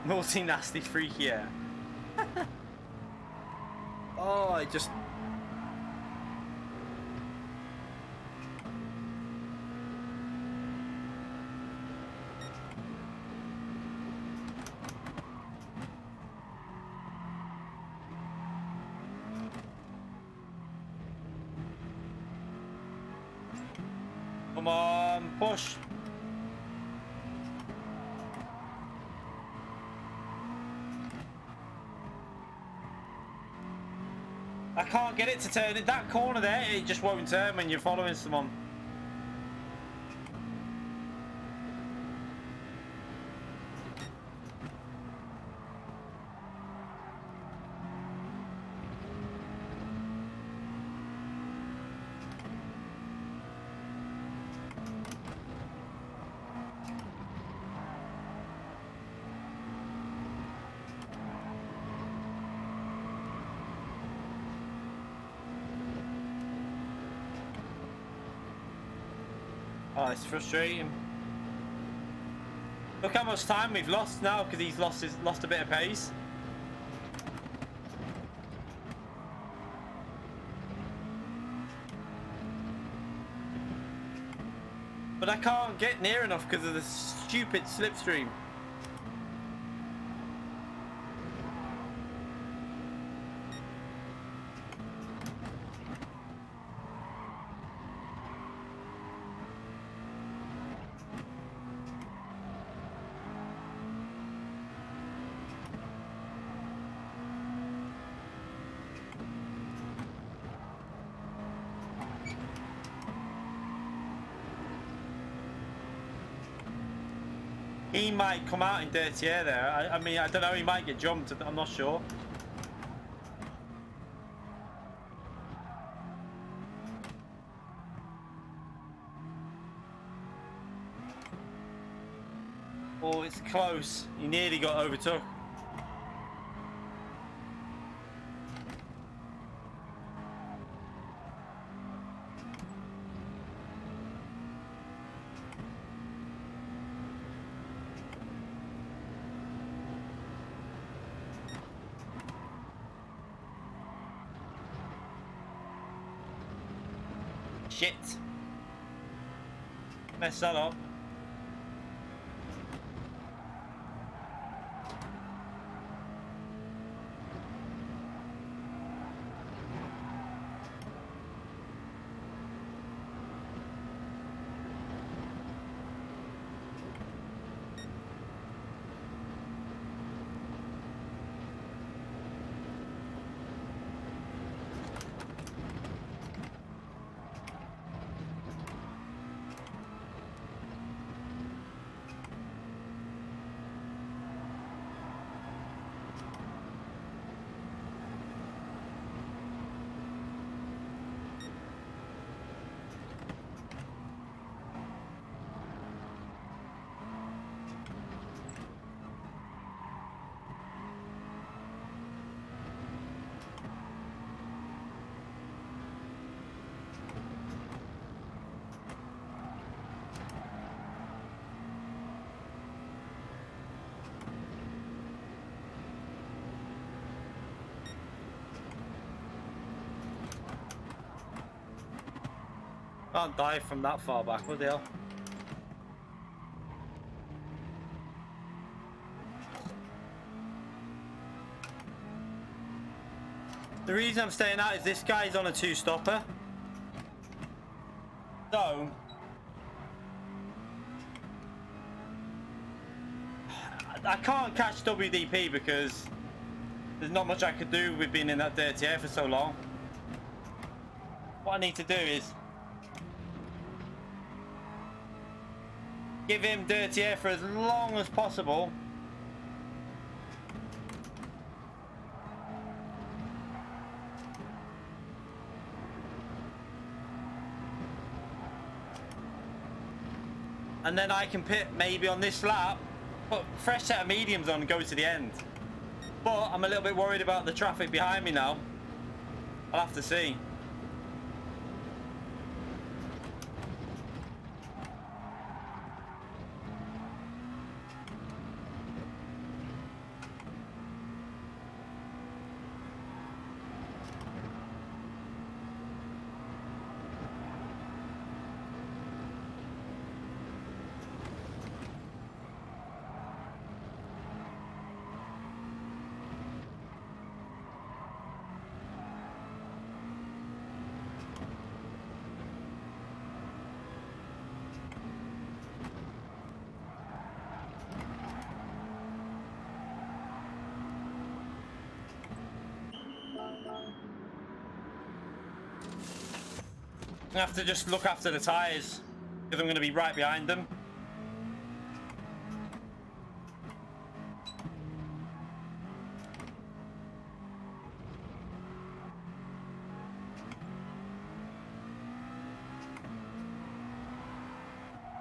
S1: Naughty, nasty, freaky, yeah. Oh, I just... Come on, push. I can't get it to turn it. That corner there, it just won't turn when you're following someone. Oh, it's frustrating. Look how much time we've lost now because he's lost a bit of pace. But I can't get near enough because of the stupid slipstream. He might come out in dirty air there. I mean, I don't know. He might get jumped. I'm not sure. Oh, it's close. He nearly got overtook. Shit. Messed that up. Can't dive from that far back, what the hell? The reason I'm staying out is this guy's on a two-stopper. So... I can't catch WDP because there's not much I could do with being in that dirty air for so long. What I need to do is give him dirty air for as long as possible. and then I can pit maybe on this lap, put fresh set of mediums on and go to the end. But I'm a little bit worried about the traffic behind me now. I'll have to see. I have to just look after the tyres because I'm going to be right behind them.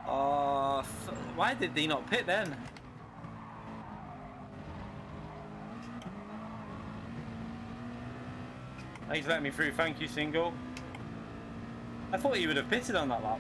S1: Oh, why did they not pit then? He's letting me through. Thank you, Single. I thought he would have pitted on that lap.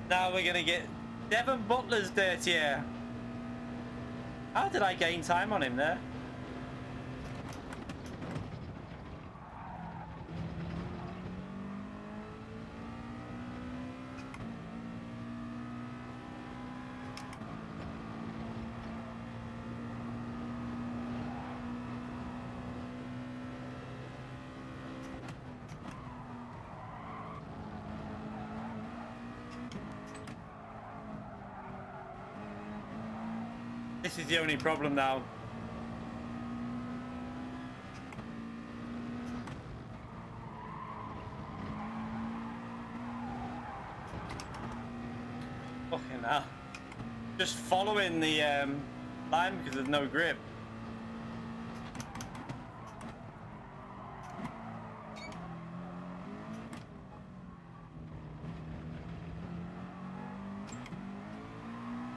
S1: Now we're gonna get Devon Butler's dirtier. How did I gain time on him there? This is the only problem now. Fucking hell. Just following the line because there's no grip.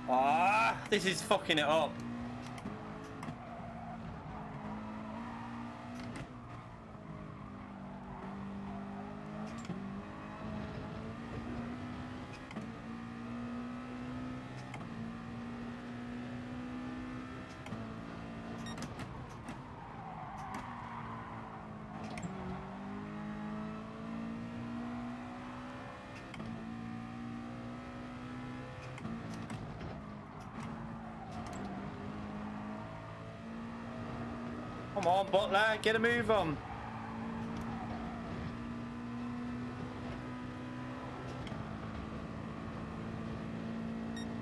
S1: Ah, this is fucking it up. Come on, Butler, get a move on.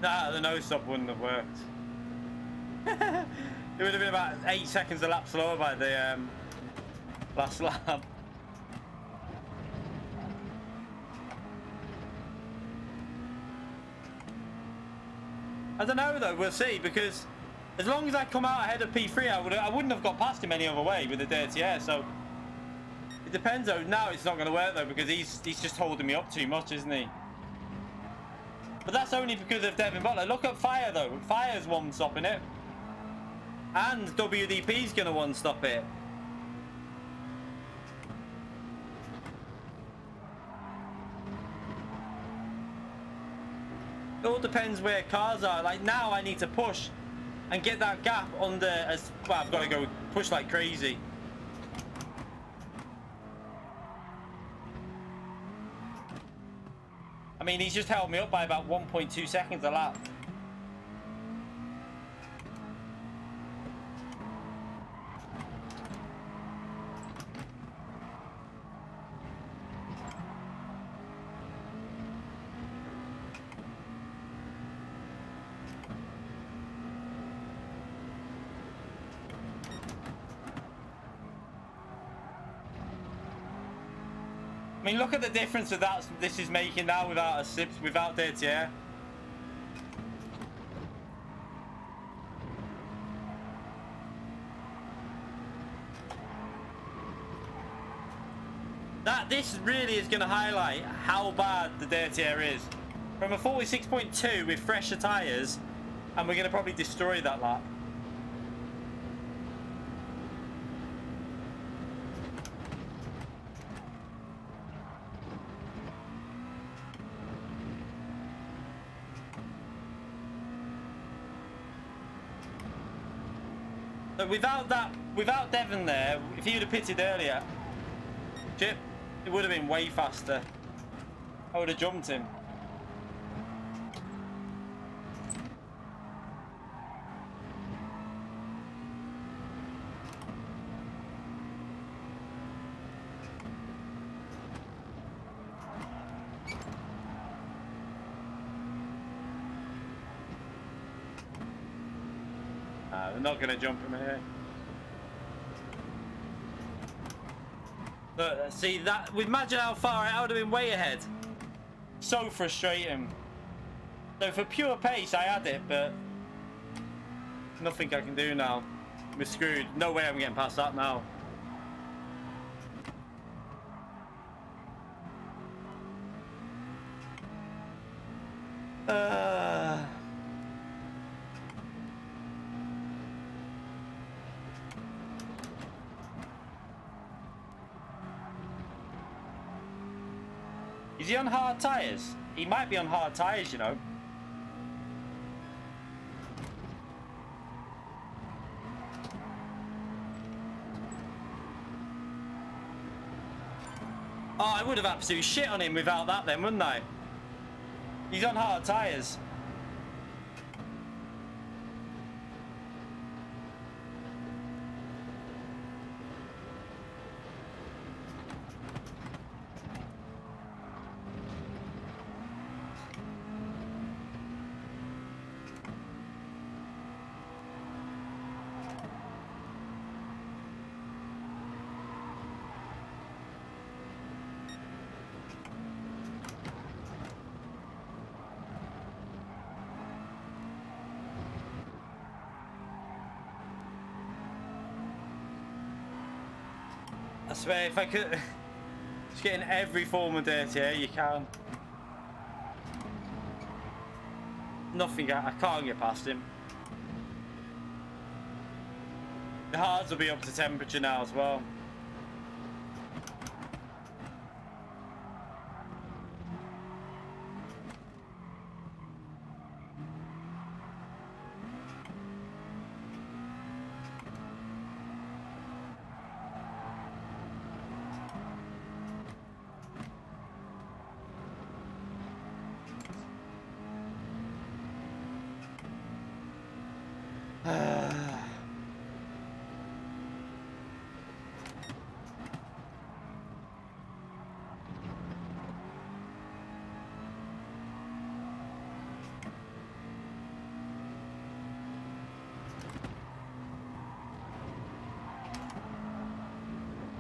S1: Nah, the no-stop wouldn't have worked. It would have been about 8 seconds a lap slower by the last lap. I don't know though, we'll see, because as long as I come out ahead of P3, I wouldn't have got past him any other way with the dirty air. So it depends though. Now it's not going to work though because he's just holding me up too much, isn't he? But that's only because of Devin Butler. Look at Fire though. Fire's one-stopping it, and WDP's going to one-stop it. It all depends where cars are. Like now, I need to push and get that gap under as well. I've got to go push like crazy. I mean, he's just held me up by about 1.2 seconds a lap. I mean, look at the difference that this is making now without a sips, without dirty air. This really is going to highlight how bad the dirty air is. From a 46.2 with fresher tyres, and we're going to probably destroy that lap. But without Devon there, if he would have pitted earlier, Chip, it would have been way faster. I would have jumped him. They're not going to jump him here. Look, see that? Imagine how far I would have been way ahead. So frustrating. So for pure pace, I had it, but nothing I can do now. We're screwed. No way I'm getting past that now. Is he on hard tyres? He might be on hard tyres, you know. Oh, I would have absolute shit on him without that then, wouldn't I? He's on hard tyres. I swear, if I could just get in every form of dirty air you can. Nothing, I can't get past him. The hards will be up to temperature now as well.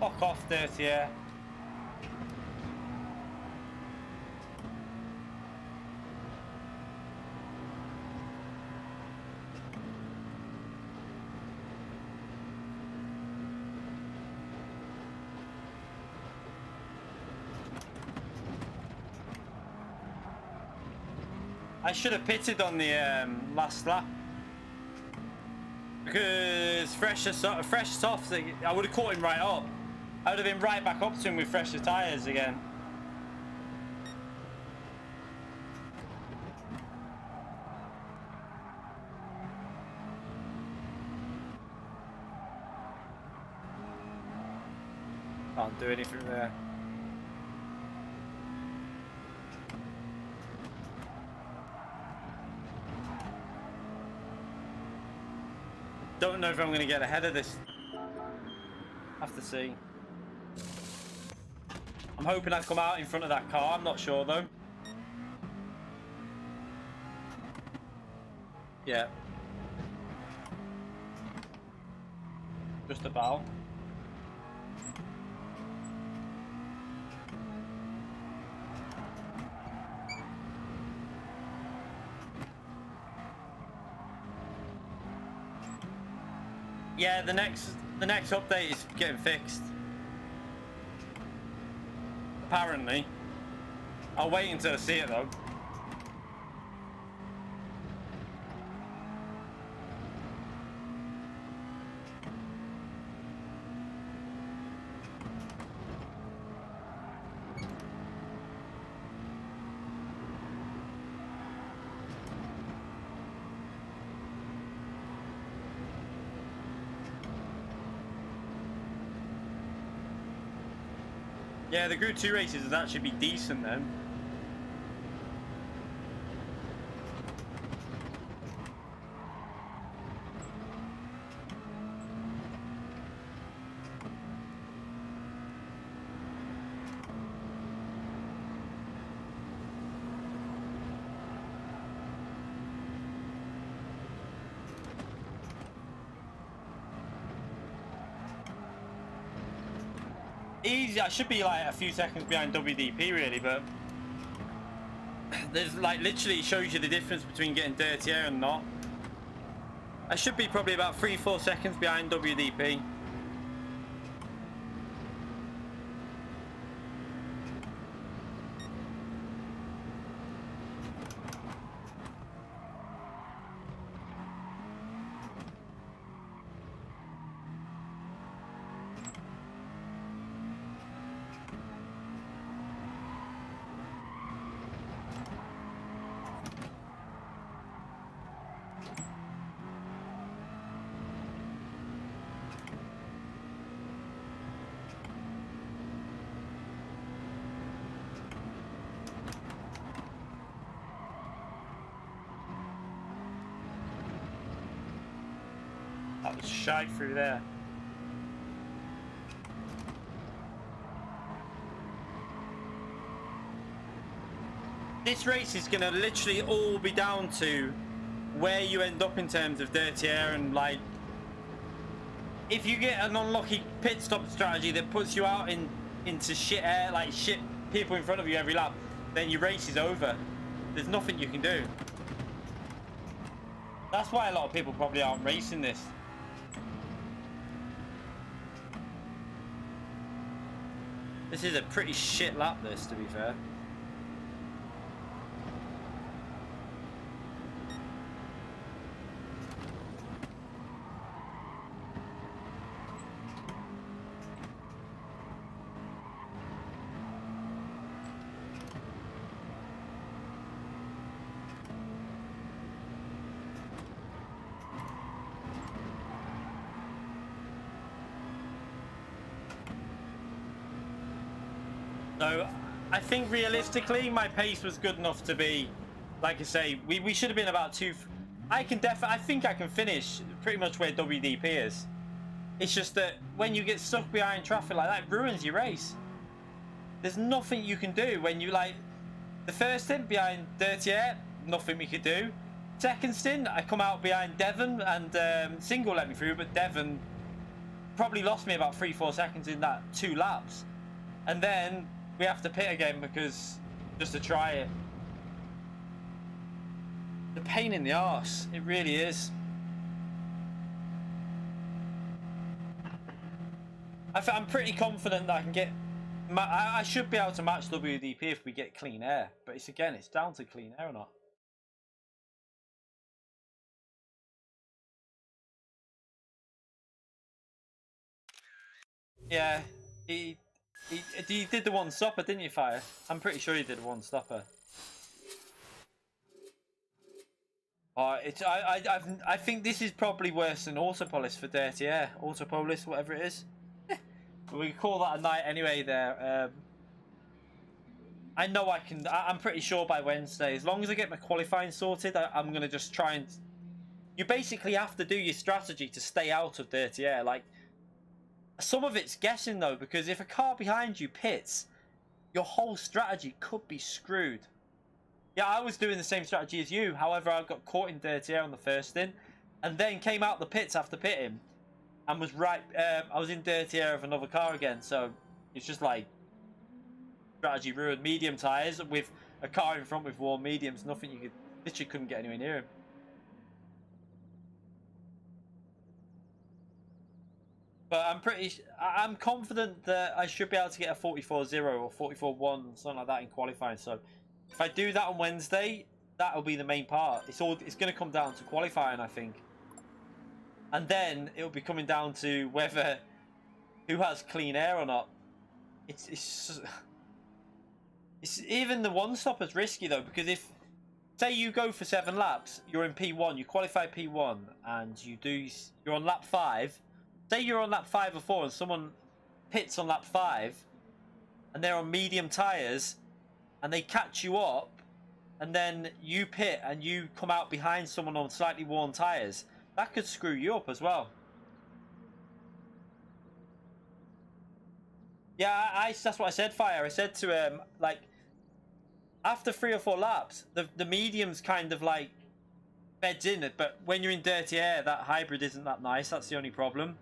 S1: Fuck off, dirty air. I should have pitted on the last lap because fresh softs, I would have caught him right up. I would have been right back up to him with fresher tyres again. Can't do anything there. Don't know if I'm going to get ahead of this. Have to see. I'm hoping I come out in front of that car. I'm not sure though. Yeah. Just about. Yeah, the next update is getting fixed. Apparently. I'll wait until I see it though. Yeah, the Group 2 races would actually be decent then. Easy, I should be like a few seconds behind WDP really, but there's like literally it shows you the difference between getting dirty air and not. I should be probably about 3-4 seconds behind WDP. That was shy through there. This race is gonna literally all be down to where you end up in terms of dirty air, and like if you get an unlucky pit stop strategy that puts you out into shit air, like shit people in front of you every lap, then your race is over. There's nothing you can do. That's why a lot of people probably aren't racing this. This is a pretty shit lap, this, to be fair. So I think realistically my pace was good enough to be, like I say, we should have been about two. I think I can finish pretty much where WDP is. It's just that when you get stuck behind traffic like that, it ruins your race. There's nothing you can do when you like the first stint behind dirty air, nothing we could do. Second stint, I come out behind Devon and Single let me through, but Devon probably lost me about 3-4 seconds in that 2 laps. And then we have to pit again because just to try it. The pain in the arse, it really is. I'm pretty confident that I can get. I should be able to match WDP if we get clean air, but it's down to clean air or not. Yeah, he did the one stopper, didn't you, Fire? I'm pretty sure he did one stopper. I think this is probably worse than Autopolis for dirty air. Autopolis, whatever it is. We call that a night anyway. There. I know I can. I'm pretty sure by Wednesday, as long as I get my qualifying sorted, I'm gonna just try and. You basically have to do your strategy to stay out of dirty air. Like, some of it's guessing though, because if a car behind you pits, your whole strategy could be screwed. Yeah, I was doing the same strategy as you. However, I got caught in dirty air on the first stint, and then came out the pits after pitting, and was right. I was in dirty air of another car again. So it's just like strategy ruined. Medium tires with a car in front with warm mediums. Nothing you could literally couldn't get anywhere near him. But I'm confident that I should be able to get a 44.0 or 44.1, something like that in qualifying. So if I do that on Wednesday, that'll be the main part. It's going to come down to qualifying, I think. And then it'll be coming down to whether who has clean air or not. It's even the one stopper's risky though, because if say you go for 7 laps, you're in P1, you qualify P1, and you're on lap 5. Say you're on lap 5 or 4, and someone pits on lap 5, and they're on medium tires, and they catch you up, and then you pit and you come out behind someone on slightly worn tires. That could screw you up as well. Yeah, that's what I said, Fire. I said to him, like, after 3 or 4 laps, the medium's kind of like beds in it, but when you're in dirty air, that hybrid isn't that nice. That's the only problem.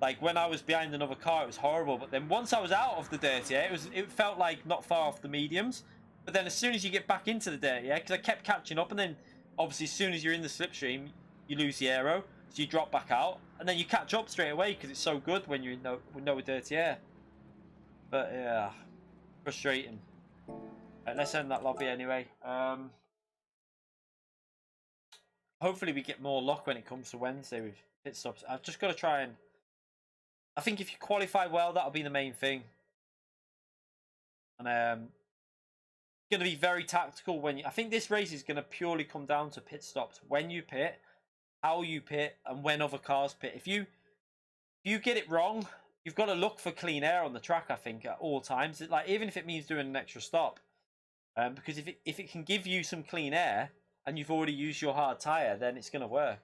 S1: Like when I was behind another car, it was horrible. But then once I was out of the dirty air, it felt like not far off the mediums. But then as soon as you get back into the dirty air, because I kept catching up, and then obviously as soon as you're in the slipstream, you lose the aero, so you drop back out, and then you catch up straight away because it's so good when you're in with no dirty air. But yeah, frustrating. Right, let's end that lobby anyway. Hopefully we get more luck when it comes to Wednesday with pit stops. I've just got to try and... I think if you qualify well, that'll be the main thing. And it's going to be very tactical when you... I think this race is going to purely come down to pit stops. When you pit, how you pit, and when other cars pit. If you get it wrong, you've got to look for clean air on the track, I think, at all times. Like, even if it means doing an extra stop. Because if it can give you some clean air, and you've already used your hard tyre, then it's going to work.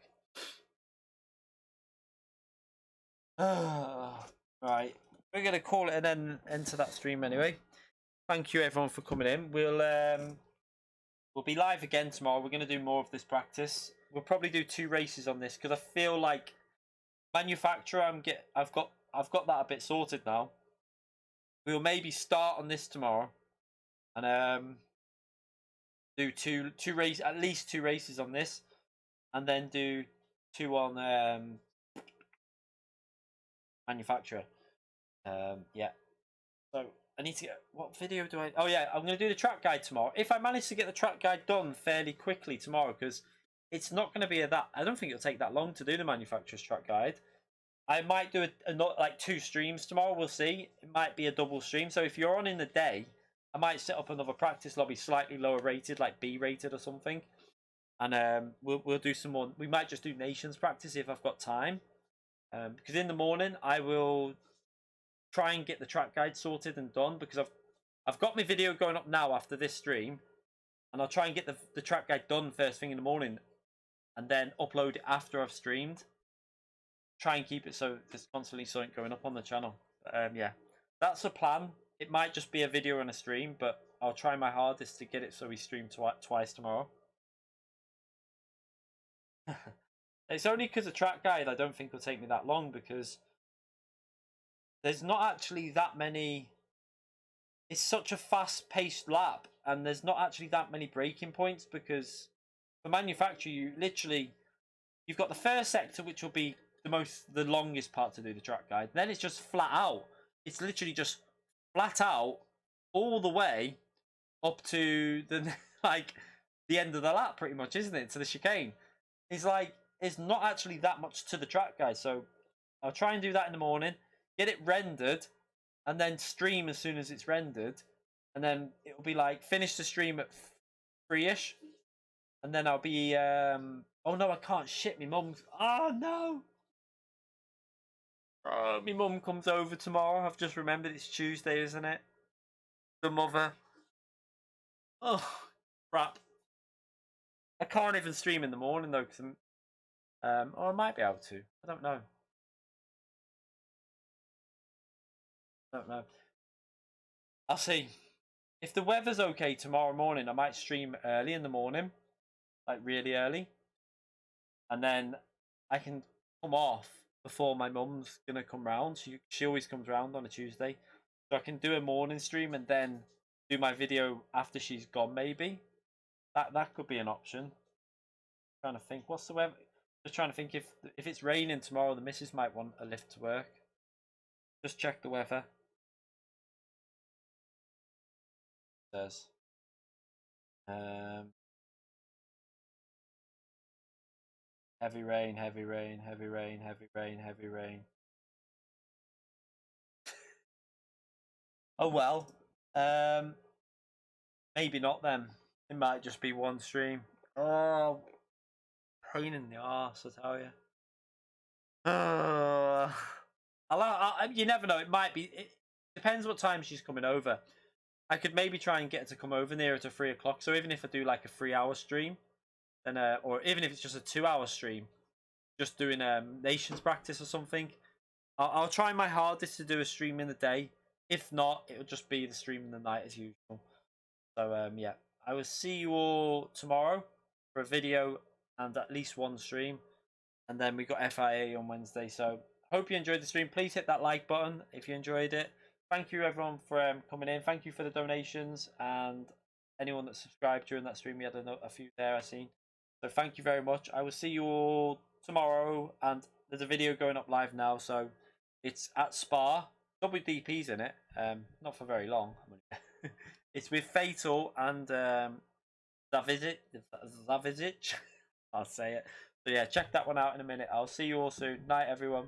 S1: Right, we're going to call it an end to that stream anyway. Thank you everyone for coming in. We'll be live again tomorrow. We're going to do more of this practice. We'll probably do 2 races on this because I feel like manufacturer. I've got that a bit sorted now. We'll maybe start on this tomorrow, and do at least 2 races on this, and then do 2 on manufacturer. Yeah. So I need to get, what video do I... Oh yeah, I'm going to do the track guide tomorrow. If I manage to get the track guide done fairly quickly tomorrow, because it's not going to be I don't think it'll take that long to do the manufacturer's track guide. I might do like 2 streams tomorrow. We'll see. It might be a double stream. So if you're on in the day, I might set up another practice lobby slightly lower rated, like B rated or something. And we'll do some more. We might just do nations practice if I've got time. Because in the morning I will try and get the track guide sorted and done, because I've got my video going up now after this stream, and I'll try and get the track guide done first thing in the morning, and then upload it after I've streamed. Try and keep it so there's constantly something going up on the channel. Yeah, that's the plan. It might just be a video and a stream, but I'll try my hardest to get it so we stream twice tomorrow. It's only because the track guide I don't think will take me that long, because there's not actually that many... It's such a fast-paced lap, and there's not actually that many braking points, because for manufacturer, you've got the first sector, which will be the longest part to do the track guide. Then it's just flat out. It's literally just flat out all the way up to the like the end of the lap, pretty much, isn't it? To the chicane. It's like it's not actually that much to the track guide. So I'll try and do that in the morning, get it rendered, and then stream as soon as it's rendered, and then it'll be like finish the stream at 3ish, and then I'll be oh no, I can't. Shit, my mum's... Oh no. My mum comes over tomorrow. I've just remembered it's Tuesday, isn't it? The mother. Oh, crap. I can't even stream in the morning though, because or I might be able to. I don't know. I'll see. If the weather's okay tomorrow morning, I might stream early in the morning, like really early, and then I can come off before my mum's gonna come round. She always comes round on a Tuesday, so I can do a morning stream and then do my video after she's gone. Maybe that could be an option. I'm trying to think, what's the weather? Just trying to think if it's raining tomorrow, the missus might want a lift to work. Just check the weather. It says. Heavy rain, heavy rain, heavy rain, heavy rain, heavy rain. Oh well. Maybe not then. It might just be one stream. Oh, pain in the arse, I tell you. You never know. It might be. It depends what time she's coming over. I could maybe try and get her to come over nearer to 3 o'clock. So even if I do like a 3 hour stream, then or even if it's just a 2 hour stream, just doing nations practice or something, I'll try my hardest to do a stream in the day. If not, it'll just be the stream in the night as usual. So yeah, I will see you all tomorrow for a video and at least one stream, and then we got FIA on Wednesday. So hope you enjoyed the stream. Please hit that like button if you enjoyed it. Thank you everyone for coming in. Thank you for the donations and anyone that subscribed during that stream. We had a few there I seen. So thank you very much. I will see you all tomorrow, and there's a video going up live now. So it's at Spa. WDP's in it. Not for very long. It's with Fatal and Zavizic. I'll say it. So yeah, check that one out in a minute. I'll see you all soon. Night, everyone.